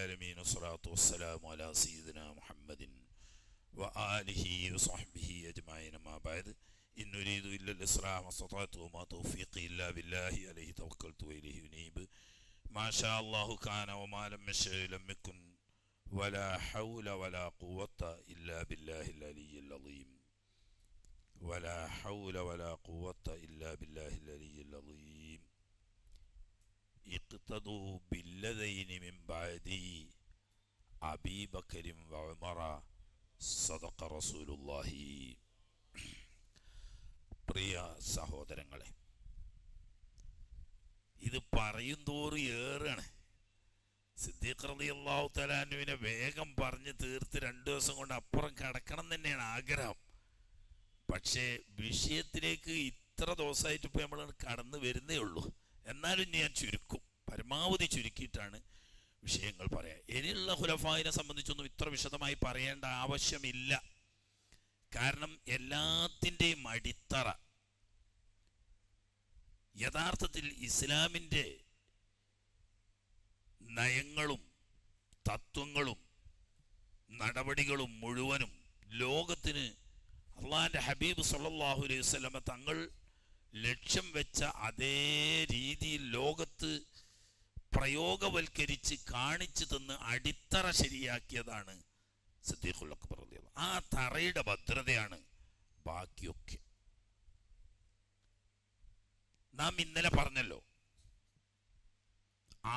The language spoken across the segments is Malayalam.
العالمين والصلاة والسلام على سيدنا محمد وآله وصحبه أجمعين ما بعد إن نريد إلا الإصلاح ما استطعت وما توفيقي إلا بالله عليه توكلت وإليه أنيب ما شاء الله كان وما لم يشأ لم يكن ولا حول ولا قوة إلا بالله العلي العظيم ولا حول ولا قوة إلا بالله العلي العظيم اقتدوا بالذين من بعدي أبي بكر وعمر صدق رسول الله. പ്രിയ സഹോദരങ്ങളെ, ഇത് പറയും തോറും ഏറാണ്. സിദ്ദീഖ് റളിയല്ലാഹു തആല അൻഹുവിനെ വേഗം പറഞ്ഞ് തീർത്ത് 2 ദിവസം കൊണ്ട് അപ്പുറം കടക്കണം തന്നെയാണ് ആഗ്രഹം. പക്ഷേ വിഷയത്തിലേക്ക് ഇത്ര ദിവസമായിട്ട് ഇപ്പോൾ നമ്മൾ കടന്നു വരുന്നേ ഉള്ളൂ. എന്നാലും ഞാൻ ചുരുക്കും, പരമാവധി ചുരുക്കിയിട്ടാണ് വിഷയങ്ങൾ പറയാം. ഇനിയുള്ള ഖുലഫായിനെ സംബന്ധിച്ചൊന്നും ഇത്ര വിശദമായി പറയേണ്ട ആവശ്യമില്ല. കാരണം എല്ലാത്തിൻ്റെയും അടിത്തറ യഥാർത്ഥത്തിൽ ഇസ്ലാമിൻ്റെ നയങ്ങളും തത്വങ്ങളും നടപടികളും മുഴുവനും ലോകത്തിന് അള്ളാഹിൻ്റെ ഹബീബ് സല്ലല്ലാഹു അലൈഹി വസല്ലമ തങ്ങൾ ലക്ഷ്യം വെച്ച അതേ രീതിയിൽ ലോകത്ത് പ്രയോഗവൽക്കരിച്ച് കാണിച്ചു തന്ന് അടിത്തറ ശരിയാക്കിയതാണ് സിദ്ദീഖുൽ അക്ബർ റളിയല്ലാഹു. ആ തറയുടെ ഭദ്രതയാണ് ബാക്കിയൊക്കെ. നാം ഇന്നലെ പറഞ്ഞല്ലോ,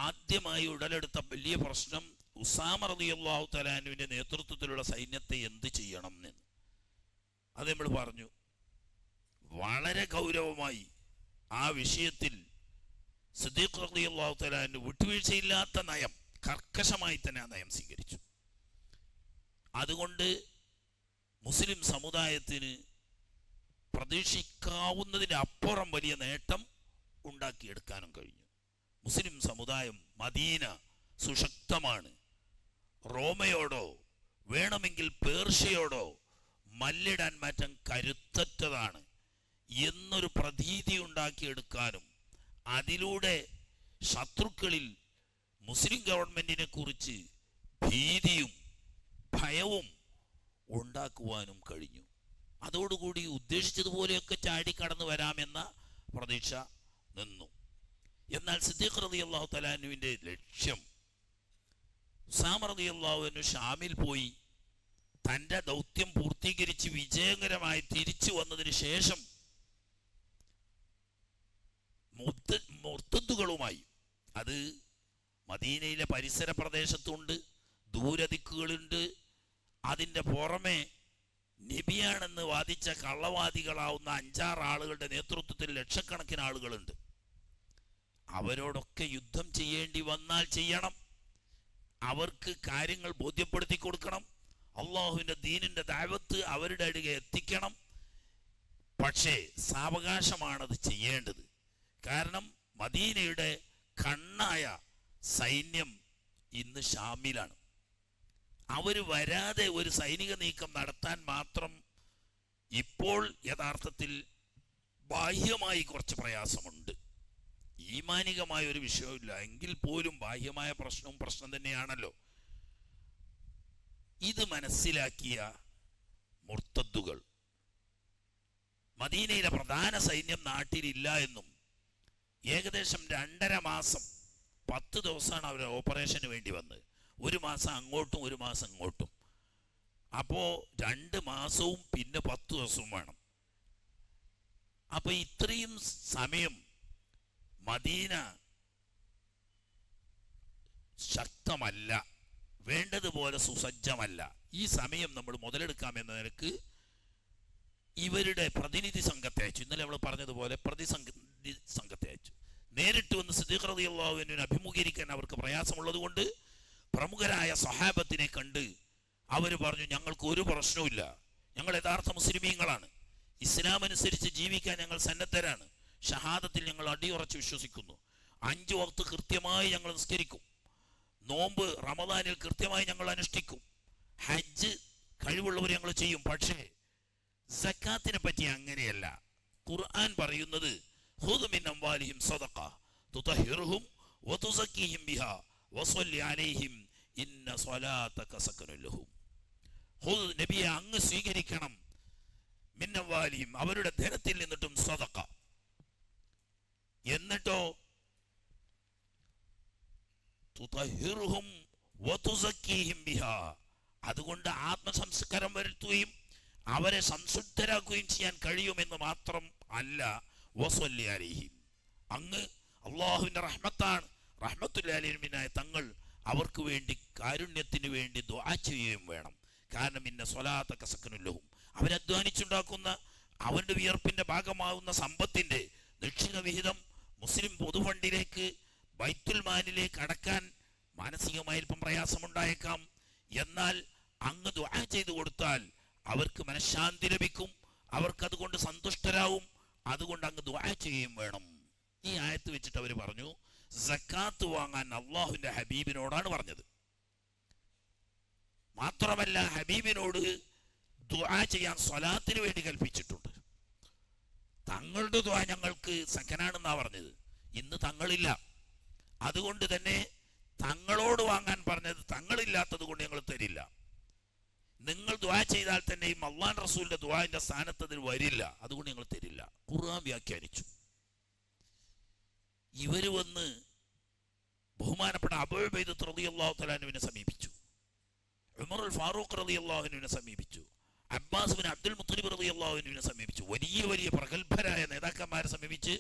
ആദ്യമായി ഉടലെടുത്ത വലിയ പ്രശ്നം ഉസാമ റളിയല്ലാഹു തആല അൻഹുവിന്റെ നേതൃത്വത്തിലുള്ള സൈന്യത്തെ എന്ത് ചെയ്യണം എന്ന്. അത് നമ്മൾ പറഞ്ഞു. വളരെ ഗൗരവമായി ആ വിഷയത്തിൽ സിദ്ദീഖ് റളിയല്ലാഹു തആല അൻഹു വിട്ടുവീഴ്ചയില്ലാത്ത നയം, കർക്കശമായി തന്നെ ആ നയം സ്വീകരിച്ചു. അതുകൊണ്ട് മുസ്ലിം സമുദായത്തിന് പ്രതീക്ഷിക്കാവുന്നതിന് അപ്പുറം വലിയ നേട്ടം ഉണ്ടാക്കിയെടുക്കാനും കഴിഞ്ഞു. മുസ്ലിം സമുദായം മദീന സുശക്തമാണ്, റോമയോടോ വേണമെങ്കിൽ പേർഷ്യയോടോ മല്ലിടാൻ മാറ്റം കരുത്തറ്റതാണ് എന്നൊരു പ്രതീതി ഉണ്ടാക്കിയെടുക്കാനും അതിലൂടെ ശത്രുക്കളിൽ മുസ്ലിം ഗവൺമെന്റിനെ കുറിച്ച് ഭീതിയും ഭയവും ഉണ്ടാക്കുവാനും കഴിഞ്ഞു. അതോടുകൂടി ഉദ്ദേശിച്ചതുപോലെയൊക്കെ ചാടിക്കടന്നു വരാമെന്ന പ്രതീക്ഷ നിന്നു. എന്നാൽ സിദ്ദീഖ് റളിയല്ലാഹു തആല അൻഹുവിൻ്റെ ലക്ഷ്യം, ഉസാമ റളിയല്ലാഹു അൻഹു ഷാമിൽ പോയി തൻ്റെ ദൗത്യം പൂർത്തീകരിച്ച് വിജയകരമായി തിരിച്ചു വന്നതിന് ശേഷം മുർത്തദ്ദുകളുമായി, അത് മദീനയിലെ പരിസര പ്രദേശത്തുണ്ട്, ദൂരദിക്കുകളുണ്ട്, അതിൻ്റെ പുറമെ നബിയാണെന്ന് വാദിച്ച കള്ളവാദികളാവുന്ന 5-6 ആളുകളുടെ നേതൃത്വത്തിൽ ലക്ഷക്കണക്കിന് ആളുകളുണ്ട്. അവരോടൊക്കെ യുദ്ധം ചെയ്യേണ്ടി വന്നാൽ ചെയ്യണം. അവർക്ക് കാര്യങ്ങൾ ബോധ്യപ്പെടുത്തി കൊടുക്കണം. അള്ളാഹുവിൻ്റെ ദീനിൻ്റെ ദഅവത്ത് അവരുടെ അടുക്കെ എത്തിക്കണം. പക്ഷേ സാവകാശമാണത് ചെയ്യേണ്ടത്. കാരണം മദീനയുടെ കണ്ണായ സൈന്യം ഇന്ന് ഷാമിലാണ്. അവർ വരാതെ ഒരു സൈനിക നീക്കം നടത്താൻ മാത്രം ഇപ്പോൾ യഥാർത്ഥത്തിൽ ബാഹ്യമായി കുറച്ച് പ്രയാസമുണ്ട്. ഈമാനികമായ ഒരു വിഷയമില്ല, എങ്കിൽ പോലും ബാഹ്യമായ പ്രശ്നം തന്നെയാണല്ലോ. ഇത് മനസ്സിലാക്കിയ മുർത്തദ്ദുകൾ മദീനയിലെ പ്രധാന സൈന്യം നാട്ടിലില്ല എന്നും ഏകദേശം 2.5 മാസം 10 ദിവസമാണ് അവർ ഓപ്പറേഷന് വേണ്ടി വന്നത്. 1 മാസം അങ്ങോട്ടും 1 മാസം ഇങ്ങോട്ടും. അപ്പോൾ 2 മാസവും പിന്നെ 10 ദിവസവും വേണം. അപ്പോൾ ഇത്രയും സമയം മദീന ശക്തമല്ല, വേണ്ടതുപോലെ സുസജ്ജമല്ല. ഈ സമയം നമ്മൾ മുതലെടുക്കാമെന്ന നിലക്ക് ഇവരുടെ പ്രതിനിധി സംഘത്തെ അയച്ചു. ഇന്നലെ നമ്മൾ പറഞ്ഞതുപോലെ പ്രതിനിധി സംഘത്തെ അയച്ചു. നേരിട്ട് വന്ന് സിദ്ദീഖ് റളിയല്ലാഹു അൻഹുവിനെ അഭിമുഖീകരിക്കാൻ അവർക്ക് പ്രയാസമുള്ളത് കൊണ്ട് പ്രമുഖരായ സ്വഹാബത്തിനെ കണ്ട് അവർ പറഞ്ഞു, ഞങ്ങൾക്ക് ഒരു പ്രശ്നവുമില്ല, ഞങ്ങൾ യഥാർത്ഥ മുസ്ലിമീങ്ങളാണ്, ഇസ്ലാം അനുസരിച്ച് ജീവിക്കാൻ ഞങ്ങൾ സന്നദ്ധരാണ്, ഷഹാദത്തിൽ ഞങ്ങൾ അടിയുറച്ച് വിശ്വസിക്കുന്നു, 5 വക്ത് കൃത്യമായി ഞങ്ങൾ നിസ്കരിക്കും, നോമ്പ് റമദാനിൽ കൃത്യമായി ഞങ്ങൾ അനുഷ്ഠിക്കും, ഹജ്ജ് കഴിവുള്ളവർ ഞങ്ങൾ ചെയ്യും. പക്ഷേ സക്കാത്തിനെ പറ്റി അങ്ങനെയല്ല. ഖുർആൻ പറയുന്നത് ഖുദ് മിൻ അംവാലിഹിം സദഖ തുതഹിറുഹും വതുസക്കിഹിം ബിഹാ വസല്ലി അലൈഹിം ഇന്ന സ്വലാത്തക സകനുൽ ലഹും. ഖുദ് നബിയെ അങ്ങ് സ്വീകരിക്കണം മിൻ അംവാലിഹിം അവരുടെ ധനത്തിൽ നിന്നിട്ടും സദഖ. എന്നിട്ടോ തുതഹിറുഹും വതുസക്കീഹിം ബിഹാ അതുകൊണ്ട് ആത്മസംസ്കാരം വരുത്തുകയും അവരെ സംശുദ്ധരാക്കുകയും ചെയ്യാൻ കഴിയുമെന്ന് മാത്രം അല്ല, വസല്ലി അലൈഹിം അങ്ങ് അള്ളാഹുവിൻ്റെ റഹ്മത്താണ്, റഹ്മത്തുൽ ആലമീനായ തങ്ങൾ അവർക്ക് വേണ്ടി കാരുണ്യത്തിന് വേണ്ടി ദുആ ചെയ്യുകയും വേണം. കാരണം ഇന്ന സ്വലാത്തക സകനുൽ ലഹും അവരധ്വാനിച്ചുണ്ടാക്കുന്ന അവരുടെ വിയർപ്പിന്റെ ഭാഗമാകുന്ന സമ്പത്തിന്റെ നിശ്ചിത വിഹിതം മുസ്ലിം പൊതുഫണ്ടിലേക്ക് ബൈത്തുൽ മാലിലേക്ക് അടക്കാൻ മാനസികമായി അല്പം പ്രയാസമുണ്ടായേക്കാം. എന്നാൽ അങ്ങ് ദുആ ചെയ്തു കൊടുത്താൽ അവർക്ക് മനഃശാന്തി ലഭിക്കും, അവർക്കതുകൊണ്ട് സന്തുഷ്ടരാവും. അതുകൊണ്ട് അങ്ങ് ദുആ ചെയ്യുകയും വേണം. ഈ ആയത്ത് വെച്ചിട്ട് അവർ പറഞ്ഞു സക്കാത്ത് വാങ്ങാൻ അള്ളാഹുവിന്റെ ഹബീബിനോടാണ് പറഞ്ഞത്. മാത്രമല്ല ഹബീബിനോട് ദുആ ചെയ്യാൻ സ്വലാത്തിന് വേണ്ടി കൽപ്പിച്ചിട്ടുണ്ട്. തങ്ങളുടെ ദുആ ഞങ്ങൾക്ക് സക്കനാണെന്നാ പറഞ്ഞത്. ഇന്ന് തങ്ങളില്ല, അതുകൊണ്ട് തന്നെ തങ്ങളോട് വാങ്ങാൻ പറഞ്ഞത് തങ്ങളില്ലാത്തത് കൊണ്ട് ഞങ്ങൾ തരില്ല. നിങ്ങൾ ദുആ ചെയ്താൽ തന്നെയും അള്ളാഹു റസൂലിന്റെ ദുആന്റെ സ്ഥാനത്ത് അതിൽ വരില്ല, അതുകൊണ്ട് ഞങ്ങൾ തരില്ല. ഖുർആൻ വ്യാഖ്യാനിച്ചു. ഇവര് വന്ന് ബഹുമാനപ്പെട്ട അബൂ ഉബൈദ റളിയല്ലാഹു തആല അൻഹുവിനെ സമീപിച്ചു, ഉമറുൽ ഫാറൂഖ് റളിയല്ലാഹു അൻഹുവിനെ സമീപിച്ചു, അബ്ബാസ് ബിൻ അബ്ദുൽ മുത്തലിബ് റളിയല്ലാഹു അൻഹുവിനെ സമീപിച്ചു. വലിയ വലിയ പ്രഗത്ഭരായ നേതാക്കന്മാരെ സമീപിച്ച്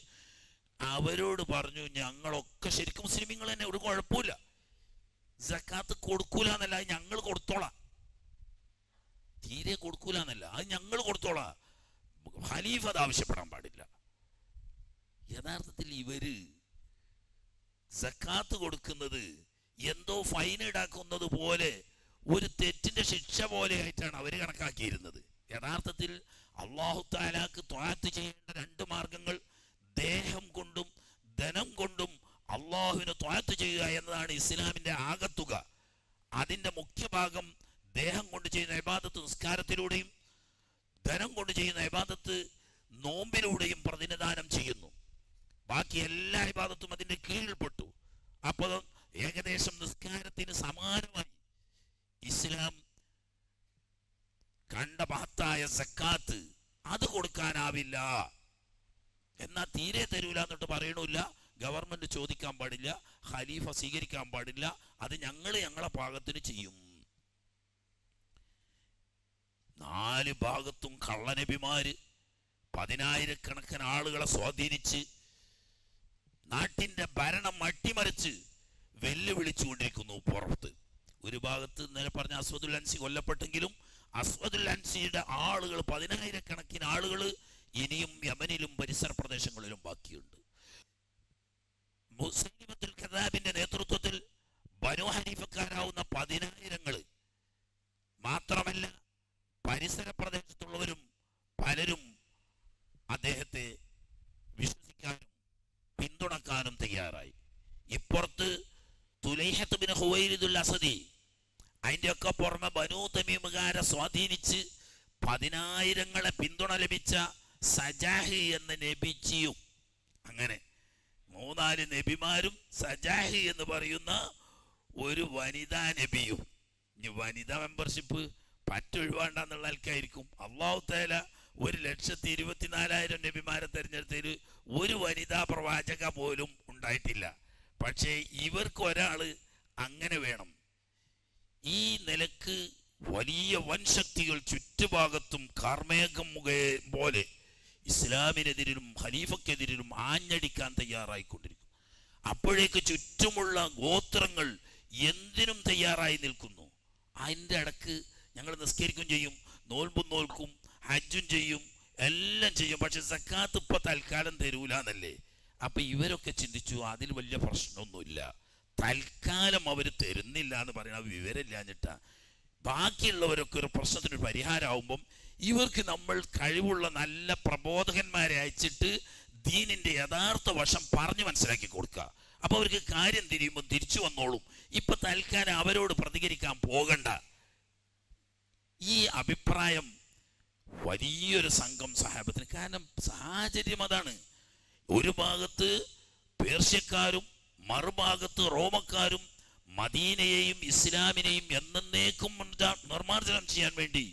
അവരോട് പറഞ്ഞു, ഞങ്ങളൊക്കെ ശരിക്കും മുസ്ലിമീങ്ങൾ തന്നെ, ഒരു കുഴപ്പമില്ല, സക്കാത്ത് കൊടുക്കൂല എന്നല്ല, അത് ഞങ്ങൾ കൊടുത്തോളാം. തീരെ കൊടുക്കൂല എന്നല്ല, അത് ഞങ്ങൾ കൊടുത്തോളാം. ഖലീഫ അത് ആവശ്യപ്പെടാൻ പാടില്ല. യഥാർത്ഥത്തിൽ ഇവര് സക്കാത്ത് കൊടുക്കുന്നത് എന്തോ ഫൈൻ ഈടാക്കുന്നത് പോലെ, ഒരു തെറ്റിന്റെ ശിക്ഷ പോലെ ആയിട്ടാണ് അവർ കണക്കാക്കിയിരുന്നത്. യഥാർത്ഥത്തിൽ അല്ലാഹു തആലാക്ക് ത്വഅത്ത് ചെയ്യേണ്ട രണ്ട് മാർഗങ്ങൾ ദേഹം കൊണ്ടും ധനം കൊണ്ടും അള്ളാഹുവിന് ത്വഅത്ത് ചെയ്യുക എന്നതാണ് ഇസ്ലാമിന്റെ ആകത്തുക. അതിന്റെ മുഖ്യഭാഗം ദേഹം കൊണ്ട് ചെയ്യുന്ന ഇബാദത്ത് നിസ്കാരത്തിലൂടെയും ധനം കൊണ്ട് ചെയ്യുന്ന ഇബാദത്ത് നോമ്പിലൂടെയും പ്രതിനിധാനം ചെയ്യുന്നു. ബാക്കി എല്ലാ ഇബാദത്തും അതിന്റെ കീഴിൽപ്പെട്ടു. അപ്പോൾ ഏകദേശം നിസ്കാരത്തിന് സമാനമായി ഇസ്ലാം കണ്ട മഹത്തായ സക്കാത്ത് അത് കൊടുക്കാനാവില്ല. എന്നാൽ തീരെ തരൂല എന്നിട്ട് പറയണില്ല, ഗവൺമെന്റ് ചോദിക്കാൻ പാടില്ല, ഖലീഫ സ്വീകരിക്കാൻ പാടില്ല, അത് ഞങ്ങളെ ഭാഗത്തിന് ചെയ്യും. നാല് ഭാഗത്തും കള്ളനബിമാര് 10,000-കണക്കിന് ആളുകളെ സ്വാധീനിച്ച് നാട്ടിന്റെ ഭരണം അട്ടിമറിച്ച് വെല്ലുവിളിച്ചുകൊണ്ടിരിക്കുന്നു പുറത്ത്. ഒരു ഭാഗത്ത് ഇന്നലെ പറഞ്ഞ അസ്വദുൽ അൻസി കൊല്ലപ്പെട്ടെങ്കിലും അസ്വദുൽ അൻസിയുടെ ആളുകൾ 10,000-കണക്കിന് ആളുകൾ ഇനിയും യമനിലും പരിസര പ്രദേശങ്ങളിലും ബാക്കിയുണ്ട്. മുസൈലിമത്തുൽ കദ്ദാബിന്റെ നേതൃത്വത്തിൽ ബനൂ ഹനീഫക്കാരാവുന്ന 10,000 മാത്രമല്ല പരിസര പ്രദേശത്തുള്ളവരും പലരും അദ്ദേഹത്തെ വിശ്വസിക്കാനും പിന്തുണക്കാനും തയ്യാറായി. ഇപ്പുറത്ത് തുലൈഹത്ത് ബിൻ ഖുവൈലിദുൽ അസദി, അതിൻ്റെയൊക്കെ പുറമെ ബനൂ തമീമുകാരെ സ്വാധീനിച്ച് 10,000 പിന്തുണ ലഭിച്ച സജാഹി എന്ന നബിച്ചിയും, അങ്ങനെ 3-4 നബിമാരും സജാഹി എന്ന് പറയുന്ന ഒരു വനിതാ നബിയും. ഇനി വനിതാ മെമ്പർഷിപ്പ് പറ്റൊഴിവാണ്ടെന്നുള്ള ആൾക്കായിരിക്കും. അല്ലാഹു തആല 1,24,000 നബിമാരെ തെരഞ്ഞെടുത്തതിൽ ഒരു വനിതാ പ്രവാചക പോലും ഉണ്ടായിട്ടില്ല. പക്ഷേ ഇവർക്ക് ഒരാള് അങ്ങനെ വേണം. ഈ നിലക്ക് വലിയ വൻശക്തികൾ ചുറ്റുഭാഗത്തും കാർമേഘം പോലെ ഇസ്ലാമിനെതിരിലും ഖലീഫക്കെതിരിലും ആഞ്ഞടിക്കാൻ തയ്യാറായിക്കൊണ്ടിരിക്കും. അപ്പോഴേക്ക് ചുറ്റുമുള്ള ഗോത്രങ്ങൾ എന്തിനും തയ്യാറായി നിൽക്കുന്നു. അതിൻ്റെ ഇടക്ക് ഞങ്ങൾ നിസ്കരിക്കുകയും ചെയ്യും, നോൽമ്പും നോൽക്കും, ഹജ്ജും ചെയ്യും, എല്ലാം ചെയ്യും. പക്ഷെ സക്കാത്ത് ഇപ്പൊ തൽക്കാലം തരൂല എന്നല്ലേ. അപ്പൊ ഇവരൊക്കെ ചിന്തിച്ചു അതിൽ വലിയ പ്രശ്നമൊന്നുമില്ല, തൽക്കാലം അവർ തരുന്നില്ല എന്ന് പറയുന്ന വിവരമില്ലാഞ്ഞിട്ടാ. ബാക്കിയുള്ളവരൊക്കെ ഒരു പ്രശ്നത്തിന് പരിഹാരമാകുമ്പം ഇവർക്ക് നമ്മൾ കഴിവുള്ള നല്ല പ്രബോധകന്മാരെ അയച്ചിട്ട് ദീനിന്റെ യഥാർത്ഥ വശം പറഞ്ഞു മനസ്സിലാക്കി കൊടുക്കുക. അപ്പൊ അവർക്ക് കാര്യം തിരിയുമ്പോൾ തിരിച്ചു വന്നോളും. ഇപ്പൊ തൽക്കാലം അവരോട് പ്രതികരിക്കാൻ പോകണ്ട. ഈ അഭിപ്രായം വലിയൊരു സംഘം സഹാബത്തിന്, കാരണം സാഹചര്യം അതാണ്. ഒരു ഭാഗത്ത് പേർഷ്യക്കാരും മറുഭാഗത്ത് റോമക്കാരും മദീനയെയും ഇസ്ലാമിനെയും എന്നേക്കും നിർമ്മാർജ്ജനം ചെയ്യാൻ വേണ്ടി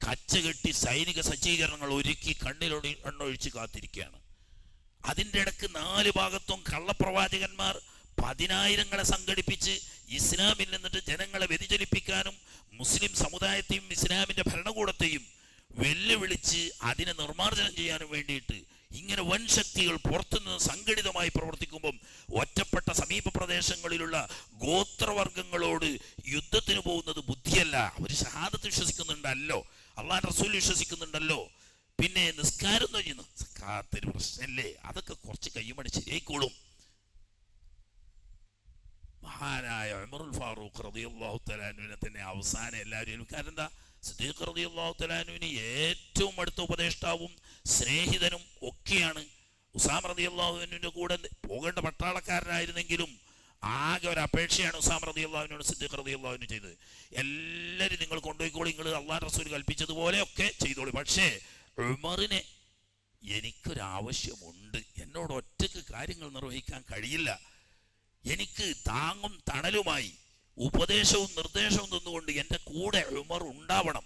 കച്ചകെട്ടി സൈനിക സജ്ജീകരണങ്ങൾ ഒരുക്കി എണ്ണൊഴിച്ച് കാത്തിരിക്കുകയാണ്. അതിൻ്റെ ഇടക്ക് 4 ഭാഗത്തും കള്ളപ്രവാചകന്മാർ 10,000ങ്ങളെ സംഘടിപ്പിച്ച് ഇസ്ലാമിൽ നിന്നിട്ട് ജനങ്ങളെ വ്യതിചലിപ്പിക്കാനും മുസ്ലിം സമുദായത്തെയും ഇസ്ലാമിന്റെ ഭരണകൂടത്തെയും വെല്ലുവിളിച്ച് അതിനെ നിർമ്മാർജ്ജനം ചെയ്യാനും വേണ്ടിയിട്ട് ഇങ്ങനെ വൻ ശക്തികൾ പുറത്തുനിന്ന് സംഘടിതമായി പ്രവർത്തിക്കുമ്പം ഒറ്റപ്പെട്ട സമീപ പ്രദേശങ്ങളിലുള്ള ഗോത്രവർഗങ്ങളോട് യുദ്ധത്തിന് പോകുന്നത് ബുദ്ധിയല്ല. അവർ ഷഹാദത്ത് വിശ്വസിക്കുന്നുണ്ടല്ലോ, അള്ളാഹ് റസൂൽ വിശ്വസിക്കുന്നുണ്ടല്ലോ, പിന്നെ നിസ്കാരം ചെയ്യുന്നു, സക്കാത്തൊരു പ്രശ്നമല്ലേ, അതൊക്കെ കുറച്ച് കയ്യുമണി ശരിയായിക്കോളും. മഹാനായ ഉമറുൽ ഫാറൂഖ് റളിയല്ലാഹു തആല അൻഹുവിനെ തന്നെ അവസാനം എല്ലാവരും, കാരണം എന്താ, സിദ്ദീഖ് റളിയല്ലാഹു തആല അൻഹുവിന് ഏറ്റവും അടുത്ത ഉപദേഷ്ടാവും സ്നേഹിതനും ഒക്കെയാണ്. ഉസാമ റളിയല്ലാഹു അൻഹുവിന്റെ കൂടെ പോകേണ്ട പട്ടാളക്കാരനായിരുന്നെങ്കിലും ആകെ ഒരു അപേക്ഷയാണ് ഉസാമ റളിയല്ലാഹു അൻഹു സിദ്ദീഖ് റളിയല്ലാഹു അൻഹു ചെയ്തത്. എല്ലാവരും നിങ്ങൾ കൊണ്ടുപോയിക്കോളി, നിങ്ങൾ അള്ളാഹു റസൂൽ കൽപ്പിച്ചതുപോലെയൊക്കെ ചെയ്തോളി, പക്ഷേ ഉമറിനെ എനിക്കൊരാവശ്യമുണ്ട്, എന്നോട് ഒറ്റക്ക് കാര്യങ്ങൾ നിർവഹിക്കാൻ കഴിയില്ല, എനിക്ക് താങ്ങും തണലുമായി ഉപദേശവും നിർദ്ദേശവും തന്നുകൊണ്ട് എൻ്റെ കൂടെ ഉമർ ഉണ്ടാവണം.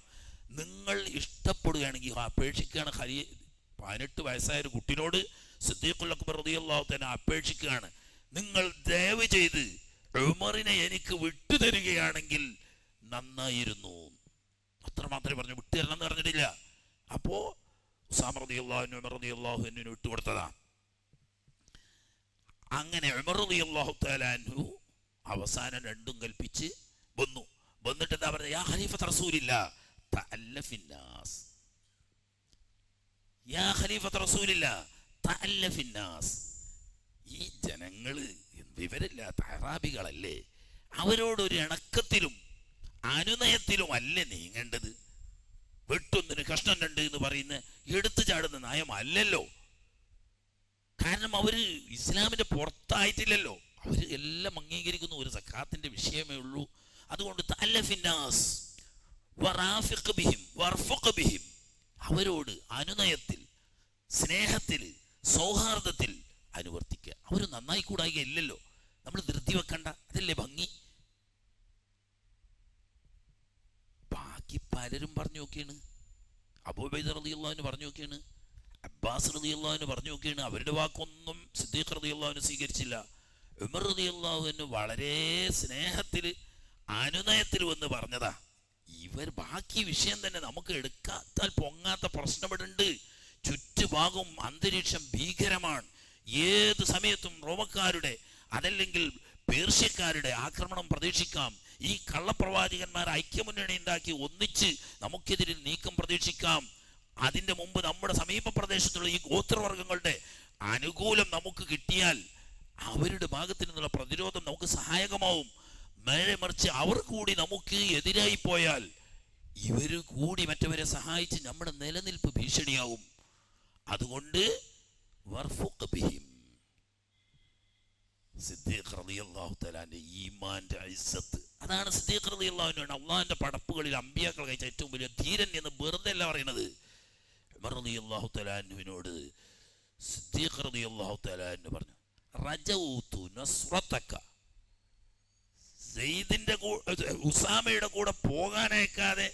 നിങ്ങൾ ഇഷ്ടപ്പെടുകയാണെങ്കിൽ അപേക്ഷിക്കുകയാണ്. 18 വയസ്സായ ഒരു കുട്ടിനോട് സിദ്ദീഖുൽ അക്ബർ റളിയല്ലാഹു തആല അപേക്ഷിക്കുകയാണ്, നിങ്ങൾ ദയവ് ചെയ്ത് ഉമറിനെ എനിക്ക് വിട്ടുതരികയാണെങ്കിൽ നന്നായിരുന്നു. അത്ര മാത്രമേ പറഞ്ഞു, വിട്ടുതരണം എന്ന് പറഞ്ഞിട്ടില്ല. അപ്പോ ഉസാമ റളിയല്ലാഹു അൻഹു ഉമർ റളിയല്ലാഹു അൻഹുവിന് വിട്ടുകൊടുത്തതാ. അങ്ങനെ ഉമർ റളിയല്ലാഹു തആല അൻഹു അവസാനം രണ്ടും കൽപ്പിച്ച് വന്നിട്ട് എന്താ പറയുക, യാ ഖലീഫത്ത് റസൂലില്ലാഹ് തഅല്ലഫിന്നാസ്, യാ ഖലീഫത്ത് റസൂലില്ലാഹ് തഅല്ലഫിന്നാസ്. ഈ ജനങ്ങള് വിവരമില്ലാത്ത അറാബികളല്ലേ, അവരോടൊരു ഇണക്കത്തിലും അനുനയത്തിലും അല്ലേ നീങ്ങേണ്ടത്. വെട്ടൊന്നിന് കഷ്ണം 2 എന്ന് പറയുന്ന എടുത്തു ചാടുന്ന നയമല്ലല്ലോ. കാരണം അവര് ഇസ്ലാമിന്റെ പുറത്തായിട്ടില്ലല്ലോ, അവര് എല്ലാം അംഗീകരിക്കുന്ന ഒരു സക്കാത്തിന്റെ വിഷയമേ ഉള്ളൂ. അതുകൊണ്ട് തഅല്ലഫിന്നാസ് വറാഫിഖ് ബിഹിം വർഫഖ് ബിഹിം, അവരോട് അനുനയത്തിൽ, സ്നേഹത്തിൽ, സൗഹാർദ്ദത്തിൽ അനുവർത്തിക്കുക. അവർ നന്നായി കൂടായിക ഇല്ലല്ലോ, നമ്മൾ ധൃതി വെക്കണ്ട, അതല്ലേ ഭംഗി. ബാക്കി പലരും പറഞ്ഞു നോക്കിയാണ്, അബൂബൈദ റളിയല്ലാഹു അൻഹു പറഞ്ഞു നോക്കിയാണ്, അബ്ബാസ് റളിയല്ലാഹു അൻഹു പറഞ്ഞു നോക്കിയാണ്, അവരുടെ വാക്കൊന്നും സിദ്ദീഖ് റളിയല്ലാഹു അൻഹു സ്വീകരിച്ചില്ല. ഉമർ റളിയല്ലാഹു അൻഹു വളരെ സ്നേഹത്തിൽ അനുനയത്തിൽ വന്ന് പറഞ്ഞതാ. ഇവർ ബാക്കി വിഷയം തന്നെ നമുക്ക് എടുക്കാത്താൽ പൊങ്ങാത്ത പ്രശ്നമുണ്ട്. ചുറ്റുഭാഗം അന്തരീക്ഷം ഭീകരമാണ്, ഏത് സമയത്തും റോമക്കാരുടെ അതല്ലെങ്കിൽ പേർഷ്യക്കാരുടെ ആക്രമണം പ്രതീക്ഷിക്കാം. ഈ കള്ളപ്രവാചകന്മാർ ഐക്യമുന്നണി ഉണ്ടാക്കി ഒന്നിച്ച് നമുക്കെതിരിൽ നീക്കം പ്രതീക്ഷിക്കാം. അതിന്റെ മുമ്പ് നമ്മുടെ സമീപ പ്രദേശത്തുള്ള ഈ ഗോത്രവർഗങ്ങളുടെ അനുകൂലം നമുക്ക് കിട്ടിയാൽ അവരുടെ ഭാഗത്തു നിന്നുള്ള പ്രതിരോധം നമുക്ക് സഹായകമാവും. നേരെ മറിച്ച് അവർ കൂടി നമുക്ക് എതിരായി പോയാൽ ഇവര് കൂടി മറ്റവരെ സഹായിച്ച് നമ്മുടെ നിലനിൽപ്പ് ഭീഷണിയാവും. അതുകൊണ്ട് സിദ്ദീഖ് റളിയല്ലാഹു തആലാന്റെ ഈമാന്റെ ഇസ്സത്ത് അതാണ്. സിദ്ദീഖ് റളിയല്ലാഹു അൻഹു അള്ളാഹിന്റെ പടപ്പുകളിൽ അമ്പിയാക്കൾ കഴിച്ച ഏറ്റവും വലിയ ധീരൻ എന്ന് വെറുതെ അല്ല പറയുന്നത്. ഉമർ റളിയല്ലാഹു തആല അൻഹുവിനോട് സിദ്ദീഖ് റളിയല്ലാഹു തആല അൻഹു പറഞ്ഞു, റജൗതു നസ്റതക, സെയ്ദിന്റെ ഉസാമയുടെ കൂടെ പോകാനയക്കാതെ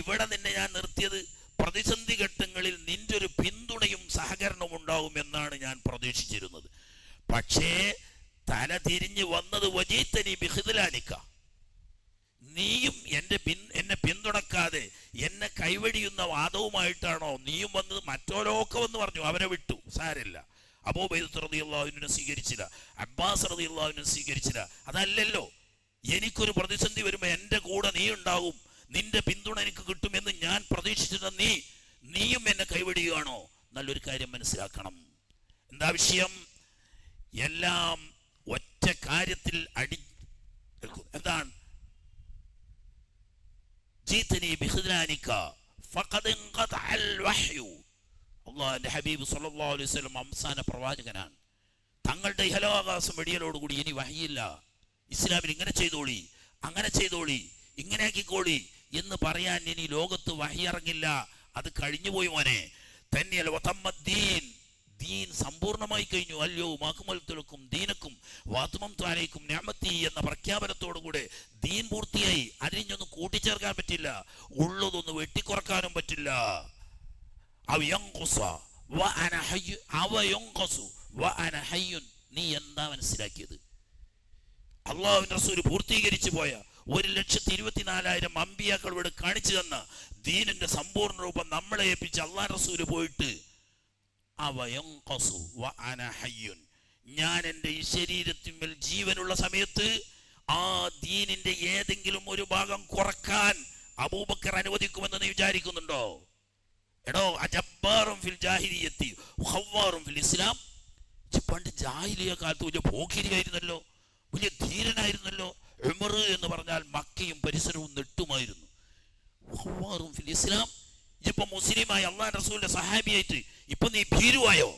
ഇവിടെ നിന്നെ ഞാൻ നിർത്തിയത് പ്രതിസന്ധി ഘട്ടങ്ങളിൽ നിന്റെ ഒരു പിന്തുണയും സഹകരണവും ഉണ്ടാവും എന്നാണ് ഞാൻ പ്രതീക്ഷിച്ചിരുന്നത്. പക്ഷേ തല തിരിഞ്ഞ് വന്നത് വജീതനി ബിഖിദ്ലാനിക, നീയും എന്നെ പിന്തുണക്കാതെ എന്നെ കൈവടിയുന്ന വാദവുമായിട്ടാണോ നീയും വന്നത്? മറ്റോരൊക്കെ വന്ന് പറഞ്ഞു, അവരെ വിട്ടു, സാരില്ല. അബൂബൈദ റളിയല്ലാഹു അൻഹു സ്വീകരിച്ചില്ല, അബ്ബാസ് റളിയല്ലാഹു അൻഹു സ്വീകരിച്ചില്ല. അതല്ലല്ലോ, എനിക്കൊരു പ്രതിസന്ധി വരുമ്പോൾ എൻ്റെ കൂടെ നീ ഉണ്ടാകും, നിന്റെ പിന്തുണ എനിക്ക് കിട്ടുമെന്ന് ഞാൻ പ്രതീക്ഷിച്ചിരുന്ന നീയും എന്നെ കൈവടിയുകയാണോ? നല്ലൊരു കാര്യം മനസ്സിലാക്കണം. എന്താ വിഷയം? എല്ലാം ഒറ്റ കാര്യത്തിൽ എന്താണ്? ജീതനി ബിഖിദ്ലാനിക ഫഖദ് ഇൻഖതഅൽ വഹ്യു. അല്ലാഹുവിന്റെ ഹബീബ് സല്ലല്ലാഹു അലൈഹി വസല്ലം അവസാന പ്രവാചകനാണ്. തങ്ങളുടെ ഇഹലോകാശം വെടിയലോടുകൂടി ഇനി വഹയില്ല. ഇസ്ലാമിൽ ഇങ്ങനെ ചെയ്തോളി, അങ്ങനെ ചെയ്തോളി, ഇങ്ങനെ ആക്കിക്കോളി എന്ന് പറയാൻ ഇനി ലോകത്ത് വഹി ഇറങ്ങില്ല. അത് കഴിഞ്ഞുപോയി മോനെ. തന്നെയല്ല, ദീൻ സമ്പൂർണ്ണമായി കഴിഞ്ഞു. അല്ലയോ മാക്കുമൽത്തുലക്കും ദീനക്കും വാത്തുമം ത്വാലയ്ക്കും നിഅമത്തി എന്ന പ്രഖ്യാപനത്തോടുകൂടെ ദീൻ പൂർത്തിയായി. അതിനൊന്നും കൂട്ടിച്ചേർക്കാൻ പറ്റില്ല, ഉള്ളതൊന്നും വെട്ടിക്കുറക്കാനും പറ്റില്ല. നീ എന്താ മനസ്സിലാക്കിയത്? അള്ളാഹുവിന്റെ റസൂൽ പൂർത്തീകരിച്ചു പോയ 1,24,000 അമ്പിയാക്കളോട് കാണിച്ചു തന്ന ദീനിന്റെ സമ്പൂർണ്ണ രൂപം നമ്മളെ ഏൽപ്പിച്ച് അള്ളാഹ് റസൂല് പോയിട്ട് ഞാൻ എൻ്റെ ഈ ശരീരത്തിന്മേൽ ജീവനുള്ള സമയത്ത് ആ ദീനിന്റെ ഏതെങ്കിലും ഒരു ഭാഗം കുറക്കാൻ അബൂബക്കർ അനുവദിക്കുമെന്ന് നീ വിചാരിക്കുന്നുണ്ടോ? എടോ, അജബ്ബാറും ഫിൽ ജാഹിലിയ്യത്തി ഖവ്വാറും ഫിൽ ഇസ്ലാം. പണ്ട് ജാഹിലിയ കാലത്ത് വലിയ പോക്കിരിയായിരുന്നല്ലോ, വലിയ ധീരനായിരുന്നല്ലോ. ഉമർ എന്ന് പറഞ്ഞാൽ മക്കയും പരിസരവും നെട്ടുമായിരുന്നു. ഖവ്വാറും ഫിൽ ഇസ്ലാം. ഇപ്പൊ മുസ്ലിമായി അള്ളാഹ് റസൂലിന്റെ സഹാബിയായിട്ട് ഇപ്പൊ നീ ഭീരുവായോ?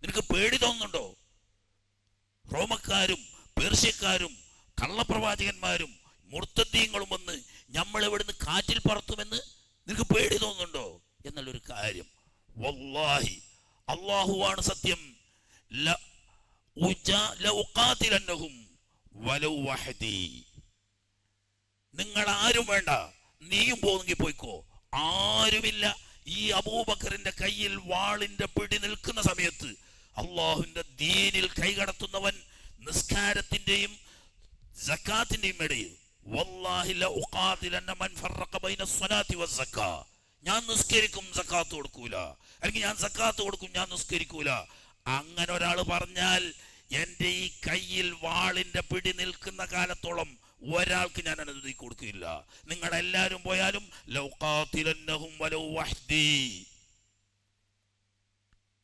നിനക്ക് പേടി തോന്നുന്നുണ്ടോ? റോമക്കാരും പേർഷ്യക്കാരും കള്ളപ്രവാചകന്മാരും മുർത്തദ്ദീങ്ങളും വന്ന് നമ്മളെവിടുന്ന് കാറ്റിൽ പറത്തുമെന്ന് നിനക്ക് പേടി തോന്നുന്നുണ്ടോ എന്നുള്ളൊരു കാര്യം. വല്ലാഹി, അള്ളാഹുവാണ് സത്യം. നിങ്ങൾ ആരും വേണ്ട, നീയും പോകുന്നെങ്കിൽ പോയിക്കോ. ആരുമില്ല. ഈ അബൂബക്കറിന്റെ കയ്യിൽ വാളിന്റെ പിടി നിൽക്കുന്ന സമയത്ത് അള്ളാഹുവിന്റെ ദീനിൽ കൈകടത്തുന്നവൻ നിസ്കാരത്തിന്റെയും സക്കാത്തിന്റെയും ഇടയിൽ ഞാൻ നിസ്കരിക്കും സക്കാത്ത് കൊടുക്കൂല, അല്ലെങ്കിൽ ഞാൻ സക്കാത്ത് കൊടുക്കും ഞാൻ നിസ്കരിക്കൂല. അങ്ങനെ ഒരാൾ പറഞ്ഞാൽ എന്റെ ഈ കയ്യിൽ വാളിന്റെ പിടി നിൽക്കുന്ന കാലത്തോളം ഒരാൾക്ക് ഞാൻ അനുമതി കൊടുക്കില്ല. നിങ്ങളെല്ലാരും പോയാലും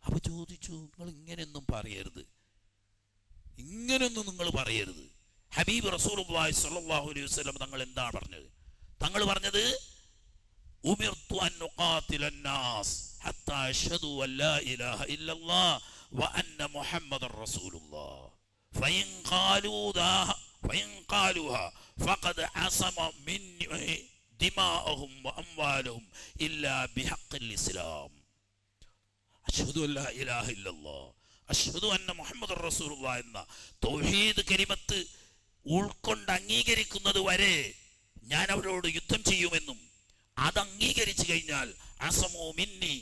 അപ്പൊ ചോദിച്ചു, നിങ്ങൾ ഇങ്ങനെയൊന്നും പറയരുത്, ഇങ്ങനെയൊന്നും നിങ്ങൾ പറയരുത്. ഹബീബ് റസൂലുള്ളാഹി സ്വല്ലല്ലാഹു അലൈഹി വസല്ലം തങ്ങൾ എന്താണ് പറഞ്ഞത്? തങ്ങൾ പറഞ്ഞത് ഉമിർതു അൻ നുഖാതില അന്നാസ് ഹത്താ അശ്ഹദു അൻ ലാ ഇലാഹ ഇല്ലല്ലാഹ് വ അന്ന മുഹമ്മദർ റസൂലുള്ളാഹ് ഫഇൻ ഖാലൂഹാ ഫഖദ് അസമ മിൻ ദിമാഅഹും വ അംവാലഹും ഇല്ലാ ബിഹഖിൽ ഇസ്ലാം. അശ്ഹദു അൻ ലാ ഇലാഹ ഇല്ലല്ലാഹ് അശ്ഹദു അന്ന മുഹമ്മദർ റസൂലുള്ളാഹ് എന്ന തൗഹീദ് കലിമത്ത് ഉൾക്കൊണ്ട് അംഗീകരിക്കുന്നത് വരെ ഞാൻ അവരോട് യുദ്ധം ചെയ്യുമെന്നും അത് അംഗീകരിച്ചു കഴിഞ്ഞാൽ അസമോ മിന്നി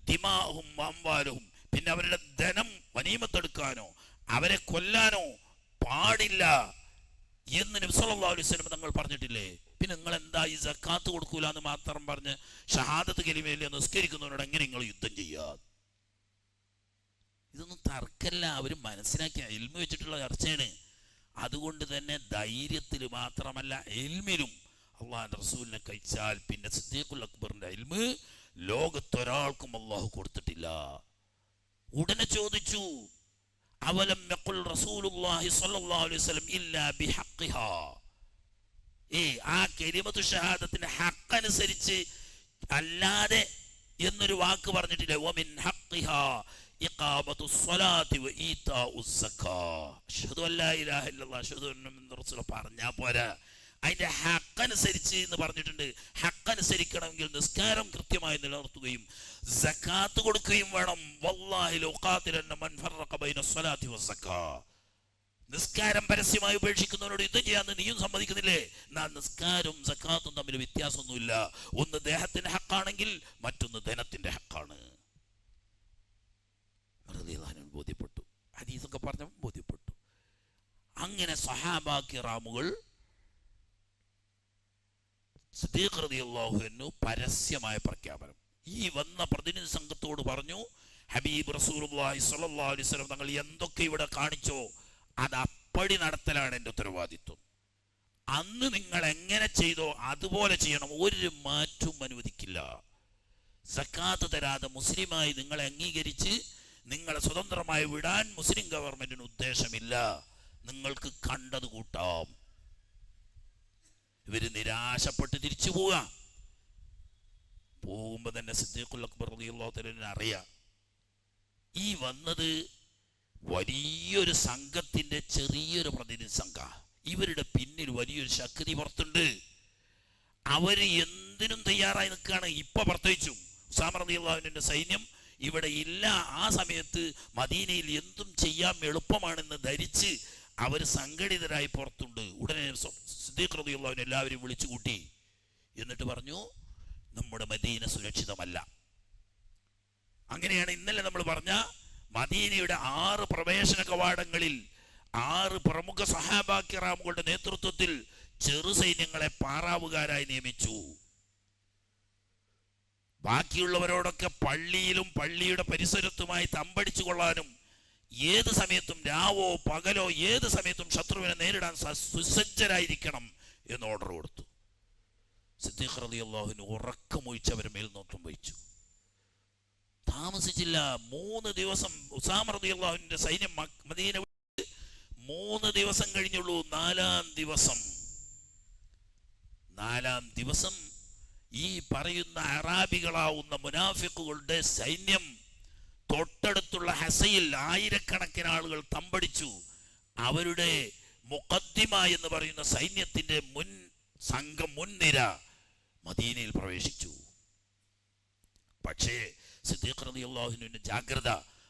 ദിമാഅഹും അംവാലഹും, പിന്നെ അവരുടെ ധനം ഗനീമത്തെടുക്കാനോ അവരെ കൊല്ലാനോ പാടില്ല എന്ന് നബി സല്ലല്ലാഹു അലൈഹി വസല്ലം തങ്ങൾ പറഞ്ഞിട്ടില്ലേ? പിന്നെ നിങ്ങൾ എന്താ ഈ സക്കാത്ത് കൊടുക്കൂല എന്ന് മാത്രം പറഞ്ഞ് ഷഹാദത്ത് കലിമയിൽ നിസ്കരിക്കുന്നവരോട് എങ്ങനെ നിങ്ങൾ യുദ്ധം ചെയ്യാ? ഇതൊന്നും തർക്കല്ല, അവര് മനസ്സിലാക്കിയ ഇൽമ വെച്ചിട്ടുള്ള ചർച്ചയാണ്. അതുകൊണ്ട് തന്നെ ധൈര്യത്തിൽ മാത്രമല്ല ഇൽമിലും അള്ളാഹുവിന്റെ റസൂലിനെ കഴിച്ചാൽ പിന്നെ സിദ്ദീഖുൽ അക്ബറിന്റെ ഇൽമ് ലോകത്തൊരാൾക്കും അള്ളാഹു കൊടുത്തിട്ടില്ല. ഉടനെ ചോദിച്ചു, അവലം യഖുൽ റസൂലുള്ളാഹി സ്വല്ലല്ലാഹു അലൈഹി വസല്ലം ഇല്ലാ ബിഹഖിഹാ. ആ കലിമത്തു ഷഹാദത്തിന്റെ ഹഖ് അനുസരിച്ച് അല്ലാതെ എന്നൊരു വാക്ക് പറഞ്ഞിട്ടില്ല. വമിൻ ഹഖിഹാ ഇഖാമത്തു സ്വലാത്തി വ ഈതാഉ സക്കാ. അശ്ഹദു അല്ലാ ഇലാഹ ഇല്ലല്ലാഹ് അശ്ഹദു അന്ന മുഹമ്മദർ റസൂലുള്ളാഹ് പറഞ്ഞാ പോരാ, അതിന്റെ ഹഖ് അനുസരിച്ച് എന്ന് പറഞ്ഞിട്ടുണ്ട്. ഹഖ് അനുസരിക്കണമെങ്കിൽ നിസ്കാരം കൃത്യമായി നിലനിർത്തുകയും സക്കാത്ത് കൊടുക്കുകയും വേണം. വല്ലാഹി ലൗഖാതിലന്ന മൻ ഫറഖ ബൈന സ്വലാത്തി വസ്സക്കാ. നിസ്കാരം പരസ്യമായി ഉപേക്ഷിക്കുന്നവരോട് യുദ്ധം ചെയ്യാന്ന് നീയും സമ്മതിക്കുന്നില്ലേ? എന്നാൽ നിസ്കാരവും സക്കാത്തും തമ്മിൽ വ്യത്യാസമൊന്നുമില്ല. ഒന്ന് ദേഹത്തിന്റെ ഹക്കാണെങ്കിൽ മറ്റൊന്ന് ധനത്തിന്റെ ഹക്കാണ്. ബോധ്യപ്പെട്ടു, ഹദീസൊക്കെ പറഞ്ഞ ബോധ്യപ്പെട്ടു. അങ്ങനെ സഹാബാ കിറാമുകൾ സിദ്ദീഖ് റളിയല്ലാഹു അൻഹു പരസ്യമായ പ്രഖ്യാപനം ഈ വന്ന പ്രതിനിധി സംഘത്തോട് പറഞ്ഞു, ഹബീബ് റസൂലുള്ളാഹി സ്വല്ലല്ലാഹു അലൈഹി വസല്ലം തങ്ങൾ എന്തൊക്കെ ഇവിടെ കാണിച്ചോ അത് അപ്പടി നടത്തലാണ് എൻ്റെ ഉത്തരവാദിത്വം. അന്ന് നിങ്ങൾ എങ്ങനെ ചെയ്തോ അതുപോലെ ചെയ്യണം, ഒരു മാറ്റവും അനുവദിക്കില്ല. സക്കാത്ത് തരാതെ മുസ്ലിമായി നിങ്ങളെ അംഗീകരിച്ച് നിങ്ങളെ സ്വതന്ത്രമായി വിടാൻ മുസ്ലിം ഗവൺമെന്റിന് ഉദ്ദേശമില്ല. നിങ്ങൾക്ക് കണ്ടത് കൂട്ടാം. ഇവര് നിരാശപ്പെട്ട് തിരിച്ചു പോകാം. പോകുമ്പോ തന്നെ സിദ്ദീഖുൽ അക്ബർ റളിയല്ലാഹു തആല അറിയാം, ഈ വന്നത് വലിയൊരു സംഘത്തിന്റെ ചെറിയൊരു പ്രതിനിധി സംഘ. ഇവരുടെ പിന്നിൽ വലിയൊരു ശക്തി പുറത്തുണ്ട്. അവര് എന്തിനും തയ്യാറായി നിൽക്കുകയാണ്. ഇപ്പൊ പ്രത്യേകിച്ചും ഉസാമ റളിയല്ലാഹു അൻഹുവിന്റെ സൈന്യം ഇവിടെ ഇല്ല. ആ സമയത്ത് മദീനയിൽ എന്തും ചെയ്യാൻ എളുപ്പമാണെന്ന് ധരിച്ച് അവർ സംഘടിതരായി പുറത്തുണ്ട്. ഉടനെ സിദ്ദീഖ് റളിയല്ലാഹു അൻഹു എല്ലാവരും വിളിച്ചു കൂട്ടി. എന്നിട്ട് പറഞ്ഞു, നമ്മുടെ മദീന സുരക്ഷിതമല്ല. അങ്ങനെയാണ് ഇന്നലെ നമ്മൾ പറഞ്ഞ മദീനയുടെ 6 പ്രവേശന കവാടങ്ങളിൽ 6 പ്രമുഖ സഹാബാ കിറാമുകളുടെ നേതൃത്വത്തിൽ ചെറു സൈന്യങ്ങളെ പാറാവുകാരായി നിയമിച്ചു. ബാക്കിയുള്ളവരോടൊക്കെ പള്ളിയിലും പള്ളിയുടെ പരിസരത്തുമായി തമ്പടിച്ചു കൊള്ളാനും ഏത് സമയത്തും രാവോ പകലോ ഏത് സമയത്തും ശത്രുവിനെ നേരിടാൻ സുസജ്ജരായിരിക്കണം എന്ന് ഓർഡർ കൊടുത്തു. സിദ്ദീഖ് റളിയല്ലാഹു അൻഹു ഉറക്കമൊഴിച്ച് അവരെ മേൽനോട്ടം വഹിച്ചു. താമസിച്ചില്ല, 3 ദിവസം ഉസാമ റളിയല്ലാഹു അൻഹുവിന്റെ സൈന്യം മദീന വിട്ട് 3 ദിവസം കഴിഞ്ഞുള്ളൂ. 4-ാം ദിവസം ഈ പറയുന്ന അറാബികളാവുന്ന മുനാഫിക്കുകളുടെ സൈന്യം തൊട്ടടുത്തുള്ള ഹസയിൽ ആയിരക്കണക്കിന് ആളുകൾ തമ്പടിച്ചു. അവരുടെ മുഖദ്ദിമ എന്ന് പറയുന്ന സൈന്യത്തിന്റെ മുൻനിര മദീനയിൽ പ്രവേശിച്ചു. പക്ഷേ സിദ്ദീഖ് റളിയല്ലാഹു അൻഹുവിന്റെ ജാഗ്രത,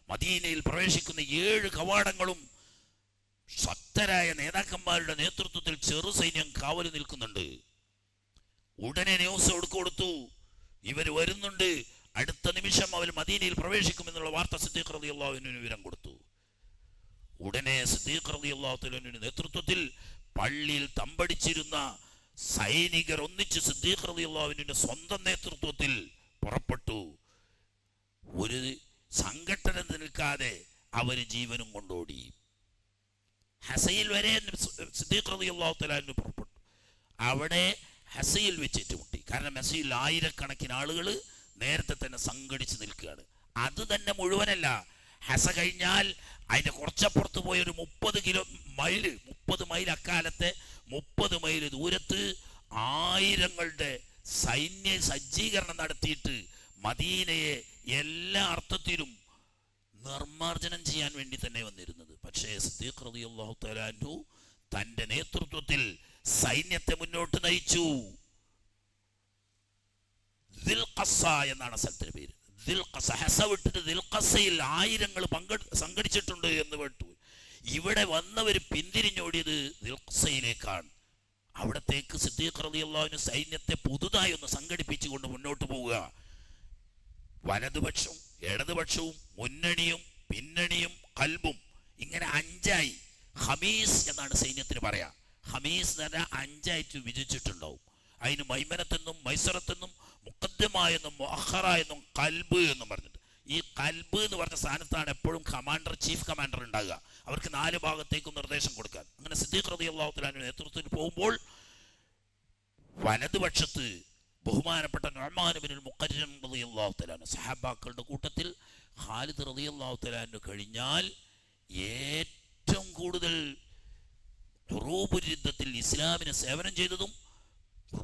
മദീനയിൽ പ്രവേശിക്കുന്ന 7 കവാടങ്ങളും ശക്തരായ നേതാക്കന്മാരുടെ നേതൃത്വത്തിൽ ചെറു സൈന്യം കാവൽ നിൽക്കുന്നുണ്ട്. ഉടനെ ന്യൂസ് കൊടുത്തു, ഇവർ വരുന്നുണ്ട്, അടുത്ത നിമിഷം അവർ മദീനയിൽ പ്രവേശിക്കുമെന്നുള്ള വാർത്ത സിദ്ദീഖ് റളിയല്ലാഹു അൻഹുവിന് വിവരം കൊടുത്തു. ഉടനെ സിദ്ദീഖ് റളിയല്ലാഹു അൻഹുവിന്റെ നേതൃത്വത്തിൽ പള്ളിയിൽ തമ്പടിച്ചിരുന്ന സൈനികർ ഒന്നിച്ച് സിദ്ദീഖ് റളിയല്ലാഹു അൻഹുവിന്റെ സ്വന്തം നേതൃത്വത്തിൽ പുറപ്പെട്ടു. ഒരു സംഘടന നിൽക്കാതെ അവര് ജീവനും കൊണ്ടോടി. ഹസയിൽ വരെ സിദ്ദീഖ് റളിയല്ലാഹു അൻഹു പുറപ്പെട്ടു. അവിടെ ഹസയിൽ വെച്ച് ഏറ്റുമുട്ടി. കാരണം ഹസയിൽ ആയിരക്കണക്കിന് ആളുകൾ നേരത്തെ തന്നെ സംഘടിച്ച് നിൽക്കുകയാണ്. അത് തന്നെ മുഴുവനല്ല, ഹസ കഴിഞ്ഞാൽ അതിന്റെ കുറച്ചപ്പുറത്ത് പോയ ഒരു 30 മൈൽ അക്കാലത്തെ 30 മൈൽ ദൂരത്ത് ആയിരങ്ങളുടെ സൈന്യ സജ്ജീകരണം നടത്തിയിട്ട് മദീനയെ എല്ലാ അർത്ഥത്തിലും നിർമ്മാർജ്ജനം ചെയ്യാൻ വേണ്ടി തന്നെ വന്നിരുന്നത്. പക്ഷേ സിദ്ദീഖ് റളിയല്ലാഹു തആല അൻഹു തന്റെ നേതൃത്വത്തിൽ സൈന്യത്തെ മുന്നോട്ട് നയിച്ചു. ദിൽഖസ എന്നാണ് സ്ഥലത്തിന്റെ പേര്. ദിൽഖസ, ഹസ വിട്ടിട്ട് ദിൽഖസയിൽ ആയിരങ്ങൾ സംഘടിച്ചിട്ടുണ്ട് എന്ന് കേട്ടു. ഇവിടെ വന്നവർ പിന്തിരിഞ്ഞോടിയത് ദിൽഖസയിലേക്കാണ്. അവിടത്തേക്ക് സിദ്ദീഖ് റളിയല്ലാഹു അൻഹു സൈന്യത്തെ പുതുതായി ഒന്ന് സംഘടിപ്പിച്ചുകൊണ്ട് മുന്നോട്ട് പോവുക. വലതുപക്ഷവും ഇടതുപക്ഷവും മുന്നണിയും പിന്നണിയും കൽബും ഇങ്ങനെ 5ആയി. ഹമീസ് എന്നാണ് സൈന്യത്തിന് പറയാ. ഹമീസ് എന്ന് പറഞ്ഞാൽ 5ആയിട്ട് വിഭജിച്ചിട്ടുണ്ടാവും. അതിന് മൈമനത്തെന്നും മൈസറത്തെന്നും മുഖദ്ദിമ എന്നും മുഅഖറ എന്നും കൽബ് എന്നും പറഞ്ഞിട്ട്, ഈ കൽബ് എന്ന് പറഞ്ഞ സ്ഥാനത്താണ് എപ്പോഴും ചീഫ് കമാൻഡർ ഉണ്ടാകുക. അവർക്ക് 4 ഭാഗത്തേക്കും നിർദ്ദേശം കൊടുക്കാൻ. അങ്ങനെ സിദ്ദീഖ് റളിയല്ലാഹു തആല നേതൃത്വത്തിൽ പോകുമ്പോൾ വലതുപക്ഷത്ത് ബഹുമാനപ്പെട്ട നുഅ്മാൻ ഇബ്നുൽ മുഖർരിൻ റളിയല്ലാഹു തആല സഹാബാക്കളുടെ കൂട്ടത്തിൽ ഖാലിദ് റളിയല്ലാഹു തആല കഴിഞ്ഞാൽ ഏറ്റവും കൂടുതൽ ഹുറൂബുൽ യുദ്ധത്തിൽ ഇസ്ലാമിന് സേവനം ചെയ്തതും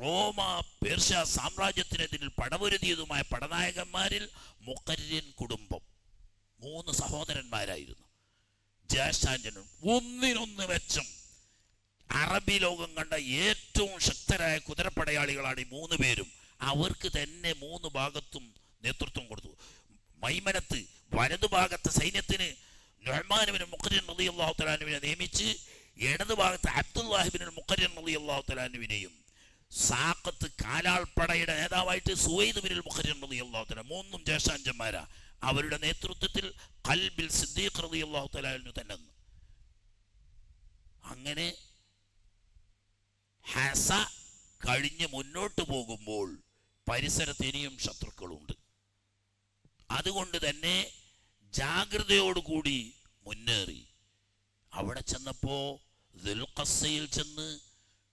റോമ പേർഷ്യ സാമ്രാജ്യത്തിനെതിരിൽ പടപൊരുതിയതുമായ പടനായകന്മാരിൽ മുഖർരിൻ കുടുംബം 3 സഹോദരന്മാരായിരുന്നു. ജ്യേഷ്ഠാഞ്ജനും ഒന്നിനൊന്ന് വെച്ചും അറബി ലോകം കണ്ട ഏറ്റവും ശക്തരായ കുതിരപ്പടയാളികളാണ് ഈ 3 പേരും. അവർക്ക് തന്നെ 3 ഭാഗത്തും നേതൃത്വം കൊടുത്തു. മൈമനത്ത് വലതുഭാഗത്തെ സൈന്യത്തിന് നുഅ്മാൻ ഇബ്നുൽ മുഖർരിൻ റളിയല്ലാഹു തആല അൻഹുവിനെ നിയമിച്ച്, ഇടതുഭാഗത്ത് അബ്ദുല്ലാഹ് ഇബ്നുൽ മുഖർരിൻ റളിയല്ലാഹു തആല അൻഹുവിനെയും, സാഖത്ത് കാലാൾപ്പടയുടെ നേതാവായിട്ട് സുവൈദ് ഇബ്നുൽ മുഖർരിൻ റളിയല്ലാഹു തആല, 3 ജ്യേഷ്ഠാഞ്ജന്മാരാ. അവരുടെ നേതൃത്വത്തിൽ ഖൽബിൽ സിദ്ദീഖ് റളിയല്ലാഹു തആല അൻഹു തന്നെ. അങ്ങനെ ഹസ കഴിഞ്ഞ് മുന്നോട്ട് പോകുമ്പോൾ പരിസരത്ത് ഇനിയും ശത്രുക്കളുണ്ട്. അതുകൊണ്ട് തന്നെ ജാഗ്രതയോടുകൂടി മുന്നേറി. അവിടെ ചെന്നപ്പോ ദുൽഖസയിൽ ചെന്ന്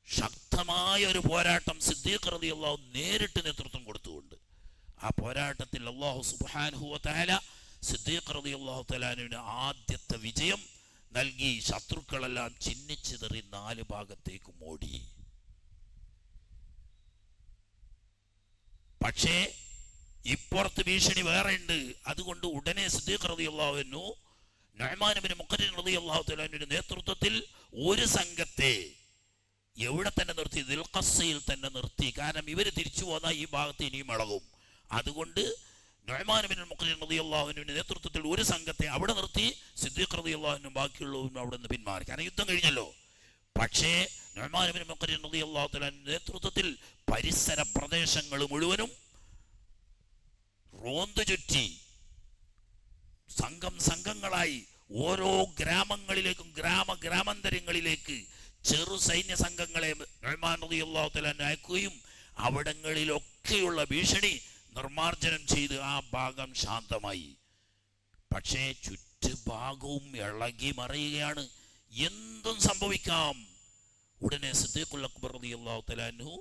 ശക്തമായ ഒരു പോരാട്ടം സിദ്ദീഖ് റളിയല്ലാഹു നേരിട്ട് നേതൃത്വം കൊടുത്തുകൊണ്ട് ആ പോരാട്ടത്തിൽ അല്ലാഹു സുബ്ഹാനഹു വ തആല സിദ്ദീഖ് റളിയല്ലാഹു തആലാവിന് ആദ്യത്തെ വിജയം നൽകി. ശത്രുക്കളെല്ലാം ചിന്നിച്ചിതറി 4 ഭാഗത്തേക്കും ഓടി. പക്ഷേ ഇപ്പുറത്ത് ഭീഷണി വേറെ ഉണ്ട്. അതുകൊണ്ട് ഉടനെ സിദ്ദീഖ് റളിയല്ലാഹു അൻഹു നുഅ്മാൻ ഇബ്നുൽ മുഖർരിൻ റളിയല്ലാഹു തആലാവിന്റെ നേതൃത്വത്തിൽ ഒരു സംഘത്തെ എവിടെ തന്നെ നിർത്തി? ദിൽഖസയിൽ തന്നെ നിർത്തി. കാരണം ഇവർ തിരിച്ചു പോന്നാൽ ഈ ഭാഗത്ത് ഇനിയും ഇളകും. അതുകൊണ്ട് നുഅ്മാൻ ബിൻ മുഖ്രിൻ റളിയല്ലാഹു അൻഹുവിന്റെ നേതൃത്വത്തിൽ ഒരു സംഘത്തെ അവിടെ നിർത്തി, സിദ്ദീഖ് റളിയല്ലാഹു അൻഹു ബാക്കിയുള്ളവരും അവിടെ നിന്ന് പിന്മാറി. കാരണം യുദ്ധം കഴിഞ്ഞല്ലോ. പക്ഷേ നുഅ്മാൻ ബിൻ മുഖ്രിൻ റളിയല്ലാഹു തആലയുടെ നേതൃത്വത്തിൽ പരിസര പ്രദേശങ്ങൾ മുഴുവനും റോന്തു ചുറ്റി സംഘങ്ങളായി ഓരോ ഗ്രാമങ്ങളിലേക്കും ഗ്രാമാന്തരങ്ങളിലേക്ക് ചെറു സൈന്യ സംഘങ്ങളെ നുഅ്മാൻ റളിയല്ലാഹു തആല അയക്കുകയും അവിടങ്ങളിലൊക്കെയുള്ള ഭീഷണി നിർമാർജനം ചെയ്ത് ആ ഭാഗം ശാന്തമായി. പക്ഷേ ചുറ്റുഭാഗവും ഇളകി മറിയുകയാണ്, എന്തും സംഭവിക്കാം. ഉടനെ സിദ്ദീഖുൽ അക്ബർ റളിയല്ലാഹു തആല അൻഹു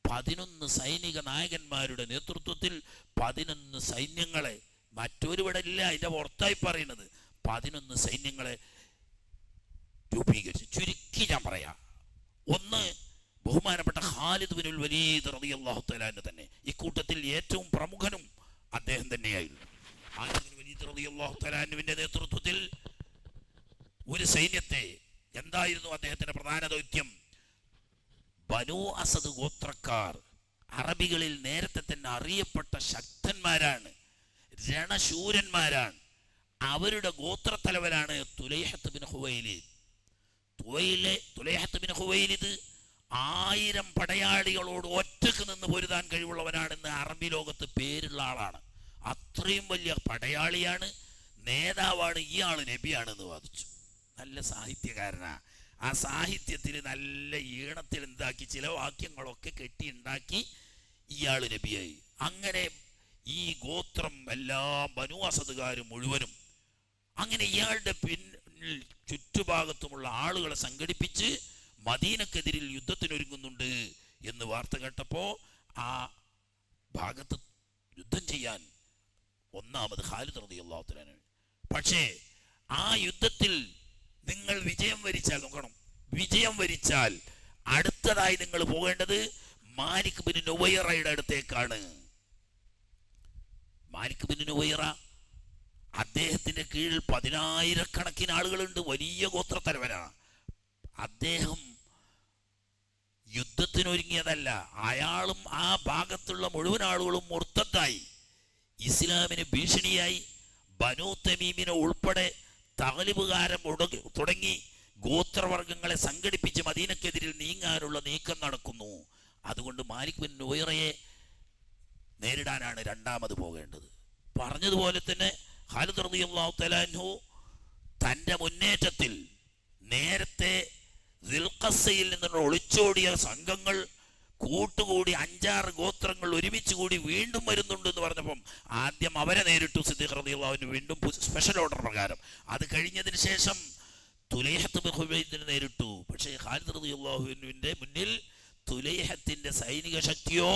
11 സൈനിക നായകന്മാരുടെ നേതൃത്വത്തിൽ 11 സൈന്യങ്ങളെ, മറ്റൊരുവിടെ ഇല്ല, അതിന്റെ പുറത്തായി പറയുന്നത് 11 സൈന്യങ്ങളെ രൂപീകരിച്ചു. ചുരുക്കി ഞാൻ പറയാം. ഒന്ന്, ബഹുമാനപ്പെട്ട ഖാലിദ് ബിനുൽ വലീദ് റളിയല്ലാഹു തആല അൻഹു തന്നെ. ഇക്കൂട്ടത്തിൽ ഏറ്റവും പ്രമുഖനും അദ്ദേഹം തന്നെയായിരുന്നു. ഖാലിദ് ബിൻ വലീദ് റളിയല്ലാഹു തആല അൻഹുവിന്റെ നേതൃത്വത്തിൽ ഒരു സൈന്യത്തെ, എന്തായിരുന്നു അദ്ദേഹത്തിന്റെ പ്രധാന ദൗത്യം? ബനൂ അസദ് ഗോത്രക്കാർ അറബികളിൽ നേരത്തെ തന്നെ അറിയപ്പെട്ട ശക്തന്മാരാണ്, രണശൂരന്മാരാണ്. അവരുടെ ഗോത്രത്തലവനാണ് തുലൈഹത്ത് ബിൻ ഖുവൈലിദ്. തുലൈഹത്ത് ബിൻ ഖുവൈലിദ് 1000 പടയാളികളോട് ഒറ്റക്ക് നിന്ന് പൊരുതാൻ കഴിവുള്ളവനാണെന്ന് അറബി ലോകത്ത് പേരുള്ള ആളാണ്. അത്രയും വലിയ പടയാളിയാണ്, നേതാവാണ്. ഇയാൾ നബിയാണെന്ന് വാദിച്ചു. നല്ല സാഹിത്യകാരനാ. ആ സാഹിത്യത്തിൽ നല്ല ഈണത്തിൽ എന്താക്കി ചില വാക്യങ്ങളൊക്കെ കെട്ടിയുണ്ടാക്കി ഇയാൾ നബിയായി. അങ്ങനെ ഈ ഗോത്രം എല്ലാം ബനൂ അസദുകാരും മുഴുവനും അങ്ങനെ ഇയാളുടെ പിന്നിൽ ചുറ്റുഭാഗത്തുമുള്ള ആളുകളെ സംഘടിപ്പിച്ച് മദീനക്കെതിരിൽ യുദ്ധത്തിനൊരുങ്ങുന്നുണ്ട് എന്ന് വാർത്ത കേട്ടപ്പോ ആ ഭാഗത്ത് യുദ്ധം ചെയ്യാൻ ഒന്നാമത് ഖാലിദ് റളിയല്ലാഹു തആല. പക്ഷേ ആ യുദ്ധത്തിൽ നിങ്ങൾ വിജയം വരിച്ചാൽ, നോക്കണം, വിജയം വരിച്ചാൽ അടുത്തതായി നിങ്ങൾ പോകേണ്ടത് മാലിക് ബിൻ നുവൈറയുടെ അടുത്തേക്കാണ്. മാലിക് ബിൻ നുവൈറ, അദ്ദേഹത്തിന്റെ കീഴിൽ 10,000-കണക്കിന് ആളുകളുണ്ട്, വലിയ ഗോത്രത്തലവനാണ്. അദ്ദേഹം യുദ്ധത്തിനൊരുങ്ങിയതല്ല, അയാളും ആ ഭാഗത്തുള്ള മുഴുവൻ ആളുകളും മുർത്തദ്ദായി, ഇസ്ലാമിന് ഭീഷണിയായി. ബനൂ തമീമിനെ ഉൾപ്പെടെ തഗ്ലിബുകാരൻ തുടങ്ങി ഗോത്രവർഗങ്ങളെ സംഘടിപ്പിച്ച് മദീനക്കെതിരിൽ നീങ്ങാനുള്ള നീക്കം നടക്കുന്നു. അതുകൊണ്ട് മാലിക് ബിൻ നുവൈറയെ നേരിടാനാണ് രണ്ടാമത് പോകേണ്ടത്. പറഞ്ഞതുപോലെ തന്നെ ഖാലിദ് റളിയല്ലാഹു തആല അൻഹു തൻ്റെ മുന്നേറ്റത്തിൽ നേരത്തെ ദിൽഖസ്സയിൽ നിന്നുള്ള ഒളിച്ചോടിയ സംഘങ്ങൾ കൂട്ടുകൂടി 5-6 ഗോത്രങ്ങൾ ഒരുമിച്ച് കൂടി വീണ്ടും വരുന്നുണ്ട് എന്ന് പറഞ്ഞപ്പം ആദ്യം അവരെ നേരിട്ടു സിദ്ദീഖ് റളിയല്ലാഹു അൻഹു, വീണ്ടും സ്പെഷ്യൽ ഓർഡർ പ്രകാരം. അത് കഴിഞ്ഞതിന് ശേഷം തുലൈഹത്ത് ബിൻ ഖുവൈലിദിനെ നേരിട്ടു. പക്ഷേ ഖാലിദ് റളിയല്ലാഹു അൻഹുവിന്റെ മുന്നിൽ തുലൈഹത്തിന്റെ സൈനിക ശക്തിയോ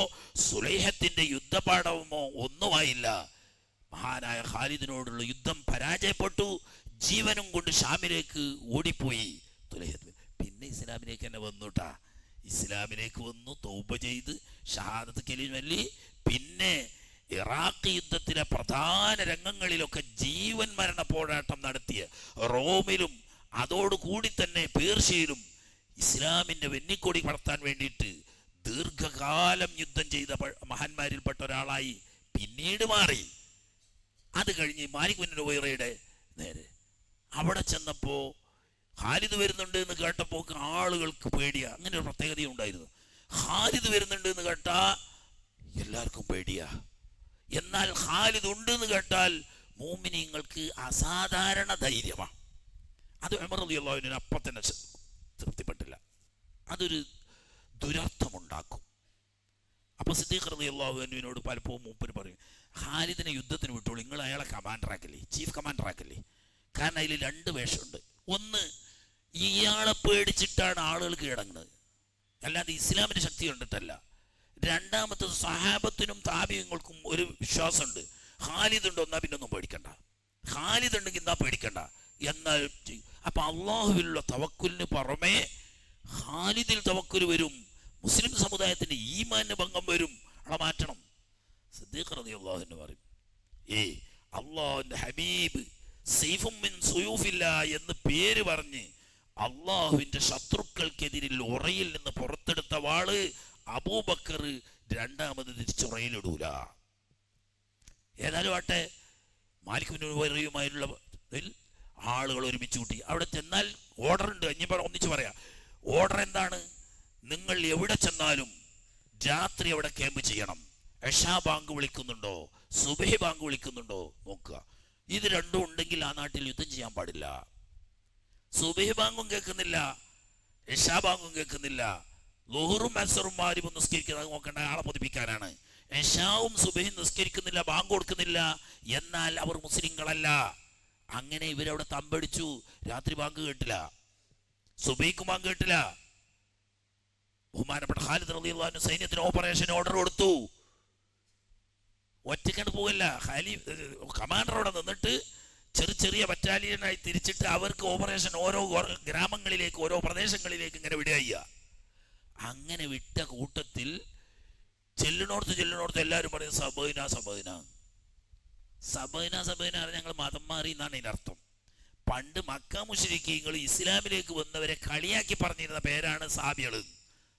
സുലൈഹത്തിന്റെ യുദ്ധപാഠവമോ ഒന്നുമായില്ല. മഹാനായ ഖാലിദിനോടുള്ള യുദ്ധം പരാജയപ്പെട്ടു. ജീവനും കൊണ്ട് ഷാമിലേക്ക് ഓടിപ്പോയി തുലൈഹത്ത്. പിന്നെ ഇസ്ലാമിലേക്ക് തന്നെ വന്നുട്ടാ. ഇസ്ലാമിലേക്ക് വന്നു, തൗബ ചെയ്ത് ഷഹാദത്ത് കലിമ ചൊല്ലി. പിന്നെ ഇറാഖ് യുദ്ധത്തിലെ പ്രധാന രംഗങ്ങളിലൊക്കെ ജീവൻ മരണ പോരാട്ടം നടത്തിയ റോമിലും അതോടുകൂടി തന്നെ പേർഷ്യയിലും ഇസ്ലാമിന്റെ വെന്നിക്കൊടി പടർത്താൻ വേണ്ടിയിട്ട് ദീർഘകാലം യുദ്ധം ചെയ്ത മഹാന്മാരിൽപ്പെട്ട ഒരാളായി പിന്നീട് മാറി. അത് കഴിഞ്ഞ് മാലിക് ബിൻ നുവൈറയുടെ നേരെ അവിടെ ചെന്നപ്പോ ഖാലിദ് വരുന്നുണ്ട് എന്ന് കേട്ടപ്പോൾ ആളുകൾക്ക് പേടിയാ. അങ്ങനെ ഒരു പ്രത്യേകത ഉണ്ടായിരുന്നു. ഖാലിദ് വരുന്നുണ്ട് എന്ന് കേട്ടാ എല്ലാവർക്കും പേടിയാ. എന്നാൽ ഖാലിദ് ഉണ്ട് എന്ന് കേട്ടാൽ മുഅ്മിനീങ്ങൾക്ക് അസാധാരണ ധൈര്യമാണ്. അത് ഉമർ റളിയല്ലാഹു അൻഹു അപ്പം തന്നെ തൃപ്തിപ്പെട്ടില്ല. അതൊരു ദുരർത്ഥമുണ്ടാക്കും. അപ്പൊ സിദ്ദീഖ് റളിയല്ലാഹു അൻഹുവിനോട് പലപ്പോഴും മൂപ്പര് പറയും, ഖാലിദിനെ യുദ്ധത്തിന് വിട്ടോളൂ, നിങ്ങൾ അയാളെ കമാൻഡറാക്കല്ലേ, ചീഫ് കമാൻഡറാക്കല്ലേ. കാരണം അതിൽ 2 വേഷമുണ്ട്. ഒന്ന്, ഇയാളെ പേടിച്ചിട്ടാണ് ആളുകൾ കീഴടങ്ങുന്നത്, അല്ലാതെ ഇസ്ലാമിന്റെ ശക്തി കണ്ടിട്ടല്ല. രണ്ടാമത്തത്, സഹാബത്തിനും താബിഈങ്ങൾക്കും ഒരു വിശ്വാസമുണ്ട്, ഖാലിദ് ഉണ്ടോ എന്നാ പിന്നെ ഒന്നും പേടിക്കണ്ട, ഖാലിദ് ഉണ്ടെങ്കിൽ എന്നാ പേടിക്കണ്ട. എന്നാൽ അപ്പൊ അള്ളാഹുവിലുള്ള തവക്കുലിന് പുറമെ ഖാലിദിൽ തവക്കുൽ വരും. മുസ്ലിം സമുദായത്തിന്റെ ഈമാന് ഭംഗം വരും. അവിടെ മാറ്റണം. സിദ്ദീഖ് റളിയല്ലാഹു അൻഹു പറയും, അള്ളാഹുവിന്റെ ഹബീബ് സൈഫും മിൻ സുയൂഫില്ലാ എന്ന് പേര് പറഞ്ഞ് അള്ളാഹുവിന്റെ ശത്രുക്കൾക്കെതിരിൽ ഉറയിൽ നിന്ന് പുറത്തെടുത്ത വാള് അബൂബക്കർ രണ്ടാമത് തിരിച്ചുറയിലിടൂല. ഏതായാലും ആട്ടെ, മാലിക് ബിൻ ഉവൈറയുമായുള്ള ആളുകൾ ഒരുമിച്ച് കൂട്ടി. അവിടെ ചെന്നാൽ ഓർഡർ ഉണ്ട്. ഇനി ഒന്നിച്ച് പറയാം. ഓർഡർ എന്താണ്? നിങ്ങൾ എവിടെ ചെന്നാലും രാത്രി അവിടെ ക്യാമ്പ് ചെയ്യണം. എഷാ ബാങ്ക് വിളിക്കുന്നുണ്ടോ, സുബഹി ബാങ്ക് വിളിക്കുന്നുണ്ടോ നോക്കുക. ഇത് രണ്ടും ഉണ്ടെങ്കിൽ ആ നാട്ടിൽ യുദ്ധം ചെയ്യാൻ പാടില്ല. സുബഹി ബാങ്കും കേൾക്കുന്നില്ല, എഷാ ബാങ്കും കേൾക്കുന്നില്ല. ളുഹറും അസ്റും മാരിബും നിസ്കരിക്കുന്നത് നോക്കേണ്ട, ആളെ പൊതിപ്പിക്കാനാണ്. എഷാവും സുബഹിയും നിസ്കരിക്കുന്നില്ല, ബാങ്ക് കൊടുക്കുന്നില്ല, എന്നാൽ അവർ മുസ്ലിങ്ങളല്ല. അങ്ങനെ ഇവരവിടെ തമ്പടിച്ചു. രാത്രി ബാങ്ക് കേട്ടില്ല, സുബഹിക്കും ബാങ്ക് കേട്ടില്ല. ബഹുമാനപ്പെട്ട ഖാലിദ് റളിയല്ലാഹു അൻഹു സൈന്യത്തിന് ഓപ്പറേഷൻ ഓർഡർ കൊടുത്തു. ഒറ്റയ്ക്കാണ് പോകല്ല. കമാൻഡർ അവിടെ നിന്നിട്ട് ചെറിയ ബറ്റാലിയനായി തിരിച്ചിട്ട് അവർക്ക് ഓപ്പറേഷൻ ഓരോ ഗ്രാമങ്ങളിലേക്ക്, ഓരോ പ്രദേശങ്ങളിലേക്ക് ഇങ്ങനെ വിടുക. അങ്ങനെ വിട്ട കൂട്ടത്തിൽ ചെല്ലിനോടത്ത് എല്ലാവരും പറയും സബൈന സബൈന സബൈന സബൈന. ഞങ്ങൾ മതം മാറി എന്നാണ് ഇതിൻ്റെ അർത്ഥം. പണ്ട് മക്ക മുശ്രിക്കീങ്ങൾ ഇസ്ലാമിലേക്ക് വന്നവരെ കളിയാക്കി പറഞ്ഞിരുന്ന പേരാണ് സാബികള്.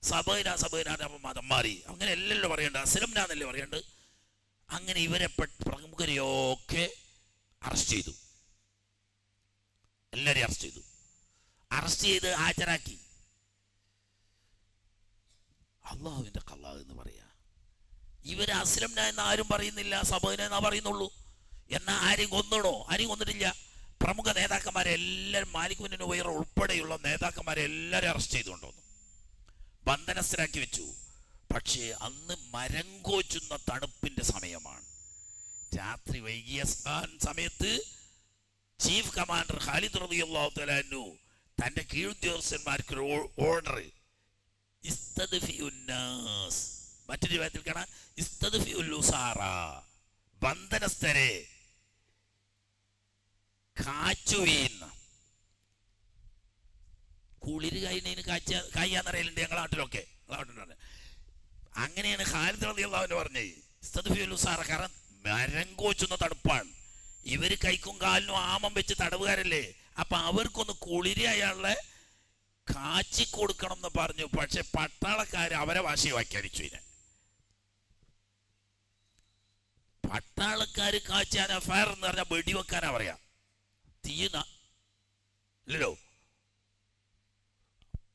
സബൈന സബൈന മതം മാറി, അങ്ങനെ അല്ലല്ലോ പറയേണ്ടത്, അസ്ലംനാന്നല്ലേ പറയേണ്ടത്. അങ്ങനെ ഇവരെ പ്രമുഖരെയൊക്കെ അറസ്റ്റ് ചെയ്തു. എല്ലാവരെയും അറസ്റ്റ് ചെയ്ത് ഹാജരാക്കി. അള്ളാഹുവിന്റെ ഖലാ എന്ന് പറയാ. ഇവര് അസ്ലംന എന്ന് ആരും പറയുന്നില്ല, സബൈന എന്നാ പറയുന്നുള്ളൂ. എന്നാ ആരെയും കൊന്നണോ? ആരെയും കൊന്നിട്ടില്ല. പ്രമുഖ നേതാക്കന്മാരെ എല്ലാവരും, മാലിക് ബിൻ ഉവൈറ ഉൾപ്പെടെയുള്ള നേതാക്കന്മാരെ എല്ലാവരും അറസ്റ്റ് ചെയ്തുകൊണ്ടുവന്നു, ബന്ധനസ്ഥരാക്കി വെച്ചു. പക്ഷേ അന്ന് മരം കോച്ചുന്ന തണുപ്പിന്റെ സമയമാണ്. രാത്രി വൈകിയ സമയത്ത് ചീഫ് കമാൻഡർ ഖാലിദ് റളിയല്ലാഹു തആല അൻഹു തന്റെ കീഴുദ്യോഗസ്ഥന്മാർക്ക് ഓർഡർ, മറ്റൊരു വിധത്തിൽ കാണാം, ബന്ധനസ്ഥരെ കാച്ചുവീൻ. കുളിര് കഴിഞ്ഞതിന് കായ്യാന്നറിയലുണ്ട് ഞങ്ങളെ നാട്ടിലൊക്കെ. അങ്ങനെയാണ് ഖാലിദ് റളിയല്ലാഹു അൻഹു പറഞ്ഞത്. കാരണം മരം കോച്ചുന്ന തണുപ്പാണ്. ഇവര് കൈക്കും കാലിനും ആമം വെച്ച് തടവുകാരല്ലേ. അപ്പൊ അവർക്കൊന്ന് കുളിര് അയാളെ കാച്ചി കൊടുക്കണം എന്ന് പറഞ്ഞു. പക്ഷെ പട്ടാളക്കാര് അവരെ ഭാഷയെ വ്യാഖ്യാനിച്ചു. ഇതിനെ പട്ടാളക്കാര് കാച്ചാൻ ഫയർ എന്ന് പറഞ്ഞാൽ വെടിവെക്കാനാ പറയാ, തീയുന്ന അല്ലല്ലോ.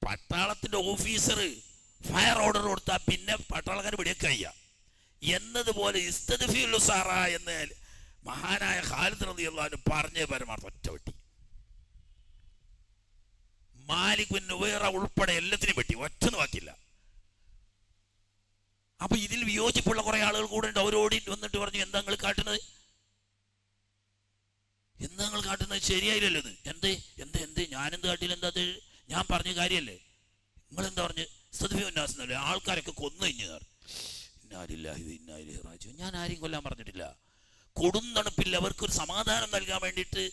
പട്ടാളത്തിന്റെ ഓഫീസർ ഫയർ ഓർഡർ കൊടുത്താൽ പിന്നെ പട്ടാളക്കാർ വെടിവെക്കുക എന്നതുപോലെ ഇസ്തദ്ഫിഉലുസാറ എന്ന് മഹാനായ ഖാലിദ് റളിയല്ലാഹു അൻഹു പറഞ്ഞ പരമാർത്ഥം ഒറ്റ വെട്ടി. മാലിക് ബിൻ ഉവൈറ ഉൾപ്പെടെ എല്ലാത്തിനും വെട്ടി, ഒറ്റൊന്നും ബാക്കിയില്ല. അപ്പൊ ഇതിൽ വിയോജിപ്പുള്ള കുറെ ആളുകൾ കൂടെ ഉണ്ട്. അവരോടി വന്നിട്ട് പറഞ്ഞു, എന്താ നിങ്ങൾ കാട്ടുന്നത്, ശരിയായില്ലല്ലോ ഇത്, എന്ത് ഞാനെന്ത് കാട്ടില്ല, എന്താ ഞാൻ പറഞ്ഞ കാര്യല്ലേ, നിങ്ങൾ എന്താ പറഞ്ഞ് സദ്ഫിഉന്നാസ്, ആൾക്കാരൊക്കെ കൊന്നു കഴിഞ്ഞു. ഞാൻ ആരെയും കൊല്ലാൻ പറഞ്ഞിട്ടില്ല. കൊടും തണുപ്പിൽ അവർക്കൊരു സമാധാനം നൽകാൻ വേണ്ടിയിട്ട്,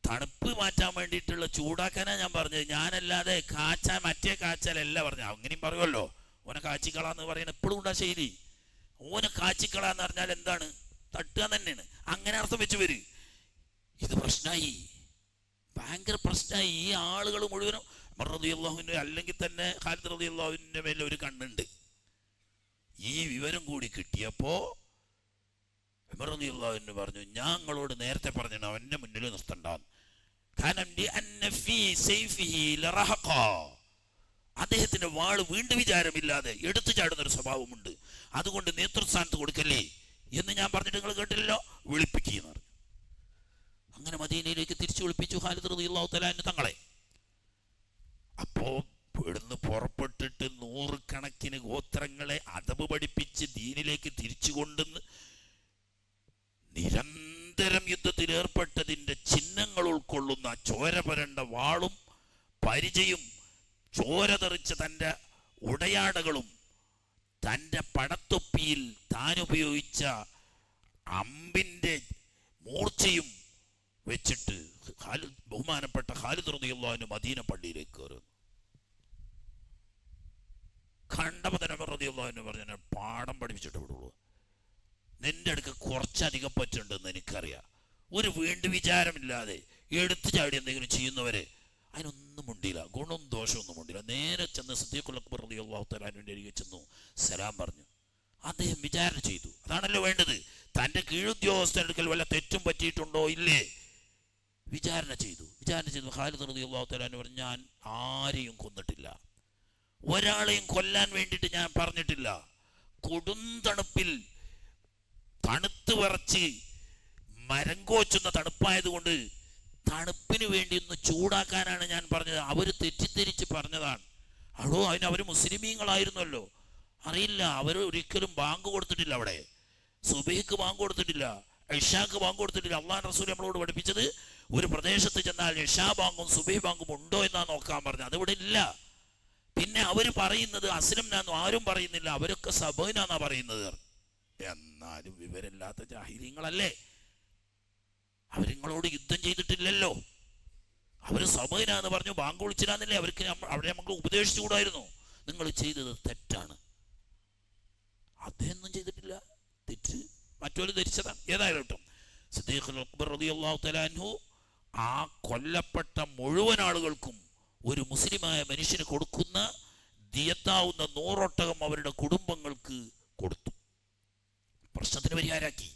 തണുപ്പ് മാറ്റാൻ വേണ്ടിയിട്ടുള്ള ചൂടാക്കാനാ ഞാൻ പറഞ്ഞത്. ഞാനല്ലാതെ കാച്ചാൻ, മറ്റേ കാച്ചാലല്ല പറഞ്ഞത്. അങ്ങനെയും പറയുമല്ലോ, ഓനെ കാച്ചിക്കളാന്ന് പറയുന്നത് എപ്പോഴും ഉണ്ടാ ശൈലി. ഓനെ കാച്ചിക്കളാന്ന് പറഞ്ഞാൽ എന്താണ്, തട്ടുക തന്നെയാണ്. അങ്ങനെ അർത്ഥം വെച്ച് വരും. ഇത് പ്രശ്നമായി, ഭയങ്കര പ്രശ്നമായി. ഈ ആളുകൾ മുഴുവനും ഉമർ റളിയല്ലാഹുവിന്റെ അല്ലെങ്കിൽ തന്നെ ഖാലിദ് റളിയല്ലാഹുവിന്റെ മേലെ ഒരു കണ്ണുണ്ട്. ഈ വിവരം കൂടി കിട്ടിയപ്പോ ഉമർ റളിയല്ലാഹു പറഞ്ഞു, ഞങ്ങളോട് നേരത്തെ പറഞ്ഞു അവന്റെ മുന്നിൽ നിർത്തണ്ടാന്ന്. കാരണം അദ്ദേഹത്തിന്റെ വാള് വീണ്ടും വിചാരമില്ലാതെ എടുത്തു ചാടുന്ന ഒരു സ്വഭാവമുണ്ട്. അതുകൊണ്ട് നേതൃസ്ഥാനത്ത് കൊടുക്കല്ലേ എന്ന് ഞാൻ പറഞ്ഞിട്ട് നിങ്ങൾ കേട്ടില്ലല്ലോ, വിളിപ്പിക്കുന്നു പറഞ്ഞു. അങ്ങനെ മദീനയിലേക്ക് തിരിച്ചു വിളിപ്പിച്ചു ഖാലിദ് റളിയല്ലാഹു തആല അൻഹു തങ്ങളെ. അപ്പോ ഇവിടുന്ന് പുറപ്പെട്ടിട്ട് 100 കണക്കിന് ഗോത്രങ്ങളെ അദബ് പഠിപ്പിച്ച് ദീനിലേക്ക് തിരിച്ചു കൊണ്ടുവന്ന് നിരന്തരം യുദ്ധത്തിൽ ഏർപ്പെട്ടതിന്റെ ചിഹ്നങ്ങൾ ഉൾക്കൊള്ളുന്ന ചോര പുരണ്ട വാളും പരിചയും ചോര തെറിച്ച തൻ്റെ ഉടയാടകളും തൻ്റെ പടത്തൊപ്പിയിൽ താൻ ഉപയോഗിച്ച അമ്പിൻ്റെ മൂർച്ചയും വെച്ചിട്ട് ബഹുമാനപ്പെട്ട ഖാലിദ് റളിയല്ലാഹു അൻഹു മദീന പള്ളിയിലേക്ക് കയറുന്നു. കണ്ടപ്പോൾ തന്നെ ഉമർ റളിയല്ലാഹു അൻഹു പറഞ്ഞു, പാഠം പഠിപ്പിച്ചിട്ട് വിടുള്ളൂ, നിന്റെ അടുക്ക് കുറച്ചധികം പറ്റുണ്ടെന്ന് എനിക്കറിയാം. ഒരു വീണ്ടും വിചാരമില്ലാതെ എടുത്തു ചാടി എന്തെങ്കിലും ചെയ്യുന്നവരെ അതിനൊന്നും മുണ്ടില്ല, ഗുണവും ദോഷമൊന്നും മുണ്ടില്ല. നേരെ ചെന്ന് സിദ്ദീഖുൽ അക്ബർ റളിയല്ലാഹു തആല അൻഹുവിന്റെ അരികെ ചെന്നു, സലാം പറഞ്ഞു. അദ്ദേഹം വിചാരണ ചെയ്തു. അതാണല്ലോ വേണ്ടത്. തൻ്റെ കീഴുദ്യോഗസ്ഥരെടുക്കൽ വല്ല തെറ്റും പറ്റിയിട്ടുണ്ടോ ഇല്ലേ വിചാരണ ചെയ്തു. ഖാലിദ് റളിയല്ലാഹു തആല അൻഹു പറഞ്ഞു, ഞാൻ ആരെയും കൊന്നിട്ടില്ല, ഒരാളെയും കൊല്ലാൻ വേണ്ടിയിട്ട് ഞാൻ പറഞ്ഞിട്ടില്ല. കൊടും തണുപ്പിൽ തണുത്ത് വിറച്ച് മരം കോച്ചുന്ന തണുപ്പായതുകൊണ്ട് തണുപ്പിന് വേണ്ടി ഒന്ന് ചൂടാക്കാനാണ് ഞാൻ പറഞ്ഞത്. അവർ തെറ്റിദ്ധരിച്ച് പറഞ്ഞതാണ്. അവർ മുസ്ലിമീങ്ങളായിരുന്നല്ലോ, അറിയില്ല. അവർ ഒരിക്കലും ബാങ്ക് കൊടുത്തിട്ടില്ല, അവിടെ സുബഹിക്ക് ബാങ്ക് കൊടുത്തിട്ടില്ല, ഇശാക്ക് ബാങ്ക് കൊടുത്തിട്ടില്ല. അള്ളാഹു റസൂൽ നമ്മളോട് പഠിപ്പിച്ചത് ഒരു പ്രദേശത്ത് ചെന്നാൽ ഇശാ ബാങ്കും സുബഹി ബാങ്കും ഉണ്ടോ എന്നാ നോക്കാൻ പറഞ്ഞത്. അതിവിടെ ഇല്ല. പിന്നെ അവർ പറയുന്നത് അസ്ലംനാന്നും ആരും പറയുന്നില്ല, അവരൊക്കെ സബഹ്നാന്നാ പറയുന്നത്. എന്നാലും വിവരമില്ലാത്ത ജാഹിലീങ്ങളല്ലേ, അവരിങ്ങളോട് യുദ്ധം ചെയ്തിട്ടില്ലല്ലോ. അവര് സബഹ്നാന്ന് പറഞ്ഞു, ബാങ്ക് വിളിച്ചില്ലാന്നില്ലേ. അവർക്ക് അവരെ നമുക്ക് ഉപദേശിച്ചുകൂടായിരുന്നു, നിങ്ങൾ ചെയ്തത് തെറ്റാണ്. അദ്ദേഹം ചെയ്തിട്ടില്ല, തെറ്റ് മറ്റൊരു ധരിച്ചതാണ്. ഏതായാലും സിദ്ദീഖുൽ അക്ബർ റളിയല്ലാഹു തആല അൻഹു ആ കൊല്ലപ്പെട്ട മുഴുവൻ ആളുകൾക്കും ഒരു മുസ്ലിമായ മനുഷ്യന് കൊടുക്കുന്ന ദിയത്താവുന്ന 100 ഒട്ടകം അവരുടെ കുടുംബങ്ങൾക്ക് കൊടുത്തു, പ്രശ്നത്തിന് പരിഹാരാക്കി.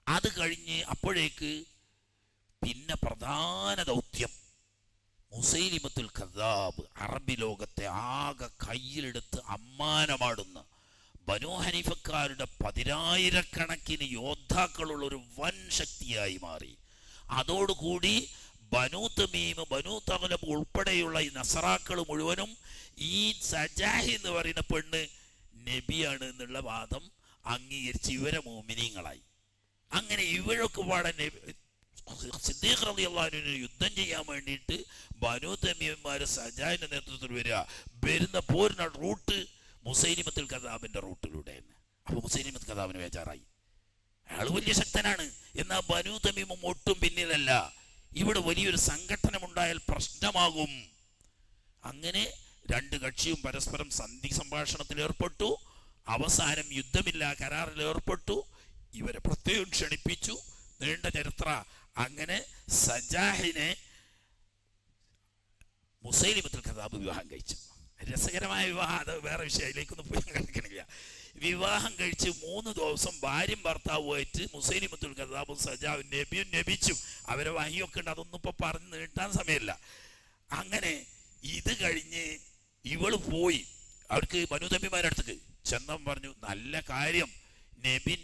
അത് കഴിഞ്ഞ് അപ്പോഴേക്ക് പിന്നെ പ്രധാന ദൗത്യം മുസൈലിമത്തുൽ കദ്ദാബ്, അറബി ലോകത്തെ ആകെ കയ്യിലെടുത്ത് അമ്മാനമാടുന്ന ബനൂ ഹനീഫക്കാരുടെ 10,000-കണക്കിന് യോദ്ധാക്കളുള്ള ഒരു വൻ ശക്തിയായി മാറി. അതോടുകൂടി ബനൂ തമീം, ബനൂ തഗ്ലബ് ഉൾപ്പെടെയുള്ള ഈ നസറാക്കൾ മുഴുവനും ഈ സജാഹി എന്ന് പറയുന്ന പെണ്ണ് നബിയാണ് എന്നുള്ള വാദം അംഗീകരിച്ച് ഇവരെ മോമിനീങ്ങളായി. അങ്ങനെ ഇവരൊക്കെ പാടെ സിദ്ദീഖ് റളിയല്ലാഹു അൻഹു യുദ്ധം ചെയ്യാൻ വേണ്ടിയിട്ട് ബനൂ തമീമിന്മാര് സജാഹിന്റെ നേതൃത്വത്തിൽ വരുന്ന പോരുന്ന റൂട്ട് മുസൈലിമത്തുൽ കദ്ദാബിന്റെ റൂട്ടിലൂടെയാണ്. അപ്പൊ മുസൈലിമത്തുൽ കദ്ദാബിന് ബേജാറായി. അയാൾ വലിയ ശക്തനാണ്, എന്നാൽ ബനൂ തമീമും ഒട്ടും പിന്നിലല്ല. ഇവിടെ വലിയൊരു സംഘട്ടനമുണ്ടായാൽ പ്രശ്നമാകും. അങ്ങനെ രണ്ട് കക്ഷിയും പരസ്പരം സന്ധി സംഭാഷണത്തിൽ ഏർപ്പെട്ടു. അവസാനം യുദ്ധമില്ല കരാറിൽ ഏർപ്പെട്ടു. ഇവരെ പ്രത്യേകം ക്ഷണിപ്പിച്ചു. നീണ്ട ചരിത്ര. അങ്ങനെ സജാഹിനെ മുസൈലിമത്തുൽ കദ്ദാബ് വിവാഹം കഴിച്ചു. രസകരമായ വിവാഹം, അത് വേറെ വിഷയത്തിലേക്കൊന്നും പോയി കളിക്കണില്ല. വിവാഹം കഴിച്ച് 3 ദിവസം ഭാര്യയും ഭർത്താവുമായിട്ട് മുസൈലിമത്തുൽ കദ്ദാബും സജാവും നബിയും നബിച്ചും അവരെ വഹിയൊക്കെ ഉണ്ട്. അതൊന്നും ഇപ്പൊ പറഞ്ഞ് നീട്ടാൻ സമയമില്ല. അങ്ങനെ ഇത് കഴിഞ്ഞ് ഇവള് പോയി അവർക്ക് ബനൂ തമീമിന്റെ ചെന്നം പറഞ്ഞു, നല്ല കാര്യം,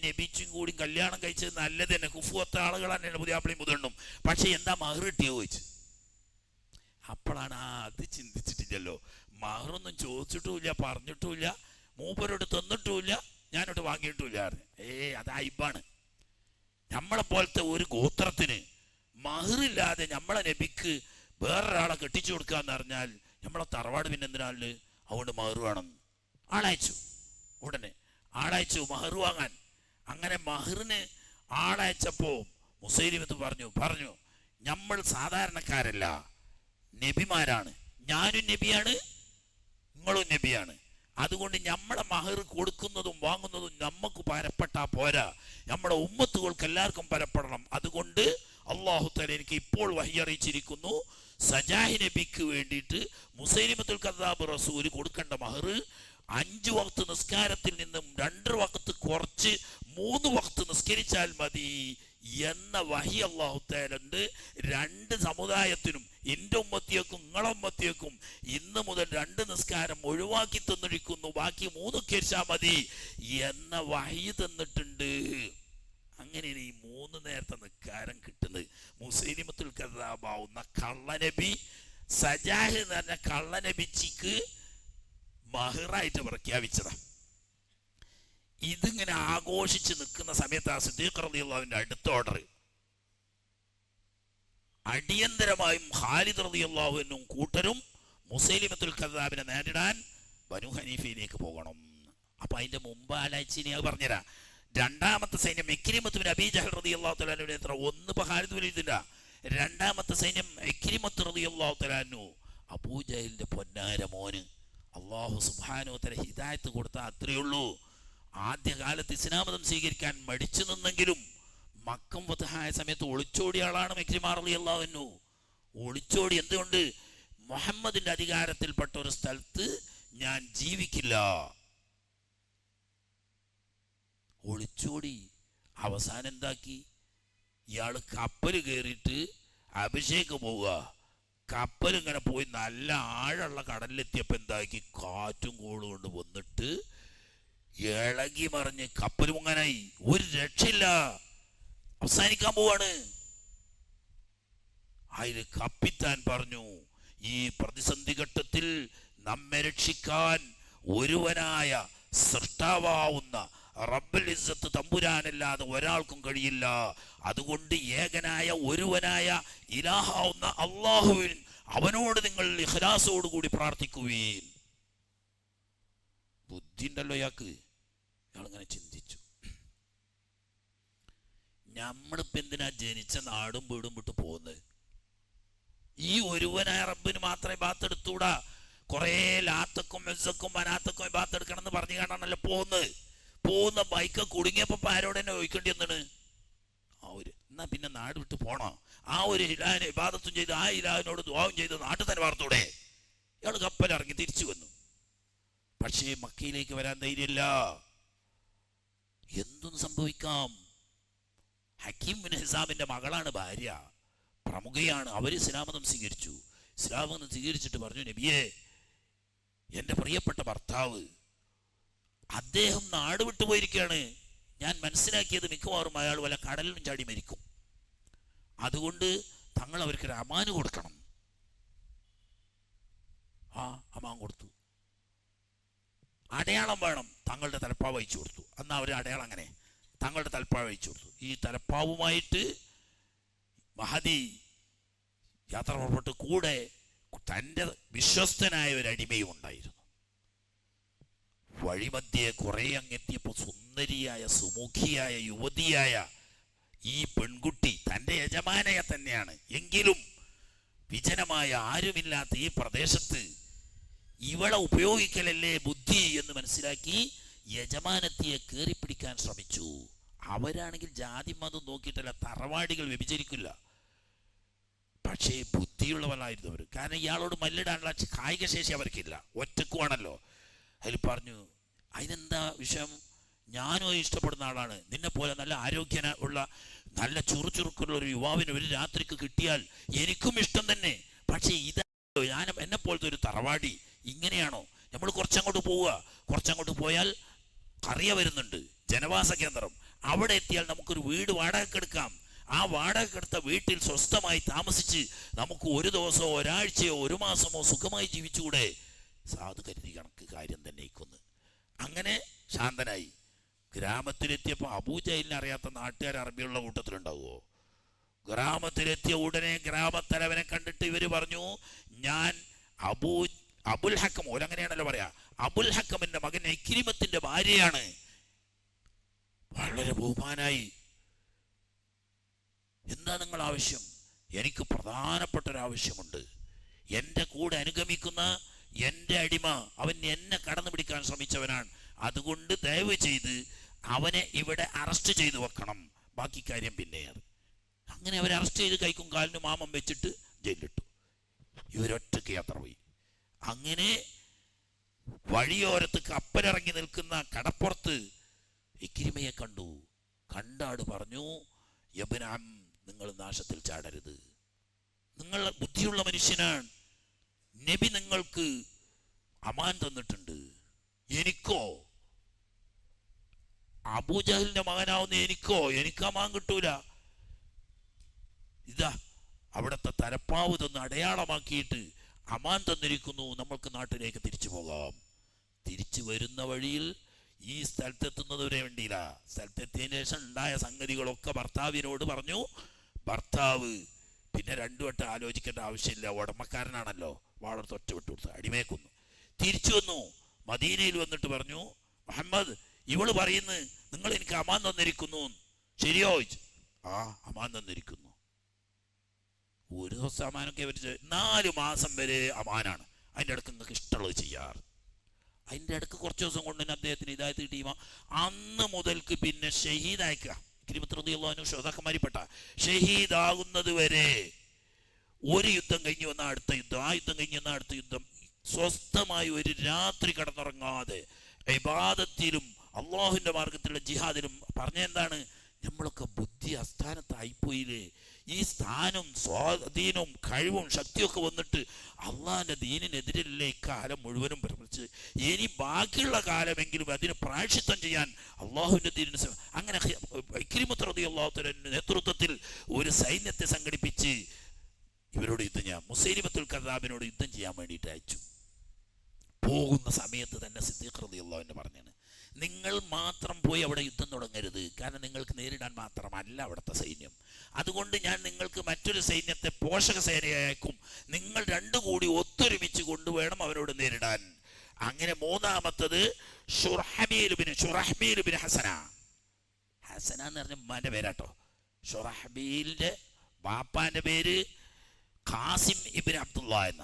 നബിച്ചും കൂടി കല്യാണം കഴിച്ചത് നല്ലത് തന്നെ, കുഫുവത്ത ആളുകൾ തന്നെയാണ് പുതിയാപ്പിളിയും മുതണ്ണും. പക്ഷെ എന്താ മഹർ കിട്ടിയോ ചോദിച്ചു. അപ്പോഴാണ് അത് ചിന്തിച്ചിട്ടില്ലല്ലോ, മഹറൊന്നും ചോദിച്ചിട്ടുമില്ല, പറഞ്ഞിട്ടുമില്ല, മൂപ്പരോട് തന്നിട്ടുമില്ല, ഞാനോട്ട് വാങ്ങിയിട്ടുമില്ല. അത് അയ്ബാണ്. നമ്മളെ പോലത്തെ ഒരു ഗോത്രത്തിന് മഹറില്ലാതെ നമ്മളെ നബിക്ക് വേറൊരാളെ കെട്ടിച്ചു കൊടുക്കാന്ന് പറഞ്ഞാൽ നമ്മളെ തറവാട് പിന്നെ എന്തിനാല്, അതുകൊണ്ട് മഹർ വേണം. ആളയച്ചു, ഉടനെ ആളയച്ചു മഹർ വാങ്ങാൻ. അങ്ങനെ മഹറിന് ആളയച്ചപ്പോ മുസൈലിമത്ത് പറഞ്ഞു നമ്മൾ സാധാരണക്കാരല്ല, നബിമാരാണ്. ഞാനും നബിയാണ്, നിങ്ങളും നബിയാണ്. അതുകൊണ്ട് നമ്മളെ മഹർ കൊടുക്കുന്നതും വാങ്ങുന്നതും നമുക്ക് പരപ്പെട്ടാ പോരാ, നമ്മുടെ ഉമ്മത്തുകൾക്ക് എല്ലാവർക്കും പരപ്പെടണം. അതുകൊണ്ട് അല്ലാഹു തആല എനിക്ക് ഇപ്പോൾ വഹി അറിയിച്ചിരിക്കുന്നു, സജാഹി നബിക്ക് വേണ്ടിയിട്ട് മുസൈലിമത്തുൽ കദ്ദാബ് റസൂൽ കൊടുക്കേണ്ട മഹർ 5 വഖ്ത് നിസ്കാരത്തിൽ നിന്നും 2 വഖ്ത് കുറച്ച് 3 വഖ്ത് നിസ്കരിച്ചാൽ മതി എന്ന വഹി അല്ലാഹു തആല ഉണ്ട്. 2 സമുദായത്തിനും, എന്റെ ഉമ്മത്തിയേക്കും നിങ്ങളെ ഉമ്മത്തിയേക്കും ഇന്ന് മുതൽ 2 നിസ്കാരം ഒഴിവാക്കി തന്നിരിക്കുന്നു, ബാക്കി 3 നിസ്കരിച്ചാൽ മതി എന്ന വഹി തന്നിട്ടുണ്ട്. അങ്ങനെയാണ് ഈ 3 നേരത്തെ നിസ്കാരം കിട്ടുന്നത്. മുസൈലിമത്തുൽ കദ്ദാബാവുന്ന കള്ളനബി സജാഹ് എന്ന് പറഞ്ഞ കള്ളനബിച്ചിക്ക് മഹറായിട്ട് പ്രഖ്യാപിച്ചതാ. ഇതിങ്ങനെ ആഘോഷിച്ച് നിൽക്കുന്ന സമയത്ത് ആ സിദ്ദീഖ് റളിയല്ലാഹുവിന്റെ അടുത്ത ഓർഡർ അടിയന്തരമായും ഖാലിദ് റളിയല്ലാഹുവിനും കൂട്ടരും മുസൈലിമത്തുൽ കദ്ദാബിനെ നേരിടാൻ ബനൂ ഹനീഫയിലേക്ക് പോകണം. അപ്പൊ അതിന്റെ മുമ്പ് ആലോചിച്ചിനി അത് പറഞ്ഞുതരാം. 2ാമത്തെ സൈന്യം ഇക്രിമത്ത് ബിൻ അബീ ജഹൽ റളിയല്ലാഹു തആല അൻഹു എത്ര ഒന്ന് ഖാലിദ് വലിയതില്ല. 2ാമത്തെ സൈന്യം ഇക്രിമത്ത് റളിയല്ലാഹു തആല അൻഹു അബൂജഹലിന്റെ പൊന്നാര മോന്. അല്ലാഹു സുബ്ഹാനഹു വ തആല ഹിദായത്ത് കൊടുത്താൽ അത്രയേ ഉള്ളൂ. ആദ്യകാലത്ത് ഇസ്ലാം മതം സ്വീകരിക്കാൻ മടിച്ചു നിന്നെങ്കിലും മക്കം ഫതഹായ സമയത്ത് ഒളിച്ചോടിയ ആളാണ് ഇക്രിമ റളിയല്ലാഹു അൻഹു. ഒളിച്ചോടി. എന്തുകൊണ്ട്? മുഹമ്മദിന്റെ അധികാരത്തിൽപ്പെട്ട ഒരു സ്ഥലത്ത് ഞാൻ ജീവിക്കില്ല. ഒളിച്ചോടി. അവസാനം എന്താക്കി, ഇയാൾ കപ്പൽ കയറിയിട്ട് അഭിഷേക് പോവുക. കപ്പൽ ഇങ്ങനെ പോയി നല്ല ആഴമുള്ള കടലിലെത്തിയപ്പോൾ എന്താക്കി, കാറ്റും കോളും കൊണ്ട് വന്നിട്ട് ഇളകി മറിഞ്ഞ് കപ്പൽ മുങ്ങാനായി. ഒരു രക്ഷയില്ല, അവസാനിക്കാൻ പോവാണ്. അതിൽ കപ്പിത്താൻ പറഞ്ഞു, ഈ പ്രതിസന്ധി ഘട്ടത്തിൽ നമ്മെ രക്ഷിക്കാൻ ഒരുവനായ സൃഷ്ടാവാവുന്ന റബ്ബുൽ ഇസ്സത്ത് തമ്പുരാനല്ലാതെ ഒരാൾക്കും കഴിയില്ല. അതുകൊണ്ട് ഏകനായ ഒരുവനായ ഇലാഹാവുന്ന അല്ലാഹുവിൻ അവനോട് നിങ്ങൾ ഇഖ്ലാസോടുകൂടി പ്രാർത്ഥിക്കുവീൻ. ബുദ്ധി ഉണ്ടല്ലോ ഇയാൾക്ക്. ഇയാളിങ്ങനെ ചിന്തിച്ചു, നമ്മളിപ്പോ എന്തിനാ ജനിച്ച നാടും വീടും വിട്ട് പോകുന്നത്? ഈ ഒരുവനായ റബ്ബിന് മാത്രമേ ബാത്തെടുത്തൂടാ. കുറെ ലാത്തക്കും മെസ്സക്കും മനാത്തക്കും ബാത്തെടുക്കണം എന്ന് പറഞ്ഞു കാണാണല്ലോ പോകുന്ന ബൈക്ക് കുടുങ്ങിയപ്പോ ആരോട് തന്നെ ചോദിക്കേണ്ടി വന്നാണ് എന്നാ പിന്നെ നാട് വിട്ട് പോണോ? ആ ഒരു ഇലാഹിനെ ഇബാദത്തും ചെയ്ത് ആ ഇലാഹിനോട് ദുആവും ചെയ്ത് നാട്ടിൽ തന്നെ വാർത്തൂടെ? ഇയാൾ കപ്പലിറങ്ങി തിരിച്ചു വന്നു. പക്ഷേ മക്കയിലേക്ക് വരാൻ ധൈര്യമില്ല. എന്തും സംഭവിക്കാം. ഹക്കീം ബിൻ ഹിസാമിന്റെ മകളാണ് ഭാര്യ, പ്രമുഖയാണ്. അവർ ഇസ്ലാമതം സ്വീകരിച്ചു. ഇസ്ലാമതം സ്വീകരിച്ചിട്ട് പറഞ്ഞു, നബിയെ, എൻ്റെ പ്രിയപ്പെട്ട ഭർത്താവ് അദ്ദേഹം നാട് വിട്ടുപോയിരിക്കുകയാണ്. ഞാൻ മനസ്സിലാക്കിയത് മിക്കവാറും അയാൾ വല്ല കടലിലും ചാടി മരിക്കും. അതുകൊണ്ട് തങ്ങൾ അവർക്കൊരു അമാന് കൊടുക്കണം. ആ അമാൻ കൊടുത്തു. അടയാളം വേണം, തങ്ങളുടെ തലപ്പാവ് അയച്ചു കൊടുത്തു. എന്നാൽ അവർ അടയാളം അങ്ങനെ തങ്ങളുടെ തലപ്പാവ് അയച്ചു കൊടുത്തു. ഈ തലപ്പാവുമായിട്ട് മഹദി യാത്ര പുറപ്പെട്ട് കൂടെ തൻ്റെ വിശ്വസ്തനായ ഒരു അടിമയും ഉണ്ടായിരുന്നു. വഴിമധ്യേ കുറെ അങ്ങെത്തിയപ്പോൾ സുന്ദരിയായ സുമുഖിയായ യുവതിയായ ഈ പെൺകുട്ടി തൻ്റെ യജമാനയെ തന്നെയാണ്. എങ്കിലും വിജനമായ ആരുമില്ലാത്ത ഈ പ്രദേശത്ത് ഇവളെ ഉപയോഗിക്കലല്ലേ ബുദ്ധി എന്ന് മനസ്സിലാക്കി യജമാനത്തിയെ കയറിപ്പിടിക്കാൻ ശ്രമിച്ചു. അവരാണെങ്കിൽ ജാതി മതം നോക്കിയിട്ടല്ല, തറവാടികൾ വ്യഭിചരിക്കില്ല. പക്ഷേ ബുദ്ധിയുള്ളവരായിരുന്നു അവർ. കാരണം ഇയാളോട് മല്ലിടാനുള്ള കായിക ശേഷി അവർക്കില്ല, ഒറ്റക്കുവാണല്ലോ. അതിൽ പറഞ്ഞു, അതിനെന്താ വിഷയം? ഞാനും ഇഷ്ടപ്പെടുന്ന ആളാണ്. നിന്നെ പോലെ നല്ല ആരോഗ്യന ഉള്ള നല്ല ചുറുചുറുക്കുള്ള ഒരു യുവാവിന് ഒരു രാത്രിക്ക് കിട്ടിയാൽ എനിക്കും ഇഷ്ടം തന്നെ. പക്ഷേ ഇതാണോ ഞാൻ എന്നെ പോലത്തെ ഒരു തറവാടി? ഇങ്ങനെയാണോ? നമ്മൾ കുറച്ചങ്ങോട്ട് പോവുക. കുറച്ചങ്ങോട്ട് പോയാൽ കറിയ വരുന്നുണ്ട്, ജനവാസ കേന്ദ്രം. അവിടെ എത്തിയാൽ നമുക്കൊരു വീട് വാടകയ്ക്കെടുക്കാം. ആ വാടകയ്ക്കെടുത്ത വീട്ടിൽ സ്വസ്ഥമായി താമസിച്ച് നമുക്ക് ഒരു ദിവസമോ ഒരാഴ്ചയോ ഒരു മാസമോ സുഖമായി ജീവിച്ചുകൂടെ? സാധു കരുതി കണക്ക് കാര്യം തന്നെ ഇക്കൊന്ന്. അങ്ങനെ ശാന്തനായി. ഗ്രാമത്തിലെത്തിയപ്പോൾ അബൂജഹലിനെ അറിയാത്ത നാട്ടുകാർ അറബിയുള്ള കൂട്ടത്തിലുണ്ടാവുമോ? ഗ്രാമത്തിലെത്തിയ ഉടനെ ഗ്രാമത്തലവനെ കണ്ടിട്ട് ഇവര് പറഞ്ഞു, ഞാൻ അബുൽ ഹക്കം, ഓരങ്ങനെയാണല്ലോ പറയാ, അബുൽ ഹക്കമിന്റെ മകൻ ഇക്രിമത്തിന്റെ ഭാര്യയാണ്. വളരെ ബഹുമാനായി. എന്താ നിങ്ങൾ ആവശ്യം? എനിക്ക് പ്രധാനപ്പെട്ട ഒരു ആവശ്യമുണ്ട്. എൻ്റെ കൂടെ അനുഗമിക്കുന്ന എൻ്റെ അടിമ, അവൻ എന്നെ കടന്നു പിടിക്കാൻ ശ്രമിച്ചവനാണ്. അതുകൊണ്ട് ദയവ് ചെയ്ത് അവനെ ഇവിടെ അറസ്റ്റ് ചെയ്തു വെക്കണം. ബാക്കി കാര്യം പിന്നെയാണ്. അങ്ങനെ അവരെ അറസ്റ്റ് ചെയ്ത് കൈക്കും കാലിനും മാമം വെച്ചിട്ട് ജയിലിലിട്ടു. ഇവരൊറ്റയ്ക്ക് യാത്ര പോയി. അങ്ങനെ വഴിയോരത്ത് കപ്പലിറങ്ങി നിൽക്കുന്ന കടപ്പുറത്ത് ഇക്രിമയെ കണ്ടു. കണ്ടാട് പറഞ്ഞു, യബ്നാം, നിങ്ങൾ നാശത്തിൽ ചാടരുത്. നിങ്ങൾ ബുദ്ധിയുള്ള മനുഷ്യനാണ്. നബി നിങ്ങൾക്ക് അമാൻ തന്നിട്ടുണ്ട്. എനിക്കോ, അബൂജഹലിന്റെ മകനാവുന്ന എനിക്ക് അമാൻ കിട്ടൂല. ഇതാ അവിടുത്തെ തലപ്പാവ് തന്ന് അടയാളമാക്കിയിട്ട് അമാൻ തന്നിരിക്കുന്നു. നമ്മൾക്ക് നാട്ടിലേക്ക് തിരിച്ചു പോകാം. തിരിച്ചു വരുന്ന വഴിയിൽ ഈ സ്ഥലത്തെത്തുന്നത് വരെ വേണ്ടിയില്ല. സ്ഥലത്തെത്തിയതിനു ശേഷം ഉണ്ടായ സംഗതികളൊക്കെ ഭർത്താവിനോട് പറഞ്ഞു. ഭർത്താവ് പിന്നെ രണ്ടു വട്ടം ആലോചിക്കേണ്ട ആവശ്യമില്ല, ഉടമക്കാരനാണല്ലോ. വളരെ ഒറ്റ വിട്ടു കൊടുത്ത് അടിമയെ കൊന്നു. തിരിച്ചു വന്നു. മദീനയിൽ വന്നിട്ട് പറഞ്ഞു, മുഹമ്മദ്, ഇവള് പറയുന്നു നിങ്ങൾ എനിക്ക് അമാൻ തന്നിരിക്കുന്നു. ശരിയോ? ആ, അമാൻ തന്നിരിക്കുന്നു. ഒരു ദിവസം അമാനൊക്കെ അവർ 4 മാസം വരെ അമാനാണ്. അതിൻ്റെ ഇടയ്ക്ക് നിങ്ങൾക്ക് ഇഷ്ടമുള്ളത് ചെയ്യാറ്. അതിൻ്റെ ഇടയ്ക്ക് കുറച്ച് ദിവസം കൊണ്ട് തന്നെ അദ്ദേഹത്തിന് ഇതായത് കിട്ടിയുമ്പോൾ അന്ന് മുതൽക്ക് പിന്നെ ഷഹീദായിക്കുക. ഷോതാക്കന്മാരിപ്പെട്ട ഷഹീദാകുന്നത് വരെ ഒരു യുദ്ധം കഴിഞ്ഞ് വന്ന അടുത്ത യുദ്ധം, ആ യുദ്ധം കഴിഞ്ഞ് വന്ന അടുത്ത യുദ്ധം, സ്വസ്ഥമായി ഒരു രാത്രി കടന്നുറങ്ങാതെ ഇബാദത്തിലും അള്ളാഹുവിൻ്റെ മാർഗത്തിലുള്ള ജിഹാദിലും. പറഞ്ഞ എന്താണ്? നമ്മളൊക്കെ ബുദ്ധി അസ്ഥാനത്തായിപ്പോയില്ലേ? ഈ സ്ഥാനം സ്വാധീനവും കഴിവും ശക്തിയൊക്കെ വന്നിട്ട് അള്ളാഹിന്റെ ദീനിനെതിരല്ലേ ഇക്കാലം മുഴുവനും പ്രവർത്തിച്ച്. ഇനി ബാക്കിയുള്ള കാലമെങ്കിലും അതിന് പ്രായശ്ചിത്തം ചെയ്യാൻ അള്ളാഹുവിന്റെ ദീനിന് അങ്ങനെ ഇക്രിമത്ത് റളിയല്ലാഹു തആല നേതൃത്വത്തിൽ ഒരു സൈന്യത്തെ സംഘടിപ്പിച്ച് ഇവരോട് യുദ്ധം ചെയ്യാം, മുസൈലിമത്തുൽ കദ്ദാബിനോട് യുദ്ധം ചെയ്യാൻ വേണ്ടിയിട്ട് അയച്ചു. പോകുന്ന സമയത്ത് തന്നെ സിദ്ദീഖ് റളിയല്ലാഹു അൻഹു പറഞ്ഞാണ്, നിങ്ങൾ മാത്രം പോയി അവിടെ യുദ്ധം തുടങ്ങരുത്, കാരണം നിങ്ങൾക്ക് നേരിടാൻ മാത്രമല്ല അവിടുത്തെ സൈന്യം. അതുകൊണ്ട് ഞാൻ നിങ്ങൾക്ക് മറ്റൊരു സൈന്യത്തെ പോഷക സേനയാക്കും, നിങ്ങൾ രണ്ടു കൂടി ഒത്തൊരുമിച്ച് കൊണ്ടുവേണം അവരോട് നേരിടാൻ. അങ്ങനെ മൂന്നാമത്തത് ശുറഹ്ബീൽ ബിൻ ഹസന എന്ന് പറഞ്ഞ ഉമ്മാന്റെ പേരാട്ടോ. ശുറഹ്ബീലിന്റെ ബാപ്പാന്റെ പേര് ഖാസിം ഇബ്ൻ അബ്ദുള്ള എന്ന.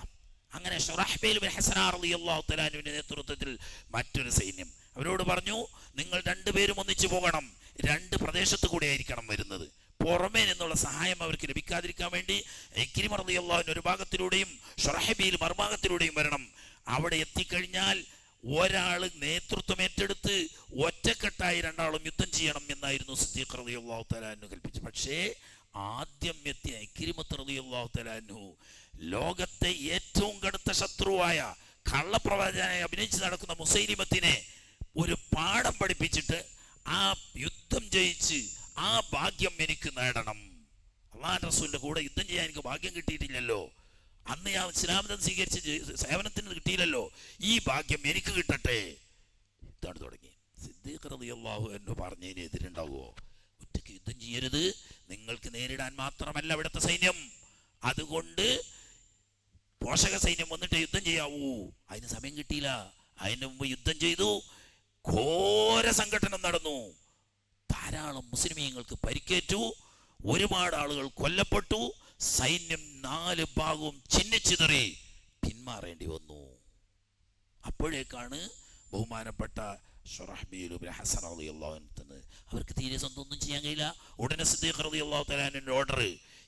അങ്ങനെ ശുറഹ്ബീൽ ബിൻ ഹസന റളിയല്ലാഹു തആല അൻഹുവിന്റെ നേതൃത്വത്തിൽ മറ്റൊരു സൈന്യം. അവരോട് പറഞ്ഞു, നിങ്ങൾ രണ്ടുപേരും ഒന്നിച്ചു പോകണം, രണ്ട് പ്രദേശത്ത് കൂടി ആയിരിക്കണം വരുന്നത്. പുറമേ നിന്നുള്ള സഹായം അവർക്ക് ലഭിക്കാതിരിക്കാൻ വേണ്ടി ഇക്രിമ റളിയല്ലാഹു അൻഹു ഒരു ഭാഗത്തിലൂടെയും ശുറഹ്ബീൽ മറുഭാഗത്തിലൂടെയും വരണം. അവിടെ എത്തിക്കഴിഞ്ഞാൽ ഒരാൾ നേതൃത്വം ഏറ്റെടുത്ത് ഒറ്റക്കെട്ടായി രണ്ടാളും യുദ്ധം ചെയ്യണം എന്നായിരുന്നു സിദ്ദീഖ് റളിയല്ലാഹു തആല അൻഹു കൽപ്പിച്ചത്. പക്ഷേ ആദ്യം എത്തിയ ഇക്രിമത്ത് റളിയല്ലാഹു തആല അൻഹു ലോകത്തെ ഏറ്റവും കടുത്ത ശത്രുവായ കള്ളപ്രവാചകനായി അഭിനയിച്ച് നടക്കുന്ന മുസൈലിമത്തിനെ ഒരു പാഠം പഠിപ്പിച്ചിട്ട് ആ യുദ്ധം ജയിച്ച് ആ ഭാഗ്യം എനിക്ക് നേടണം. അല്ലാഹുവിന്റെ റസൂലിന്റെ കൂടെ യുദ്ധം ചെയ്യാൻ എനിക്ക് ഭാഗ്യം കിട്ടിയിട്ടില്ലല്ലോ, അന്ന് ഞാൻ ഇസ്ലാമതം സ്വീകരിച്ച് സേവനത്തിന് കിട്ടിയില്ലല്ലോ, ഈ ഭാഗ്യം എനിക്ക് കിട്ടട്ടെ. യുദ്ധം തുടങ്ങി. സിദ്ദീഖ് റളിയല്ലാഹു അൻഹു പറഞ്ഞതിന് എതിരുണ്ടാവുമോ? ഒറ്റയ്ക്ക് യുദ്ധം ചെയ്യരുത്, നിങ്ങൾക്ക് നേരിടാൻ മാത്രമല്ല അവിടുത്തെ സൈന്യം, അതുകൊണ്ട് പോഷക സൈന്യം വന്നിട്ട് യുദ്ധം ചെയ്യാവൂ. അതിന് സമയം കിട്ടിയില്ല. അതിന് മുമ്പ് യുദ്ധം ചെയ്തു, ഘോര സംഘടനം നടന്നു, ധാരാളം മുസ്ലിമീങ്ങൾക്ക് പരിക്കേറ്റു, ഒരുപാട് ആളുകൾ കൊല്ലപ്പെട്ടു, സൈന്യം 4 ഭാഗവും ചിന്നിച്ചിതറി പിന്മാറേണ്ടി വന്നു. അപ്പോഴേക്കാണ് ബഹുമാനപ്പെട്ട ശുറഹ്ബീൽ ബിൻ ഹസൻ റളിയല്ലാഹു അൻഹു അവർക്ക് തീരെ സ്വന്തം ഒന്നും ചെയ്യാൻ കഴിയില്ല. ഉടനെ സിദ്ദീഖ് റളിയല്ലാഹു തആല അൻഹുവിന്റെ ഓർഡർ,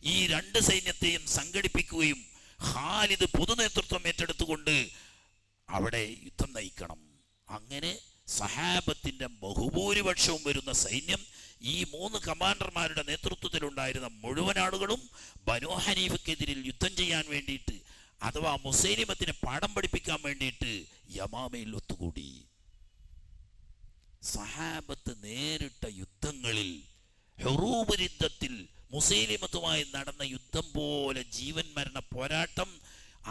ഈ രണ്ട് സൈന്യത്തെയും സംഘടിപ്പിക്കുകയും ഖാലിദ് പൊതു നേതൃത്വം ഏറ്റെടുത്തുകൊണ്ട് അവിടെ യുദ്ധം നയിക്കണം. അങ്ങനെ സഹാബത്തിന്റെ ബഹുഭൂരിപക്ഷവും വരുന്ന സൈന്യം, ഈ 3 കമാൻഡർമാരുടെ നേതൃത്വത്തിലുണ്ടായിരുന്ന മുഴുവൻ ആളുകളും ബനൂ ഹനീഫയ്ക്കെതിരിൽ യുദ്ധം ചെയ്യാൻ വേണ്ടിയിട്ട്, അഥവാ മുസൈലിമത്തിനെ പാഠം പഠിപ്പിക്കാൻ വേണ്ടിയിട്ട് യമാമയിൽ ഒത്തുകൂടി. സഹാബത്ത് നേരിട്ട യുദ്ധങ്ങളിൽ, ഹുറൂബ് യുദ്ധത്തിൽ മുസൈലിമത്തുമായി നടന്ന യുദ്ധം പോലെ ജീവൻ മരണ പോരാട്ടം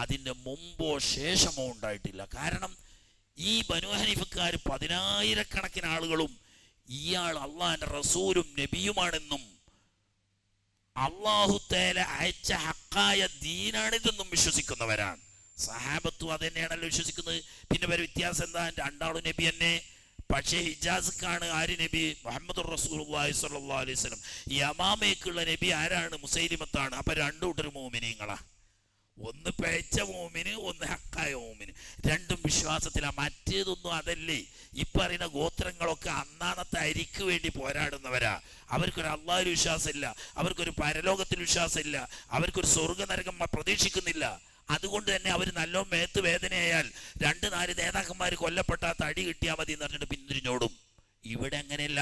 അതിൻ്റെ മുമ്പോ ശേഷമോ ഉണ്ടായിട്ടില്ല. കാരണം ഈ ബനൂ ഹനീഫക്കാർ 10,000-കണക്കിന് ആളുകളും ഇയാൾ അള്ളാഹിന്റെ റസൂലും നബിയുമാണെന്നും അള്ളാഹു തആല അയച്ച ഹക്കായ ദീനാണിതെന്നും വിശ്വസിക്കുന്നവരാണ്. സഹാബത്തും അത് തന്നെയാണല്ലോ വിശ്വസിക്കുന്നത്. പിന്നെ വരെ വ്യത്യാസം എന്താ? രണ്ടാളും നബി തന്നെ. പക്ഷേ ഹിജാസ്ക്കാണ് ആര് നബി? മുഹമ്മദുർ റസൂലുള്ളാഹി സ്വല്ലല്ലാഹു അലൈഹി വസല്ലം. യമാമയ്ക്കുള്ള നബി ആരാണ്? മുസൈലിമത്താണ്. അപ്പൊ രണ്ടു കൂട്ടർ മോമിനീങ്ങളാ. ഒന്ന് പിഴച്ച മോമിന്, ഒന്ന് ഹക്കായ മോമിന്. രണ്ടും വിശ്വാസത്തിലാ. മറ്റേതൊന്നും അതല്ലേ. ഈ പറയുന്ന ഗോത്രങ്ങളൊക്കെ അന്നാന്നത്തെ അരിക്ക് വേണ്ടി പോരാടുന്നവരാ. അവർക്കൊരു അള്ളാഹുവിൽ വിശ്വാസമില്ല, അവർക്കൊരു പരലോകത്തിൽ വിശ്വാസമില്ല, അവർക്കൊരു സ്വർഗ നരകം പ്രതീക്ഷിക്കുന്നില്ല. അതുകൊണ്ട് തന്നെ അവർ നല്ലോ മേത്ത് വേദനയായാൽ 2-4 നേതാക്കന്മാർ കൊല്ലപ്പെട്ടാ തടി കിട്ടിയാൽ മതി എന്ന് പറഞ്ഞിട്ട് പിന്തിരിഞ്ഞോടും. ഇവിടെ അങ്ങനെയല്ല.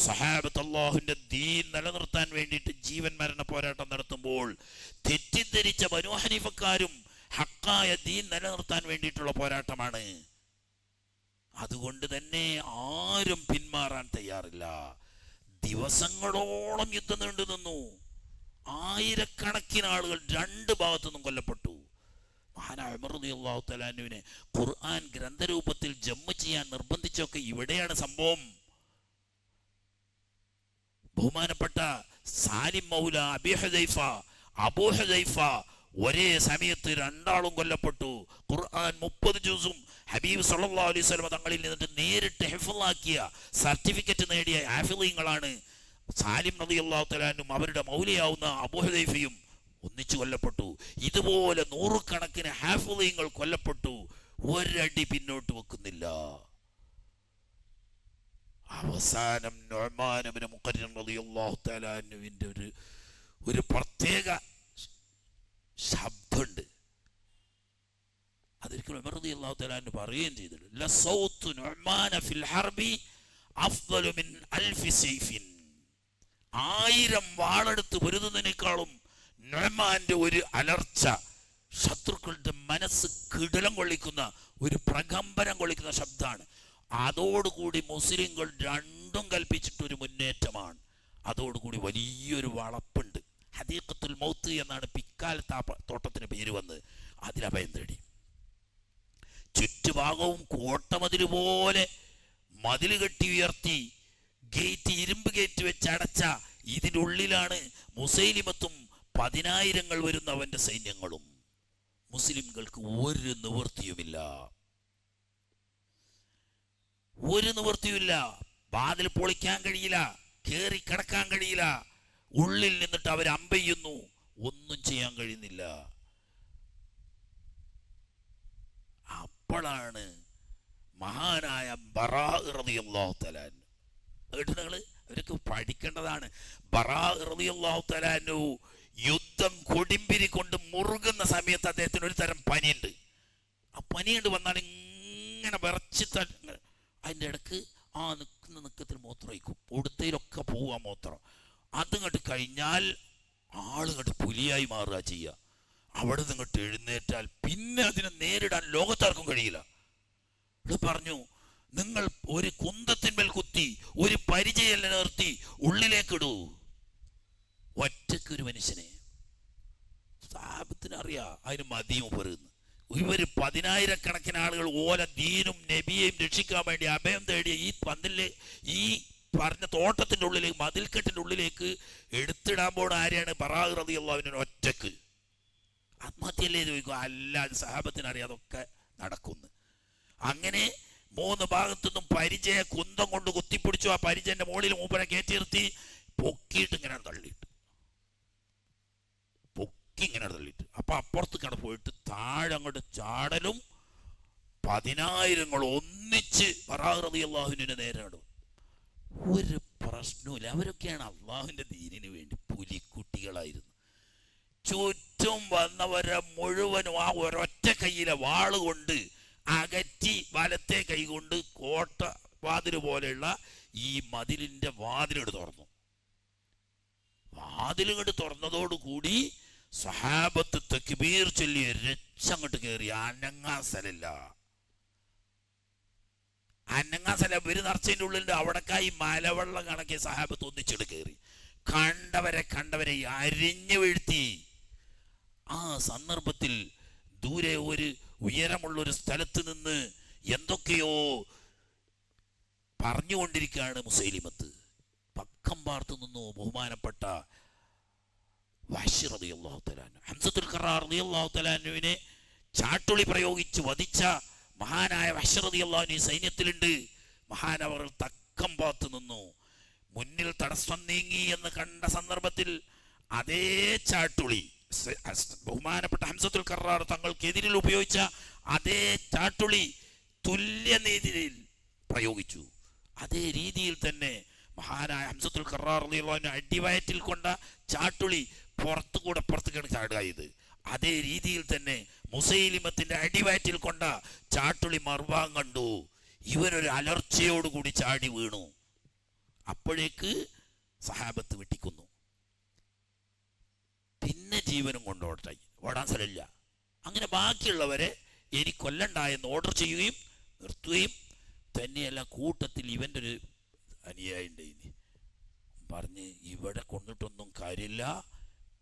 സഹാബത്ത് അല്ലാഹുവിന്റെ ദീൻ നിലനിർത്താൻ വേണ്ടിയിട്ട് ജീവൻ മരണ പോരാട്ടം നടത്തുമ്പോൾ തെറ്റിദ്ധരിച്ച ബനൂ ഹനീഫക്കാരും ഹക്കായ ദീൻ നിലനിർത്താൻ വേണ്ടിയിട്ടുള്ള പോരാട്ടമാണ്. അതുകൊണ്ട് തന്നെ ആരും പിന്മാറാൻ തയ്യാറില്ല. ദിവസങ്ങളോളം യുദ്ധം നീണ്ടു നിന്നു. 1000-കണക്കിന് ആളുകൾ 2 ഭാഗത്തു നിന്നും കൊല്ലപ്പെട്ടു. മഹാനായ ഉമർ റളിയല്ലാഹു തആല അൻഹുവിനെ ഖുർആൻ ഗ്രന്ഥരൂപത്തിൽ ജമ്മ ചെയ്യാൻ നിർബന്ധിച്ചൊക്കെ ഇവിടെയാണ് സംഭവം. ബഹുമാനപ്പെട്ട സാലിം മൗല അബൂ ഹുദൈഫ ഒരേ സമയത്ത് 2 ആളും കൊല്ലപ്പെട്ടു. ഖുർആൻ 30 ജുസും ഹബീബ് സല്ലല്ലാഹു അലൈഹി വസല്ലം തങ്ങളിൽ നിന്നിട്ട് നേരിട്ട് ഹിഫ്ളാക്കിയ, സർട്ടിഫിക്കറ്റ് നേടിയ ഹാഫിളീങ്ങളാണ് സാലിം റളിയല്ലാഹു തആല അൻഹും അവരുടെ മൗലയാവുന്ന അബൂ ഹുദൈഫയും ഒന്നിച്ചു കൊല്ലപ്പെട്ടു. ഇതുപോലെ 100-കണക്കിന് ഹാഫിളീങ്ങൾ കൊല്ലപ്പെട്ടു. ഒരടി പിന്നോട്ട് വെക്കുന്നില്ല. അവസാനം നുഅ്മാൻ ഇബ്നു മുഖർരിൻ റളിയല്ലാഹു തആല അൻഹുവിന്റെ ഒരു പ്രത്യേക ശബ്ദമുണ്ട്. അതൊരിക്കലും ഉമർ റളിയല്ലാഹു തആല അൻഹു പറയുകയും ചെയ്തിട്ടുണ്ട്, ലസൗതു നുഅ്മാന ഫിൽ ഹർബി അഫ്ളലു മിൻ അൽഫി സൈഫിൻ. 1000 വാളെടുത്ത് പൊരുതുന്നതിനേക്കാളും നൊമാന്റെ ഒരു അലർച്ച, ശത്രുക്കളുടെ മനസ്സ് കിടലം കൊള്ളിക്കുന്ന ഒരു പ്രകമ്പനം കൊള്ളിക്കുന്ന ശബ്ദമാണ്. അതോടുകൂടി മുസ്ലിങ്ങൾ രണ്ടും കൽപ്പിച്ചിട്ടൊരു മുന്നേറ്റമാണ്. അതോടുകൂടി വലിയൊരു വളപ്പുണ്ട്. ഹദീഖത്തുൽ മൗത്ത് എന്നാണ് പിക്കാലത്ത് ആ തോട്ടത്തിന് പേര് വന്ന്. അതിലഭയം തേടി. ചുറ്റുഭാഗവും കോട്ടമതിൽ പോലെ മതിൽ കെട്ടി ഉയർത്തി, ഗേറ്റ് ഇരുമ്പ് ഗേറ്റ് വെച്ച് അടച്ച ഇതിൻ്റെ ഉള്ളിലാണ് മുസൈലിമത്തും 10,000 വരുന്ന അവന്റെ സൈന്യങ്ങളും. മുസ്ലിംകൾക്ക് ഒരു നിവൃത്തിയുമില്ല, ഒരു നിവൃത്തിയുമില്ല. വാതിൽ പൊളിക്കാൻ കഴിയില്ല, കേറി കിടക്കാൻ കഴിയില്ല. ഉള്ളിൽ നിന്നിട്ട് അവർ അമ്പെയ്യുന്നു, ഒന്നും ചെയ്യാൻ കഴിയുന്നില്ല. അപ്പോഴാണ് മഹാനായ ബറാ റളിയല്ലാഹു തആല കേട്ടങ്ങള്, അവരൊക്കെ പഠിക്കേണ്ടതാണ്. ബറാ റളിയല്ലാഹു തആല യുദ്ധം കൊടുമ്പിരി കൊണ്ട് മുറുകുന്ന സമയത്ത് അദ്ദേഹത്തിന് ഒരു തരം പനിയുണ്ട്. ആ പനിയുണ്ട് വന്നാൽ ഇങ്ങനെ വിറച്ചിട്ട് അതിൻ്റെ ഇടക്ക് ആ നിൽക്കത്തിൽ മൂത്രം ഒഴിക്കും. ഉടുത്തയിലൊക്കെ പോവുക മൂത്രം. അതിങ്ങോട്ട് കഴിഞ്ഞാൽ ആളുങ്ങോട്ട് പുലിയായി മാറുക ചെയ്യുക. അവിടെ നിന്നിട്ട് എഴുന്നേറ്റാൽ പിന്നെ അതിനെ നേരിടാൻ ലോകത്താർക്കും കഴിയില്ല. ഇത് പറഞ്ഞു, നിങ്ങൾ ഒരു കുന്തത്തിന്മേൽ കുത്തി ഒരു പരിചയം നിർത്തി ഉള്ളിലേക്കിടൂ. ഒറ്റക്കൊരു മനുഷ്യനെ സാഹബത്തിന് അറിയാം, അതിന് മതിയും പറയുന്നു. ഇവര് 10,000 ആളുകൾ ഓല ദീനും നബിയെയും രക്ഷിക്കാൻ വേണ്ടി അഭയം തേടിയ ഈ പന്തലിലെ ഈ പറഞ്ഞ തോട്ടത്തിന്റെ ഉള്ളിലേക്ക്, മതിൽക്കെട്ടിന്റെ ഉള്ളിലേക്ക് എടുത്തിടാൻ പോണ ആരെയാണ്? ബറാ റളിയല്ലാഹു അൻഹു ഒറ്റക്ക്. ആത്മഹത്യല്ലേ ചോദിക്കും? അല്ല, അത് സഹാബത്തിന് അറിയാതൊക്കെ നടക്കുന്നു. അങ്ങനെ 3 ഭാഗത്തുനിന്നും പരിചയ കുന്തം കൊണ്ട് കുത്തിപ്പിടിച്ചു. ആ പരിചയന്റെ മുകളിൽ മൂപ്പരെ കയറ്റി നിർത്തി പൊക്കിയിട്ട് ഇങ്ങനെ തള്ളിയിട്ട്, ഇങ്ങനെ തള്ളിയിട്ട്. അപ്പൊ അപ്പുറത്ത് കട പോയിട്ട് താഴെ അങ്ങോട്ട് ചാടലും 10,000 ഒന്നിച്ച് ബറാ റളിയല്ലാഹു അൻഹുവിനെ നേരിടും. ഒരു പ്രശ്നവുമില്ല. അവരൊക്കെയാണ് അള്ളാഹുവിന്റെ ദീനിന് വേണ്ടി പുലിക്കുട്ടികളായിരുന്നു. ചുറ്റും വന്നവരെ മുഴുവനും ആ ഒരൊറ്റ കയ്യിലെ വാള് കൊണ്ട് അകറ്റി വലത്തെ കൈ കൊണ്ട് കോട്ട വാതിൽ പോലെയുള്ള ഈ മതിലിന്റെ വാതിലിങ്ങോട്ട് തുറന്നു. വാതിലിങ്ങോട്ട് തുറന്നതോടുകൂടി സഹാബത്ത് തക്ബീർ ചൊല്ലി രക്ഷങ്ങോട്ട് കയറി. അനങ്ങാൻ സ്ഥലമില്ല, അനങ്ങാൻ സ്ഥലം. ഇവര് നിറച്ചതിൻ്റെ ഉള്ളിൽ അവിടക്കായി മലവെള്ളം കണക്കി സഹാബത്ത് ഒന്നിച്ചിട്ട് കയറി. കണ്ടവരെ അരിഞ്ഞു വീഴ്ത്തി. ആ സന്ദർഭത്തിൽ ദൂരെ ഒരു ഉയരമുള്ളൊരു സ്ഥലത്ത് നിന്ന് എന്തൊക്കെയോ പറഞ്ഞുകൊണ്ടിരിക്കുകയാണ് മുസൈലിമത്ത്. പക്കം പാർത്തു നിന്നു ബഹുമാനപ്പെട്ട വഹ്ശി റളിയല്ലാഹു തആല അൻഹു. ഹംസത്തുൽ ഖറാർ റളിയല്ലാഹു തആല അൻഹുവിനെ ചാട്ടുളി പ്രയോഗിച്ച് വധിച്ച മഹാനായ വഹ്ശി റളിയല്ലാഹു അൻഹു സൈന്യത്തിലുണ്ട്. മഹാനവർ തക്കം പാർത്തു നിന്നു. മുന്നിൽ തടസ്സം നീങ്ങി എന്ന് കണ്ട സന്ദർഭത്തിൽ അതേ ചാട്ടുളി ബഹുമാനപ്പെട്ട ഹംസത്തുൽ ഖറാർ തങ്ങൾക്കെതിരിൽ ഉപയോഗിച്ച അതേ ചാട്ടുളി തുല്യനീതിയിൽ പ്രയോഗിച്ചു. അതേ രീതിയിൽ തന്നെ മഹാനായ ഹംസത്തുൽ ഖറാർ റളിയല്ലാഹു അൻഹു അടിവയറ്റിൽ കൊണ്ട ചാട്ടുളി പുറത്തേക്കാണ് ചാടുക. ഇത് അതേ രീതിയിൽ തന്നെ മുസൈലിമത്തിന്റെ അടിവയറ്റിൽ കൊണ്ട ചാട്ടുളി മർവാൻ കണ്ടു. ഇവനൊരു അലർച്ചയോടുകൂടി ചാടി വീണു. അപ്പോഴേക്ക് സഹാബത്ത് വെട്ടിക്കൊന്നു. പിന്നെ ജീവനും കൊണ്ടോട്ടായി, ഓടാൻ സ്ഥലമില്ല. അങ്ങനെ ബാക്കിയുള്ളവരെ എനിക്ക് കൊല്ലണ്ടായെന്ന് ഓർഡർ ചെയ്യുകയും നിർത്തുകയും തന്നെയല്ല. കൂട്ടത്തിൽ ഇവൻ്റെ ഒരു അനുയായിണ്ട്. ഇനി പറഞ്ഞ് ഇവിടെ കൊണ്ടിട്ടൊന്നും കാര്യമില്ല,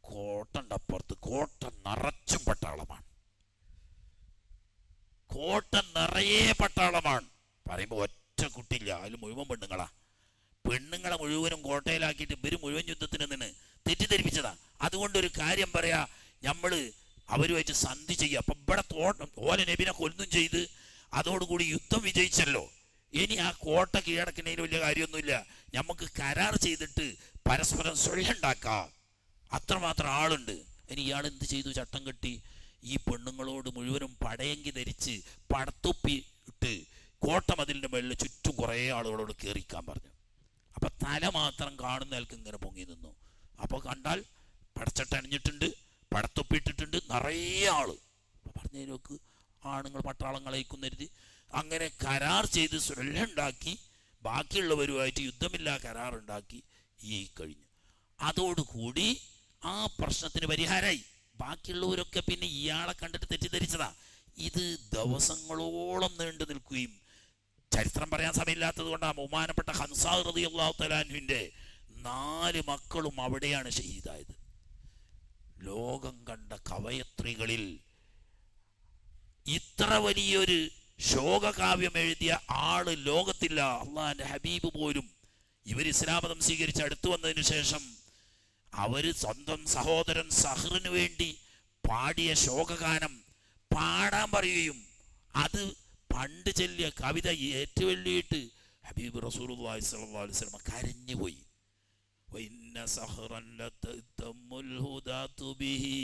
കോട്ടൻ്റെ അപ്പുറത്ത് കോട്ട നിറച്ചും പട്ടാളമാണ്, കോട്ട നിറയെ പട്ടാളമാണ്. പറയുമ്പോൾ ഒറ്റ കുട്ടിയില്ല, അതിൽ മുഴുവൻ പെണ്ണുങ്ങളാ. പെണ്ണുങ്ങളെ മുഴുവനും കോട്ടയിലാക്കിയിട്ട് ഇവര് മുഴുവൻ യുദ്ധത്തിന് നിന്ന് തെറ്റിദ്ധരിപ്പിച്ചതാ. അതുകൊണ്ടൊരു കാര്യം പറയാ, നമ്മള് അവരുമായിട്ട് സന്ധി ചെയ്യുക. അപ്പൊ ഇവിടെ ഓല നബിനെ കൊല്ലും ചെയ്ത് അതോടുകൂടി യുദ്ധം വിജയിച്ചല്ലോ. ഇനി ആ കോട്ട കീഴടക്കുന്നതിന് വലിയ കാര്യമൊന്നുമില്ല, നമുക്ക് കരാർ ചെയ്തിട്ട് പരസ്പരം സുലഹുണ്ടാക്കാം. അത്രമാത്രം ആളുണ്ട്. ഇനി ഇയാൾ എന്ത് ചെയ്തു? ചട്ടം കെട്ടി ഈ പെണ്ണുങ്ങളോട് മുഴുവനും പടയങ്കി ധരിച്ച് പടത്തൊപ്പി ഇട്ട് കോട്ടമതിലിന്റെ മേളിൽ ചുറ്റും കുറേ ആളുകളോട് കയറിക്കാൻ പറഞ്ഞു. അപ്പൊ തല മാത്രം കാണുന്ന ആൾക്ക് ഇങ്ങനെ പൊങ്ങി നിന്നു. അപ്പൊ കണ്ടാൽ പടച്ചട്ട അണിഞ്ഞിട്ടുണ്ട്, പടത്തൊപ്പിട്ടിട്ടുണ്ട്, നിറയെ ആള്. പറഞ്ഞതിനൊക്കെ ആണുങ്ങൾ പട്ടാളങ്ങളയക്കുന്നെരുതി അങ്ങനെ കരാർ ചെയ്ത് സുലഹുണ്ടാക്കി ബാക്കിയുള്ളവരുമായിട്ട് യുദ്ധമില്ലാ കരാറുണ്ടാക്കി ഈ കഴിഞ്ഞു. അതോടുകൂടി ആ പ്രശ്നത്തിന് പരിഹാരമായി. ബാക്കിയുള്ളവരൊക്കെ പിന്നെ ഇയാളെ കണ്ടിട്ട് തെറ്റിദ്ധരിച്ചതാ. ഇത് ദിവസങ്ങളോളം നീണ്ടു നിൽക്കുകയും, ചരിത്രം പറയാൻ സമയമില്ലാത്തത് കൊണ്ടാണ് ബഹുമാനപ്പെട്ട ഹൻസാ റളിയല്ലാഹു തആല അൻഹുവിന്റെ 4 മക്കളും അവിടെയാണ് ഷഹീദായത്. ലോകം കണ്ട കവയത്രികളിൽ ഇത്ര വലിയൊരു ശോകകാവ്യം എഴുതിയ ആള് ലോകത്തില്ല. അള്ളാഹിന്റെ ഹബീബ് പോലും ഇവർ ഇസ്ലാം മതം സ്വീകരിച്ച് അടുത്തു വന്നതിന് ശേഷം അവര് സ്വന്തം സഹോദരൻ സഹറിന് വേണ്ടി പാടിയ ശോകഗാനം പാടാൻ പറയുകയും അത് പണ്ട് ചൊല്ലിയ കവിത ഏറ്റുവെള്ളിയിട്ട് ഹബീബ് റസൂലുള്ളാഹി സ്വല്ലല്ലാഹു അലൈഹി വസല്ലം കരഞ്ഞുപോയി. വഇന്ന സഹറൻ ലതതമ്മുൽ ഹുദാതു ബിഹി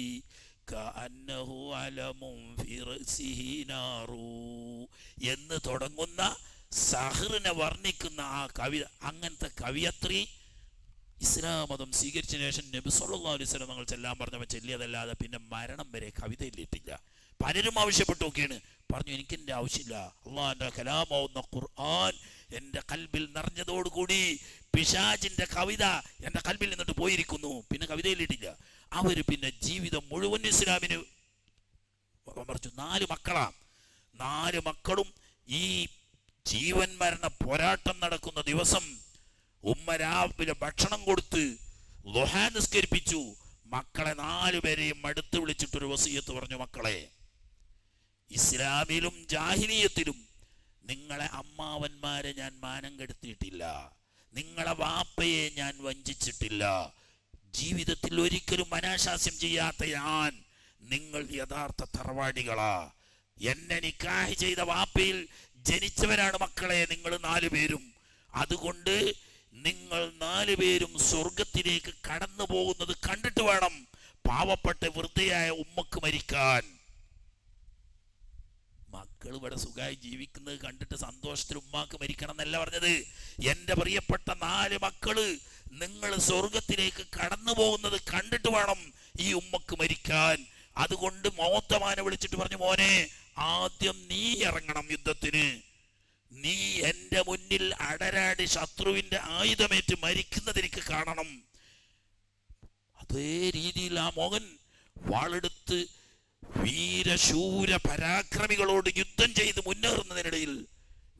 കഅന്നഹു അലമുൻ ഫി റഅസിഹി നാറു എന്ന് തുടങ്ങുന്ന സഹറിനെ വർണ്ണിക്കുന്ന ആ കവിത, അങ്ങനത്തെ കവിയത്രി ഇസ്ലാം മതം സ്വീകരിച്ച ശേഷം നബി സല്ലല്ലാഹു അലൈഹി വസല്ലം തങ്ങൾ ചെല്ലാൻ പറഞ്ഞപ്പോൾ ചെല്ലിയതല്ലാതെ പിന്നെ മരണം വരെ കവിതയിലിട്ടില്ല. പലരും ആവശ്യപ്പെട്ടു നോക്കിയാണ്, പറഞ്ഞു എനിക്കെൻ്റെ ആവശ്യമില്ല, അള്ളാഹിന്റെ കലാമാവുന്ന ഖുർആൻ എൻ്റെ കൽബിൽ നിറഞ്ഞതോടുകൂടി പിശാചിന്റെ കവിത എൻ്റെ കൽബിൽ നിന്നിട്ട് പോയിരിക്കുന്നു, പിന്നെ കവിതയിലിട്ടില്ല. അവര് പിന്നെ ജീവിതം മുഴുവൻ ഇസ്ലാമിന് മറിച്ചു. 4 മക്കളാ. 4 മക്കളും ഈ ജീവൻ മരണ പോരാട്ടം നടക്കുന്ന ദിവസം ഉമ്മ രാവിലെ ഭക്ഷണം കൊടുത്ത് ളുഹാ നിസ്കരിപ്പിച്ചു. മക്കളെ 4 പേരെയും അടുത്ത് വിളിച്ചിട്ടൊരു വസിയത്ത് പറഞ്ഞു, മക്കളെ, ഇസ്ലാമിലും ജാഹിലിയത്തിലും നിങ്ങളെ അമ്മാവന്മാരെ ഞാൻ മാനം കെടുത്തിയിട്ടില്ല, നിങ്ങളെ വാപ്പയെ ഞാൻ വഞ്ചിച്ചിട്ടില്ല, ജീവിതത്തിൽ ഒരിക്കലും അനാശാസ്യം ചെയ്യാത്ത ഞാൻ നിങ്ങൾ യഥാർത്ഥ തറവാടികളാ, എന്നെ നിക്കാഹ് ചെയ്ത വാപ്പയിൽ ജനിച്ചവരാണ് മക്കളെ നിങ്ങൾ 4 പേരും. അതുകൊണ്ട് നിങ്ങൾ 4 പേരും സ്വർഗത്തിലേക്ക് കടന്നു പോകുന്നത് കണ്ടിട്ട് വേണം പാവപ്പെട്ട വൃദ്ധയായ ഉമ്മക്ക് മരിക്കാൻ. മക്കൾ ഇവിടെ സുഖമായി ജീവിക്കുന്നത് കണ്ടിട്ട് സന്തോഷത്തിൽ ഉമ്മാക്ക് മരിക്കണം എന്നല്ല പറഞ്ഞത്. എൻ്റെ പ്രിയപ്പെട്ട 4 മക്കള് നിങ്ങൾ സ്വർഗത്തിലേക്ക് കടന്നു പോകുന്നത് കണ്ടിട്ട് വേണം ഈ ഉമ്മക്ക് മരിക്കാൻ. അതുകൊണ്ട് മൗത്തമാനെ വിളിച്ചിട്ട് പറഞ്ഞു, മോനെ, ആദ്യം നീ ഇറങ്ങണം യുദ്ധത്തിന്, നീ എൻ്റെ മുന്നിൽ അടരാടി ശത്രുവിന്റെ ആയുധമേറ്റ് മരിക്കുന്നത് എനിക്ക് കാണണം. അതേ രീതിയിൽ ആ മോഹൻ വാളെടുത്ത് വീരശൂര പരാക്രമികളോട് യുദ്ധം ചെയ്ത് മുന്നേറുന്നതിനിടയിൽ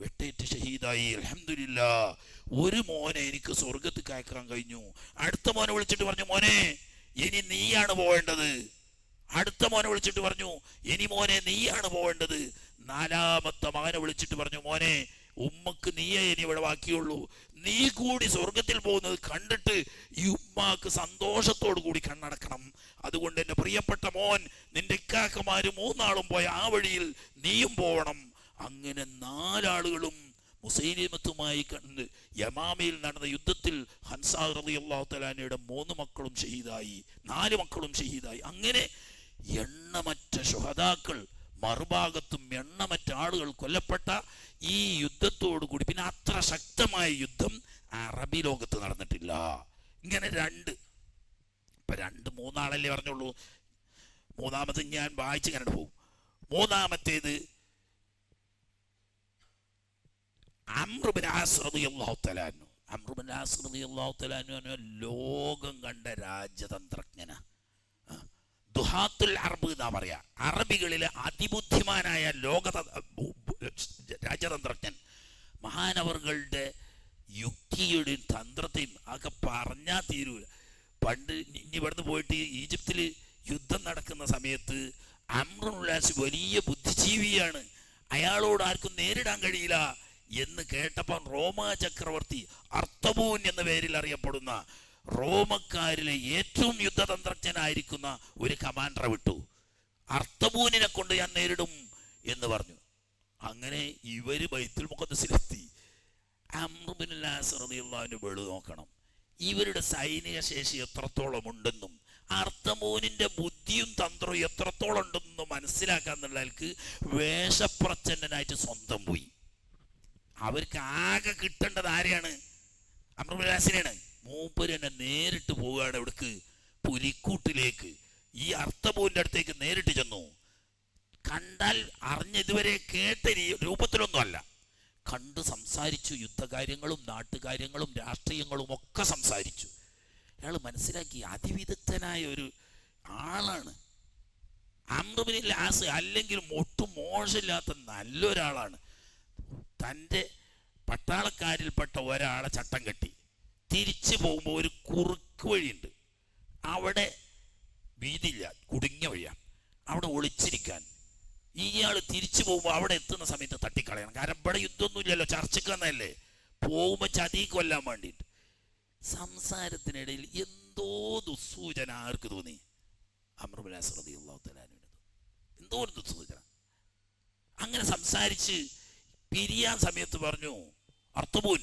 വെട്ടേറ്റ് ഷഹീദായി. അൽഹംദുലില്ലാഹ്, ഒരു മോനെ എനിക്ക് സ്വർഗത്തിൽ കയക്കാൻ കഴിഞ്ഞു. അടുത്ത മോനെ വിളിച്ചിട്ട് പറഞ്ഞു, മോനെ ഇനി നീയാണ് പോവേണ്ടത്. അടുത്ത മോനെ വിളിച്ചിട്ട് പറഞ്ഞു, ഇനി മോനെ നീയാണ് പോവേണ്ടത്. 4ാമത്തെ മകനെ വിളിച്ചിട്ട് പറഞ്ഞു, മോനെ, ഉമ്മക്ക് നീയേ ഇനി ഇവിടെ ബാക്കിയുള്ളൂ, നീ കൂടി സ്വർഗത്തിൽ പോകുന്നത് കണ്ടിട്ട് ഈ ഉമ്മാക്ക് സന്തോഷത്തോടു കൂടി കണ്ണടക്കണം. അതുകൊണ്ട് എൻ്റെ പ്രിയപ്പെട്ട മോൻ, നിന്റെ ഇക്കാക്കമാര് 3 ആളും പോയ ആ വഴിയിൽ നീയും പോവണം. അങ്ങനെ 4 ആളുകളും മുസൈലിമത്തുമായി കണ്ട് യമാമയിൽ നടന്ന യുദ്ധത്തിൽ ഹൻസാ റളിയല്ലാഹു തആല അൻഹയുടെ 3 മക്കളും ഷഹീദായി, 4 മക്കളും ഷഹീദായി. അങ്ങനെ എണ്ണമറ്റ ശുഹദാക്കൾ, മറുഭാഗത്തും എണ്ണമറ്റ ആളുകൾ കൊല്ലപ്പെട്ട ഈ യുദ്ധത്തോടു കൂടി പിന്നെ അത്ര ശക്തമായ യുദ്ധം അറബി ലോകത്ത് നടന്നിട്ടില്ല. ഇങ്ങനെ 2-3 ആളല്ലേ പറഞ്ഞുള്ളൂ. 3ാമത് ഞാൻ വായിച്ച് കണ്ടു പോകും. 3ാമത്തേത് അംർ ഇബ്നു ആസ് റളിയല്ലാഹു തആല അൻഹു. അംർ ഇബ്നു ആസ് റളിയല്ലാഹു തആല അൻഹു ലോകം കണ്ട രാജതന്ത്രജ്ഞനാ. ദുഹാത്തുൽ അറബ് എന്നാ പറയാ, അറബികളിലെ അതിബുദ്ധിമാനായ രാജതന്ത്രജ്ഞൻ. മഹാനവറുകളുടെ യുക്തിയുടെയും തന്ത്രത്തെയും ഒക്കെ പറഞ്ഞാൽ തീരൂല. പണ്ട് ഇനി ഇവിടുന്ന് പോയിട്ട് ഈജിപ്തിൽ യുദ്ധം നടക്കുന്ന സമയത്ത് അംറുൽ വലിയ ബുദ്ധിജീവിയാണ്, അയാളോട് ആർക്കും നേരിടാൻ കഴിയില്ല എന്ന് കേട്ടപ്പോൾ റോമാ ചക്രവർത്തി അർത്തബൂൻ എന്ന പേരിൽ അറിയപ്പെടുന്ന റോമക്കാരിലെ ഏറ്റവും യുദ്ധതന്ത്രജ്ഞനായിരിക്കുന്ന ഒരു കമാൻഡറെ വിട്ടു. അർത്തബൂനിനെ കൊണ്ട് ഞാൻ നേരിടും എന്ന് പറഞ്ഞു. അങ്ങനെ ഇവര് ബൈത്തുൽ മുഖദ്ദസിലെത്തി. അംർ ഇബ്നുൽ ആസ് റളിയല്ലാഹു അൻഹു വെളു നോക്കണം, ഇവരുടെ സൈനിക ശേഷി എത്രത്തോളം ഉണ്ടെന്നും അർത്തബൂനിന്റെ ബുദ്ധിയും തന്ത്രവും എത്രത്തോളം ഉണ്ടെന്നും മനസ്സിലാക്കാന്നുള്ളവർക്ക് വേഷപ്രച്ഛന്നനായിട്ട് സ്വന്തം പോയി. അവർക്ക് ആകെ കിട്ടേണ്ടത് ആരെയാണ്? അംർ ഇബ്നുൽ ആസിനെയാണ്. മൂപ്പര് തന്നെ നേരിട്ട് പോവുകയാണ് ഇവിടേക്ക്, പുലിക്കൂട്ടിലേക്ക്. ഈ അർത്തബൂന്റെ അടുത്തേക്ക് നേരിട്ട് ചെന്നു. കണ്ടാൽ ഇതുവരെ കേട്ട രൂപത്തിലൊന്നും അല്ല, കണ്ട് സംസാരിച്ചു. യുദ്ധകാര്യങ്ങളും നാട്ടുകാര്യങ്ങളും രാഷ്ട്രീയങ്ങളും ഒക്കെ സംസാരിച്ചു. അയാൾ മനസ്സിലാക്കി അതിവിദഗ്ധനായ ഒരു ആളാണ് അംർ ഇബ്നുൽ ആസ്. അല്ലെങ്കിൽ ഒട്ടും മോശമില്ലാത്ത നല്ലൊരാളാണ്. തൻ്റെ പട്ടാളക്കാരിൽപ്പെട്ട ഒരാളെ ചട്ടം കെട്ടി തിരിച്ചു പോകുമ്പോൾ ഒരു കുറുക്ക് വഴിയുണ്ട്, അവിടെ വീതിയില്ല, കുടുങ്ങിയ വഴിയാണ്, അവിടെ ഒളിച്ചിരിക്കാൻ. ഇയാൾ തിരിച്ചു പോകുമ്പോൾ അവിടെ എത്തുന്ന സമയത്ത് തട്ടിക്കളയണം. കാരണം ഇവിടെ യുദ്ധമൊന്നുമില്ലല്ലോ, ചർച്ചയ്ക്ക് വന്നതല്ലേ, പോകുമ്പോൾ ചതി കൊല്ലാൻ വേണ്ടിയിട്ട്. സംസാരത്തിനിടയിൽ എന്തോ ദുസ്സൂചന ആർക്ക് തോന്നി? അംർ ഇബ്നുൽ ആസ് റളിയല്ലാഹു തആല അൻഹു എന്തോ ഒരു ദുസ്സൂചന. അങ്ങനെ സംസാരിച്ച് പിരിയാൻ സമയത്ത് പറഞ്ഞു, അർത്തുബൂൻ,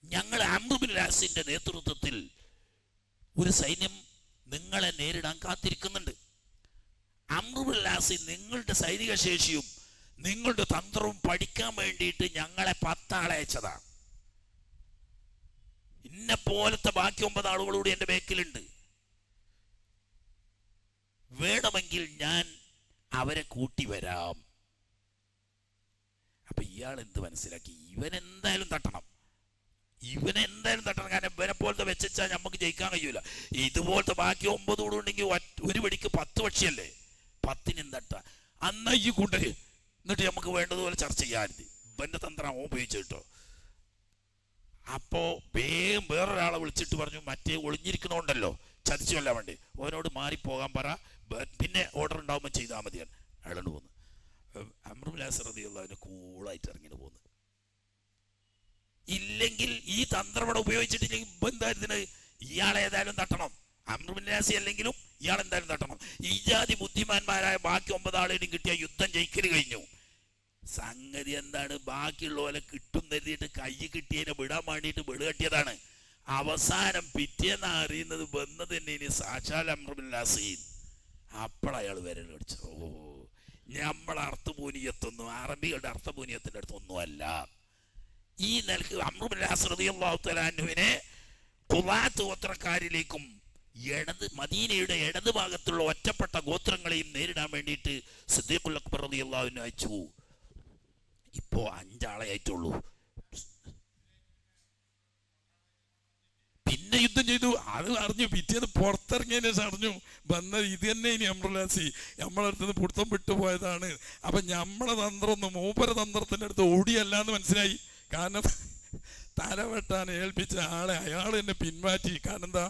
ഞങ്ങൾ അംർ ഇബ്നുൽ ആസിന്റെ നേതൃത്വത്തിൽ ഒരു സൈന്യം നിങ്ങളെ നേരിടാൻ കാത്തിരിക്കുന്നുണ്ട്. അംർ ഇബ്നുൽ ആസ് നിങ്ങളുടെ സൈനിക ശേഷിയും നിങ്ങളുടെ തന്ത്രവും പഠിക്കാൻ വേണ്ടിയിട്ട് ഞങ്ങളെ 10 ആളെ അയച്ചതാണ്. ഇന്നെ പോലത്തെ ബാക്കി 9 ആളുകളൂടി എൻ്റെ ബേക്കിലുണ്ട്. വേണമെങ്കിൽ ഞാൻ അവരെ കൂട്ടി വരാം. അപ്പൊ ഇയാൾ എന്ത് മനസ്സിലാക്കി? ഇവനെന്തായാലും തട്ടണം. കാരണം ഇവനെ പോലത്തെ വെച്ചാൽ നമുക്ക് ജയിക്കാൻ കഴിയൂല. ഇതുപോലത്തെ ബാക്കി 9 കൂടെ ഉണ്ടെങ്കിൽ ഒരു വെടിക്ക് 10 പക്ഷിയല്ലേ, 10നും തട്ട. അന്ന ഈ കൂട്ടര് എന്നിട്ട് നമുക്ക് വേണ്ടതുപോലെ ചർച്ച ചെയ്യാറുണ്ട്. ഇവന്റെ തന്ത്രം ഉപയോഗിച്ചു കേട്ടോ. അപ്പോ വേഗം വേറൊരാളെ വിളിച്ചിട്ട് പറഞ്ഞു, മറ്റേ ഒളിഞ്ഞിരിക്കണോണ്ടല്ലോ ചതിച്ചു കൊല്ലാൻ വേണ്ടി, ഓനോട് മാറിപ്പോകാൻ പറ, പിന്നെ ഓർഡർ ഉണ്ടാവുമ്പോൾ ചെയ്താൽ മതിയാണ്. അയാളോട് പോന്നു. അംർ ഇബ്നുൽ ആസ് റളിയല്ലാഹു അൻഹു കൂളായിട്ട് ഇറങ്ങിട്ട് പോന്നു. ഇല്ലെങ്കിൽ ഈ തന്ത്രം ഇവിടെ ഉപയോഗിച്ചിട്ടില്ലെങ്കിൽ എന്തായിരുന്നു, ഇയാളെ ഏതായാലും തട്ടണം. അംർ ഇബ്നുൽ ആസ് അല്ലെങ്കിലും ഇയാൾ എന്തായാലും തട്ടണം. ഈ ജാതി ബുദ്ധിമാന്മാരായ ബാക്കി 9 ആളെയും കിട്ടിയ യുദ്ധം ജയിക്കല് കഴിഞ്ഞു. സംഗതി എന്താണ്? ബാക്കിയുള്ള പോലെ കിട്ടും കരുതിയിട്ട് കൈ കിട്ടിയതിനെ വിടാൻ വേണ്ടിയിട്ട് വെളുകെട്ടിയതാണ്. അവസാനം പിറ്റേന്ന് അറിയുന്നത് വന്നത് തന്നെ ഇനി സാക്ഷാൽ അംർ ഇബ്നുൽ ആസ്. അപ്പോഴയാൾ വിരൽ അടിച്ചു. ഓ, നമ്മളെ അർത്ഥപൂനിയത്തൊന്നും അറബികളുടെ അർത്ഥപൂനിയത്തിന്റെ അടുത്തൊന്നും അല്ല. ഈ നിലക്ക് അംർ ഇബ്നുൽ ആസ് റളിയല്ലാഹു തആല അൻഹുവിനെ ഖുവാത്ത് ഗോത്രക്കാരിലേക്കും മദീനയുടെ ഇടത് ഭാഗത്തുള്ള ഒറ്റപ്പെട്ട ഗോത്രങ്ങളെയും നേരിടാൻ വേണ്ടിയിട്ട് സിദ്ദീഖുൽ അക്ബർ റളിയല്ലാഹു അൻഹു അയച്ചു. ഇപ്പോ 5 ആളെ ആയിട്ടുള്ളൂ. പിന്നെ യുദ്ധം ചെയ്തു. അത് അറിഞ്ഞു, പിറ്റേന്ന് പുറത്തിറങ്ങിയതിന് ശേഷം അറിഞ്ഞു വന്നത് ഇത് തന്നെ. ഇനി അംർ ഇബ്നുൽ ആസ് നമ്മളെ അടുത്ത് നിന്ന് പിടുത്തം വിട്ടുപോയതാണ്. അപ്പൊ നമ്മളെ തന്ത്രമൊന്നും മൂപ്പര തന്ത്രത്തിന്റെ അടുത്ത് ഓടിയല്ല എന്ന് മനസ്സിലായി. കാരണം തല വെട്ടാൻ ഏൽപ്പിച്ച ആളെ അയാൾ എന്നെ പിന്മാറ്റി. കാരണം എന്താ,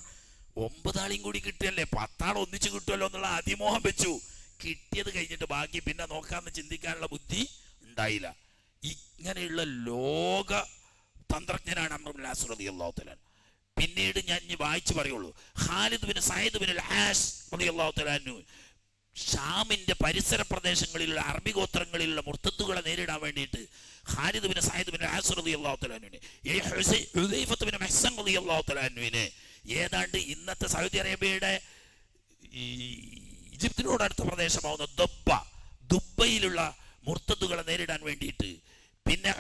9 ആളെയും കൂടി കിട്ടിയല്ലേ, 10 ആൾ ഒന്നിച്ച് കിട്ടുമല്ലോ എന്നുള്ള അതിമോഹം വെച്ചു. കിട്ടിയത് കഴിഞ്ഞിട്ട് ബാക്കി പിന്നെ നോക്കാമെന്ന് ചിന്തിക്കാനുള്ള ബുദ്ധി ഉണ്ടായില്ല. ഇങ്ങനെയുള്ള ലോക തന്ത്രജ്ഞനാണ് അംർ ഇബ്നുൽ ആസ് റളിയല്ലാഹു തആല. പിന്നീട് ഞാൻ ഇനി വായിച്ചു പറയുള്ളൂ. ഖാലിദ് ബിൻ സഈദ് ബിൻ അൽ ആസ് റളിയല്ലാഹു തആല അൻഹു ഷാമിന്റെ പരിസര പ്രദേശങ്ങളിലുള്ള അറബി ഗോത്രങ്ങളിലുള്ള മുർത്തദ്ദുകളെ നേരിടാൻ വേണ്ടിയിട്ട് ഖാലിദ് ബിൻ സഈദ് ബിൻ അൽ ആസ് റളിയല്ലാഹു തആല അൻഹുവിനെ ഹുദൈഫത്ത് ബിൻ മുഹ്സൻ റളിയല്ലാഹു തആല അൻഹുവിനെ ഏതാണ്ട് ഇന്നത്തെ സൗദി അറേബ്യയുടെ ഈജിപ്തിനോട് അടുത്ത പ്രദേശമാവുന്ന ദുബൈയിലുള്ള മുർത്തദ്ദുകളെ നേരിടാൻ വേണ്ടിയിട്ട്, പിന്നെ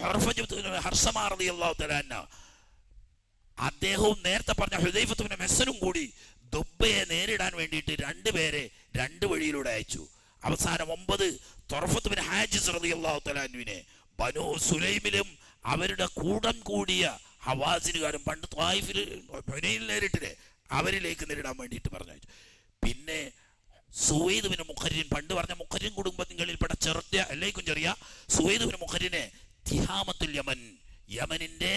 ഹർഷമാ റളിയല്ലാഹു തആല അൻഹു അദ്ദേഹവും നേരത്തെ പറഞ്ഞ ഹുദൈഫത്ത് ബിൻ മുഹ്സനും കൂടി ദുബൈയെ നേരിടാൻ വേണ്ടിയിട്ട് 2 പേരെ 2 വഴിയിലൂടെ അയച്ചു. അവസാനം 9 തൊർഫത്ത് ബിൻ ഹാജിസ് റളിയല്ലാഹു തആല അൻഹുവിനെ ബനൂ സുലൈമിലും അവരുടെ കൂടം കൂടിയ ഹവാസിനുകാരും പണ്ട് ത്വായിഫിൽ ഹുനൈനിൽ നേരിട്ടില്ലേ അവരിലേക്ക് നേരിടാൻ വേണ്ടിയിട്ട് പറഞ്ഞയച്ചു. പിന്നെ സുവൈദ് ബിൻ മുഖരിൻ, പണ്ട് പറഞ്ഞ മുഖരിൻ കുടുംബങ്ങളിൽപ്പെട്ട ചെറിയ സുവൈദ് ബിൻ മുഖരിനെ തിഹാമത്തുൽ യമൻ, യമനിന്റെ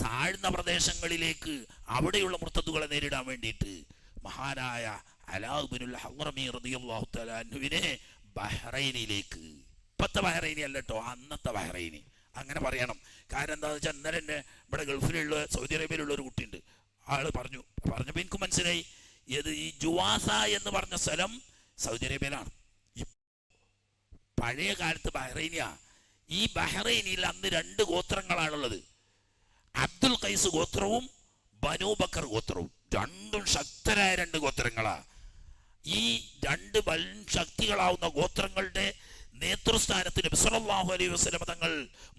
താഴ്ന്ന പ്രദേശങ്ങളിലേക്ക് അവിടെയുള്ള മുർത്തദ്ദുകളെ നേരിടാൻ വേണ്ടിയിട്ട് മഹാനായ അലാ ഇബ്നുൽ ഹദ്റമി റളിയല്ലാഹു തആല അൻഹുവിനെ ബഹ്റൈനിലേക്ക്, ഇപ്പത്തെ ബഹ്റൈനി അല്ല കേട്ടോ, അന്നത്തെ ബഹ്റൈനി അങ്ങനെ പറയണം. കാരണം എന്താണെന്ന് വെച്ചാൽ ഇന്നലെ തന്നെ ഇവിടെ ഗൾഫിലുള്ള സൗദി അറേബ്യയിലുള്ള ഒരു കുട്ടിയുണ്ട്. ആള് പറഞ്ഞപ്പോൾ എനിക്ക് മനസ്സിലായി ഏത് ഈ ജുവാസ എന്ന് പറഞ്ഞ സ്ഥലം സൗദി അറേബ്യയിലാണ്. പഴയ കാലത്ത് ബഹ്റൈനിയ. ഈ ബഹ്റൈനിയിൽ അന്ന് 2 ഗോത്രങ്ങളാണുള്ളത്. അബ്ദുൽ ഖൈസ് ഗോത്രവും ബനൂ ബക്കർ ഗോത്രവും. 2 ശക്തരായ 2 ഗോത്രങ്ങളാ. ഈ 2 ശക്തികളാവുന്ന ഗോത്രങ്ങളുടെ നേതൃസ്ഥാനത്ത് നബി സല്ലല്ലാഹു അലൈഹി വസല്ലം തങ്ങൾ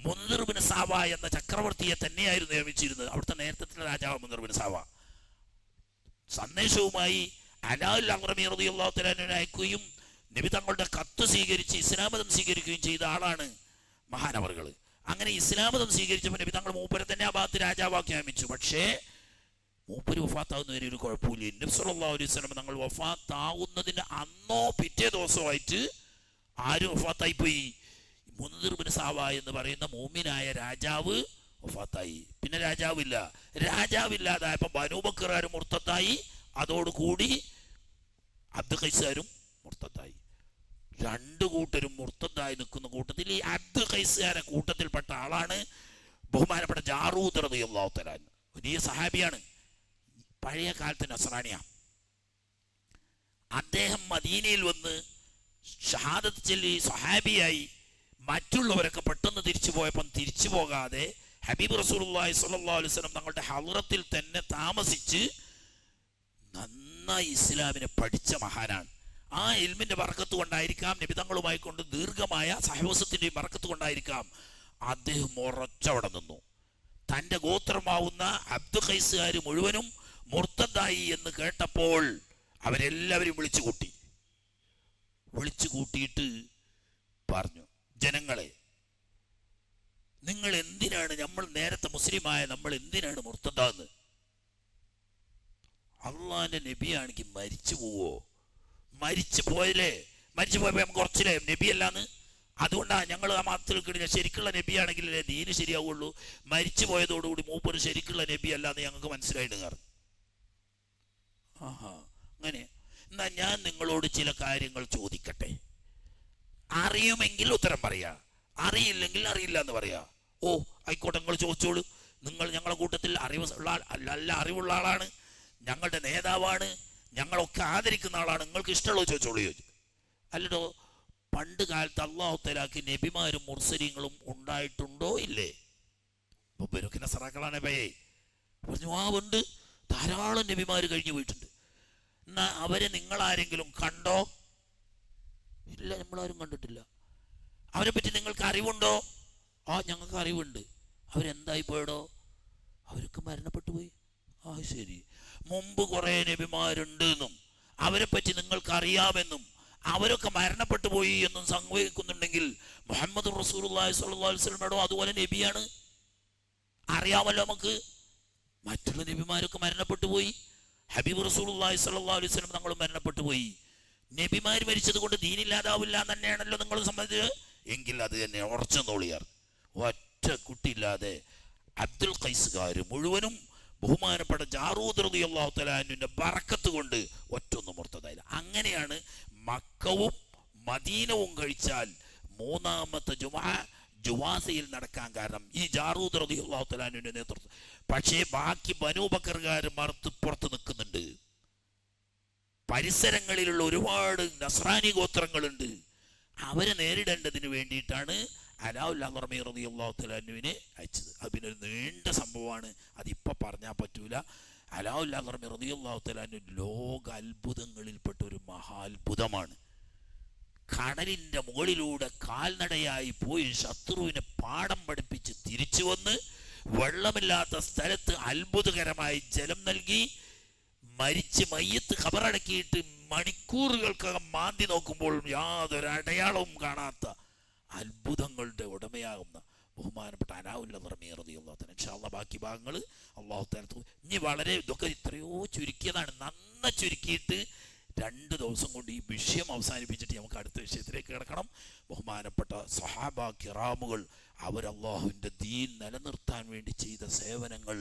മുൻദിർ ബിൻ സാവ എന്ന ചക്രവർത്തിയെ തന്നെയായിരുന്നു നിയമിച്ചിരുന്നത്. അവിടുത്തെ നേതൃത്വത്തിലെ രാജാവ് മുൻദിർ ബിൻ സാവ സന്ദേശവുമായി അലാൽ അംറമി റളിയല്ലാഹു തആല അൻഹു അയക്കുകയും നബി തങ്ങളുടെ കത്ത് സ്വീകരിച്ച് ഇസ്ലാം മതം സ്വീകരിക്കുകയും ചെയ്ത ആളാണ് മഹാനവറുകൾ. അങ്ങനെ ഇസ്ലാം മതം സ്വീകരിച്ചപ്പോൾ നബി തങ്ങൾ മൂപ്പരെ തന്നെ ആ ഭാഗത്ത് രാജാവാക്കി നിയമിച്ചു. പക്ഷേ മൂപ്പര് വഫാത്താവുന്നവരെ ഒരു കുഴപ്പമില്ല. നബി സല്ലല്ലാഹു അലൈഹി വസല്ലം തങ്ങൾ വഫാത്താവുന്നതിന് അന്നോ പിറ്റേ ദിവസമായിട്ട് ആര് വഫാത്തായി പോയി? മുൻദിർ ബിൻ സാവ എന്ന് പറയുന്ന മൂമിനായ രാജാവ് വഫാത്തായി. പിന്നെ രാജാവില്ല. രാജാവില്ലാതായപ്പോൾ ബനൂ ബക്കറുകാരും മുർത്തത്തായി, അതോടുകൂടി അബ്ദു ഖൈസുകാരും മുർത്തത്തായി. രണ്ടു കൂട്ടരും മുർത്തത്തായി നിൽക്കുന്ന കൂട്ടത്തിൽ ഈ അബ്ദു ഖൈസുകാരെ കൂട്ടത്തിൽപ്പെട്ട ആളാണ് ബഹുമാനപ്പെട്ട ജാറൂദ് റളിയല്ലാഹു തആല. വലിയ സഹാബിയാണ്, പഴയ കാലത്ത് നസ്രാനിയാണ്. അദ്ദേഹം മദീനയിൽ വന്ന് ഷഹാദത്ത് ചൊല്ലി സ്വഹാബിയായി. മറ്റുള്ളവരൊക്കെ പെട്ടെന്ന് തിരിച്ചു പോയപ്പം തിരിച്ചു പോകാതെ ഹബീബ് റസൂലുള്ളാഹി സ്വല്ലല്ലാഹു അലൈഹി വസല്ലം തങ്ങളുടെ ഹളറത്തിൽ തന്നെ താമസിച്ച് നന്നായി ഇസ്ലാമിനെ പഠിച്ച മഹാനാണ്. ആ ഇൽമിന്റെ ബർക്കത്ത് കൊണ്ടായിരിക്കാം, നബി തങ്ങളുമായി കൊണ്ട് ദീർഘമായ സഹവാസത്തിന്റെയും ബർക്കത്ത് കൊണ്ടായിരിക്കാം അദ്ദേഹം ഉറച്ചവിടെ നിന്നു. തൻ്റെ ഗോത്രമാവുന്ന അബ്ദു ഖൈസുകാർ മുഴുവനും മുർത്തദായി എന്ന് കേട്ടപ്പോൾ അവരെല്ലാവരും വിളിച്ചു കൂട്ടിയിട്ട് പറഞ്ഞു, ജനങ്ങളെ, നിങ്ങൾ എന്തിനാണ്, നമ്മൾ നേരത്തെ മുസ്ലിമായ നമ്മൾ എന്തിനാണ് മുർത്തദാന്ന്? അള്ളാന്റെ നബിയാണെങ്കിൽ മരിച്ചു പോവോ? മരിച്ചു പോയപ്പോ നമുക്ക് കുറച്ചില്ലേ നബിയല്ലാന്ന്. അതുകൊണ്ടാണ് ഞങ്ങൾ ആ മതത്തിൽ കിട്ടിയ ശരിക്കുള്ള നബിയാണെങ്കിലേ ദീന് ശരിയാവുള്ളൂ. മരിച്ചു പോയതോടുകൂടി മൂപ്പര് ശരിക്കുള്ള നബി അല്ലാന്ന് ഞങ്ങൾക്ക് മനസ്സിലായിട്ട് കാരണം. അങ്ങനെ എന്നാ ഞാൻ നിങ്ങളോട് ചില കാര്യങ്ങൾ ചോദിക്കട്ടെ. അറിയുമെങ്കിൽ ഉത്തരം പറയാ, അറിയില്ലെങ്കിൽ അറിയില്ല എന്ന് പറയാ. ഓ ആയിക്കോട്ടെ, നിങ്ങൾ ചോദിച്ചോളൂ. നിങ്ങൾ ഞങ്ങളുടെ കൂട്ടത്തിൽ അറിവുള്ള ആളാണ്, ഞങ്ങളുടെ നേതാവാണ്, ഞങ്ങളൊക്കെ ആദരിക്കുന്ന ആളാണ്, നിങ്ങൾക്ക് ഇഷ്ടമുള്ളത് ചോദിച്ചോളൂ ചോദിച്ചു. അല്ലടോ, പണ്ട് കാലത്ത് അല്ലാഹു തആലക്ക് നബിമാരും മുർസലീങ്ങളും ഉണ്ടായിട്ടുണ്ടോ ഇല്ലേ? ഇവരൊക്കെ നസറാക്കളാണ് ഭയേ പറഞ്ഞു. ആ ഉണ്ട്, ധാരാളം നബിമാർ കഴിഞ്ഞു പോയിട്ടുണ്ട്. എന്നാ അവരെ നിങ്ങളാരെങ്കിലും കണ്ടോ? ഇല്ല, നമ്മളാരും കണ്ടിട്ടില്ല. അവരെ പറ്റി നിങ്ങൾക്ക് അറിവുണ്ടോ? ആ ഞങ്ങൾക്ക് അറിവുണ്ട്. അവരെന്തായി പോയടോ? അവരൊക്കെ മരണപ്പെട്ടു പോയി. ആ ശരി. മുമ്പ് കുറെ നബിമാരുണ്ട് എന്നും അവരെ പറ്റി നിങ്ങൾക്ക് അറിയാമെന്നും അവരൊക്കെ മരണപ്പെട്ടു പോയി എന്നും സംഭവിക്കുന്നുണ്ടെങ്കിൽ മുഹമ്മദ് റസൂലുള്ളാഹി സ്വല്ലല്ലാഹു അലൈഹി വസല്ലം അതുപോലെ നബിയാണ്, അറിയാമല്ലോ നമുക്ക്. മറ്റുള്ള നബിമാരൊക്കെ മരണപ്പെട്ടു പോയി, ഹബീബ് റസൂലുള്ളാഹി സ്വല്ലല്ലാഹു അലൈഹി വസല്ലം തങ്ങളും മരണപ്പെട്ടു പോയി. നബിമാർ മരിച്ചത് കൊണ്ട് ദീനില്ലാതാവില്ല തന്നെയാണല്ലോ നിങ്ങൾ സംബന്ധിച്ചത്. എങ്കിൽ അത് തന്നെ ഉറച്ചു നോളിയാർ. ഒറ്റ കുട്ടിയില്ലാതെ അബ്ദുൽ ഖൈസുകാർ മുഴുവനും ബഹുമാനപ്പെട്ട ജാറൂദ് റളിയല്ലാഹു തആല അൻഹുവിന്റെ ബറക്കത്ത് കൊണ്ട് ഒറ്റൊന്നും മുർത്തദായില്ല. അങ്ങനെയാണ് മക്കവും മദീനവും കഴിച്ചാൽ മൂന്നാമത്തെ ജുവാസയിൽ നടക്കാൻ കാരണം ഈ ജാറൂദ് റളിയല്ലാഹു തആല അൻഹുവിന്റെ നേതൃത്വം. പക്ഷേ ബാക്കി ബനൂ ബക്കർകാർ പുറത്ത് നിൽക്കുന്നുണ്ട്. പരിസരങ്ങളിലുള്ള ഒരുപാട് നസ്രാനി ഗോത്രങ്ങളുണ്ട്. അവരെ നേരിടേണ്ടതിന് വേണ്ടിയിട്ടാണ് അലാഉൽ അദ്റമി റളിയല്ലാഹു തആല അൻഹുവിനെ അയച്ചത്. അത് പിന്നെ ഒരു നീണ്ട സംഭവമാണ്, അതിപ്പോൾ പറഞ്ഞാൽ പറ്റൂല. അലാഉൽ അദ്റമി റളിയല്ലാഹു തആല അൻഹു ലോക അത്ഭുതങ്ങളിൽപ്പെട്ട ഒരു മഹാത്ഭുതമാണ്. കടലിൻ്റെ മുകളിലൂടെ കാൽനടയായി പോയി ശത്രുവിനെ പാഠം പഠിപ്പിച്ച് തിരിച്ചു വന്ന് വെള്ളമില്ലാത്ത സ്ഥലത്ത് അത്ഭുതകരമായി ജലം നൽകി മരിച്ച് മയ്യത്ത് ഖബറടക്കിയിട്ട് മണിക്കൂറുകൾക്കകം മാന്തി നോക്കുമ്പോൾ യാതൊരു അടയാളവും കാണാത്ത അത്ഭുതങ്ങളുടെ ഉടമയാകുന്ന ബഹുമാനപ്പെട്ട അലാഉൽ അദ്റമി റളിയല്ലാഹു തആല. ഇൻഷാ അല്ലാഹ് ബാക്കി ഭാഗങ്ങൾ അല്ലാഹു തആല ഇനി വളരെ ഇതൊക്കെ എത്രയോ ചുരുക്കിയതാണ്, നന്ന ചുരുക്കിയിട്ട് 2 ദിവസം കൊണ്ട് ഈ വിഷയം അവസാനിപ്പിച്ചിട്ട് നമുക്ക് അടുത്ത വിഷയത്തിലേക്ക് കിടക്കണം. ബഹുമാനപ്പെട്ട സ്വഹാബ കിറാമുകൾ അവർ അല്ലാഹുവിൻ്റെ ദീൻ നിലനിർത്താൻ വേണ്ടി ചെയ്ത സേവനങ്ങൾ,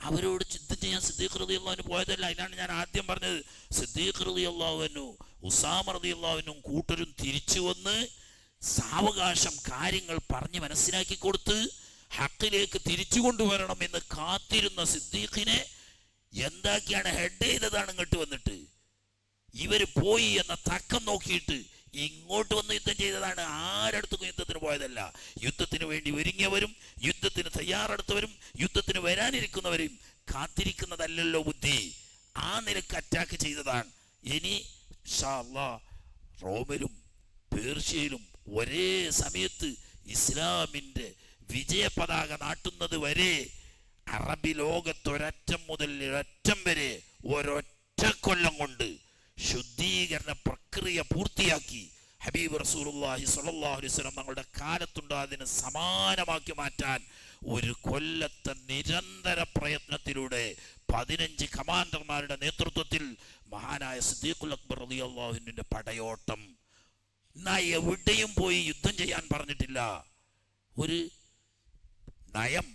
അവരോട് യുദ്ധം ചെയ്യാൻ സിദ്ദീഖ് റളിയല്ലാഹു അൻഹു പോയതല്ല. അതിനാണ് ഞാൻ ആദ്യം പറഞ്ഞത്. സിദ്ദീഖ് റളിയല്ലാഹു അൻഹു, ഉസാമ റളിയല്ലാഹു അൻഹു കൂട്ടരും തിരിച്ചു വന്ന് സാവകാശം കാര്യങ്ങൾ പറഞ്ഞ് മനസ്സിലാക്കി കൊടുത്ത് ഹക്കിലേക്ക് തിരിച്ചു കൊണ്ടുവരണം എന്ന് കാത്തിരുന്ന സിദ്ദീഖിനെ എന്താക്കിയാണ് ഹെഡ് ചെയ്തതാണ് ഇങ്ങോട്ട് വന്നിട്ട്. ഇവര് പോയി എന്ന തക്കം നോക്കിയിട്ട് ഇങ്ങോട്ട് വന്ന് യുദ്ധം ചെയ്തതാണ്. ആരടുത്തും യുദ്ധത്തിന് പോയതല്ല. യുദ്ധത്തിന് വേണ്ടി ഒരുങ്ങിയവരും യുദ്ധത്തിന് തയ്യാറെടുത്തവരും യുദ്ധത്തിന് വരാനിരിക്കുന്നവരും കാത്തിരിക്കുന്നതല്ലല്ലോ ബുദ്ധി. ആ നിലക്ക് അറ്റാക്ക് ചെയ്തതാണ്. ഇനി ഇൻഷാ അല്ലാഹ് റോമിലും പേർഷ്യയിലും ഒരേ സമയത്ത് ഇസ്ലാമിൻ്റെ വിജയ പതാക നാട്ടുന്നത് വരെ അറബി ലോകത്തൊരറ്റം മുതൽ ഒരറ്റം വരെ ഒരൊറ്റ കൊല്ലം കൊണ്ട് ശുദ്ധീകരണ പ്രക്രിയ പൂർത്തിയാക്കി ഹബീബ് റസൂലുള്ളാഹി സ്വല്ലല്ലാഹു അലൈഹി വസല്ലം തങ്ങളുടെ കാലത്തുണ്ട് അതിന് സമാനമാക്കി മാറ്റാൻ ഒരു കൊല്ലത്തെ നിരന്തര പ്രയത്നത്തിലൂടെ 15 കമാൻഡർമാരുടെ നേതൃത്വത്തിൽ മഹാനായ സിദ്ദീഖുൽ അക്ബർ റളിയല്ലാഹു അൻഹുവിന്റെ പടയോട്ടം. എന്നാ എവിടെയും പോയി യുദ്ധം ചെയ്യാൻ പറഞ്ഞിട്ടില്ല. ഒരു നയം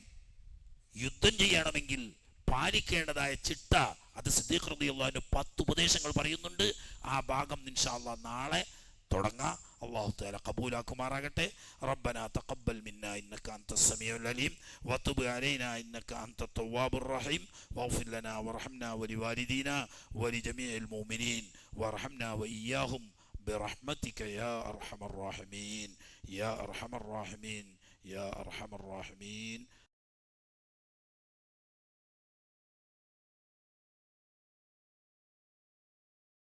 യുദ്ധം ചെയ്യണമെങ്കിൽ പാലിക്കേണ്ടതായ ചിട്ട, അത് സിദ്ദീഖ് റളിയല്ലാഹു അൻഹു 10 ഉപദേശങ്ങൾ പറയുന്നുണ്ട്. ആ ഭാഗം ഇൻഷാ അല്ലാഹ് നാളെ തുടങ്ങാം. അല്ലാഹു തആല ഖബൂലാക്കുമാറാകട്ടെ. റബ്ബനാ തഖബ്ബൽ മിന്നാ ഇന്നക അൻതസ് സമീഉൽ അലീം വതുബ് അലൈനാ ഇന്നക അൻതത് തവ്വാബുർ റഹീം വഗ്ഫിർ ലനാ വർഹംനാ വലിവാലിദീനാ വലിജമീഇൽ മുഅ്മിനീൻ വർഹംനാ വഇയ്യാഹും برحمتك يا أرحم الراحمين يا أرحم الراحمين يا أرحم الراحمين.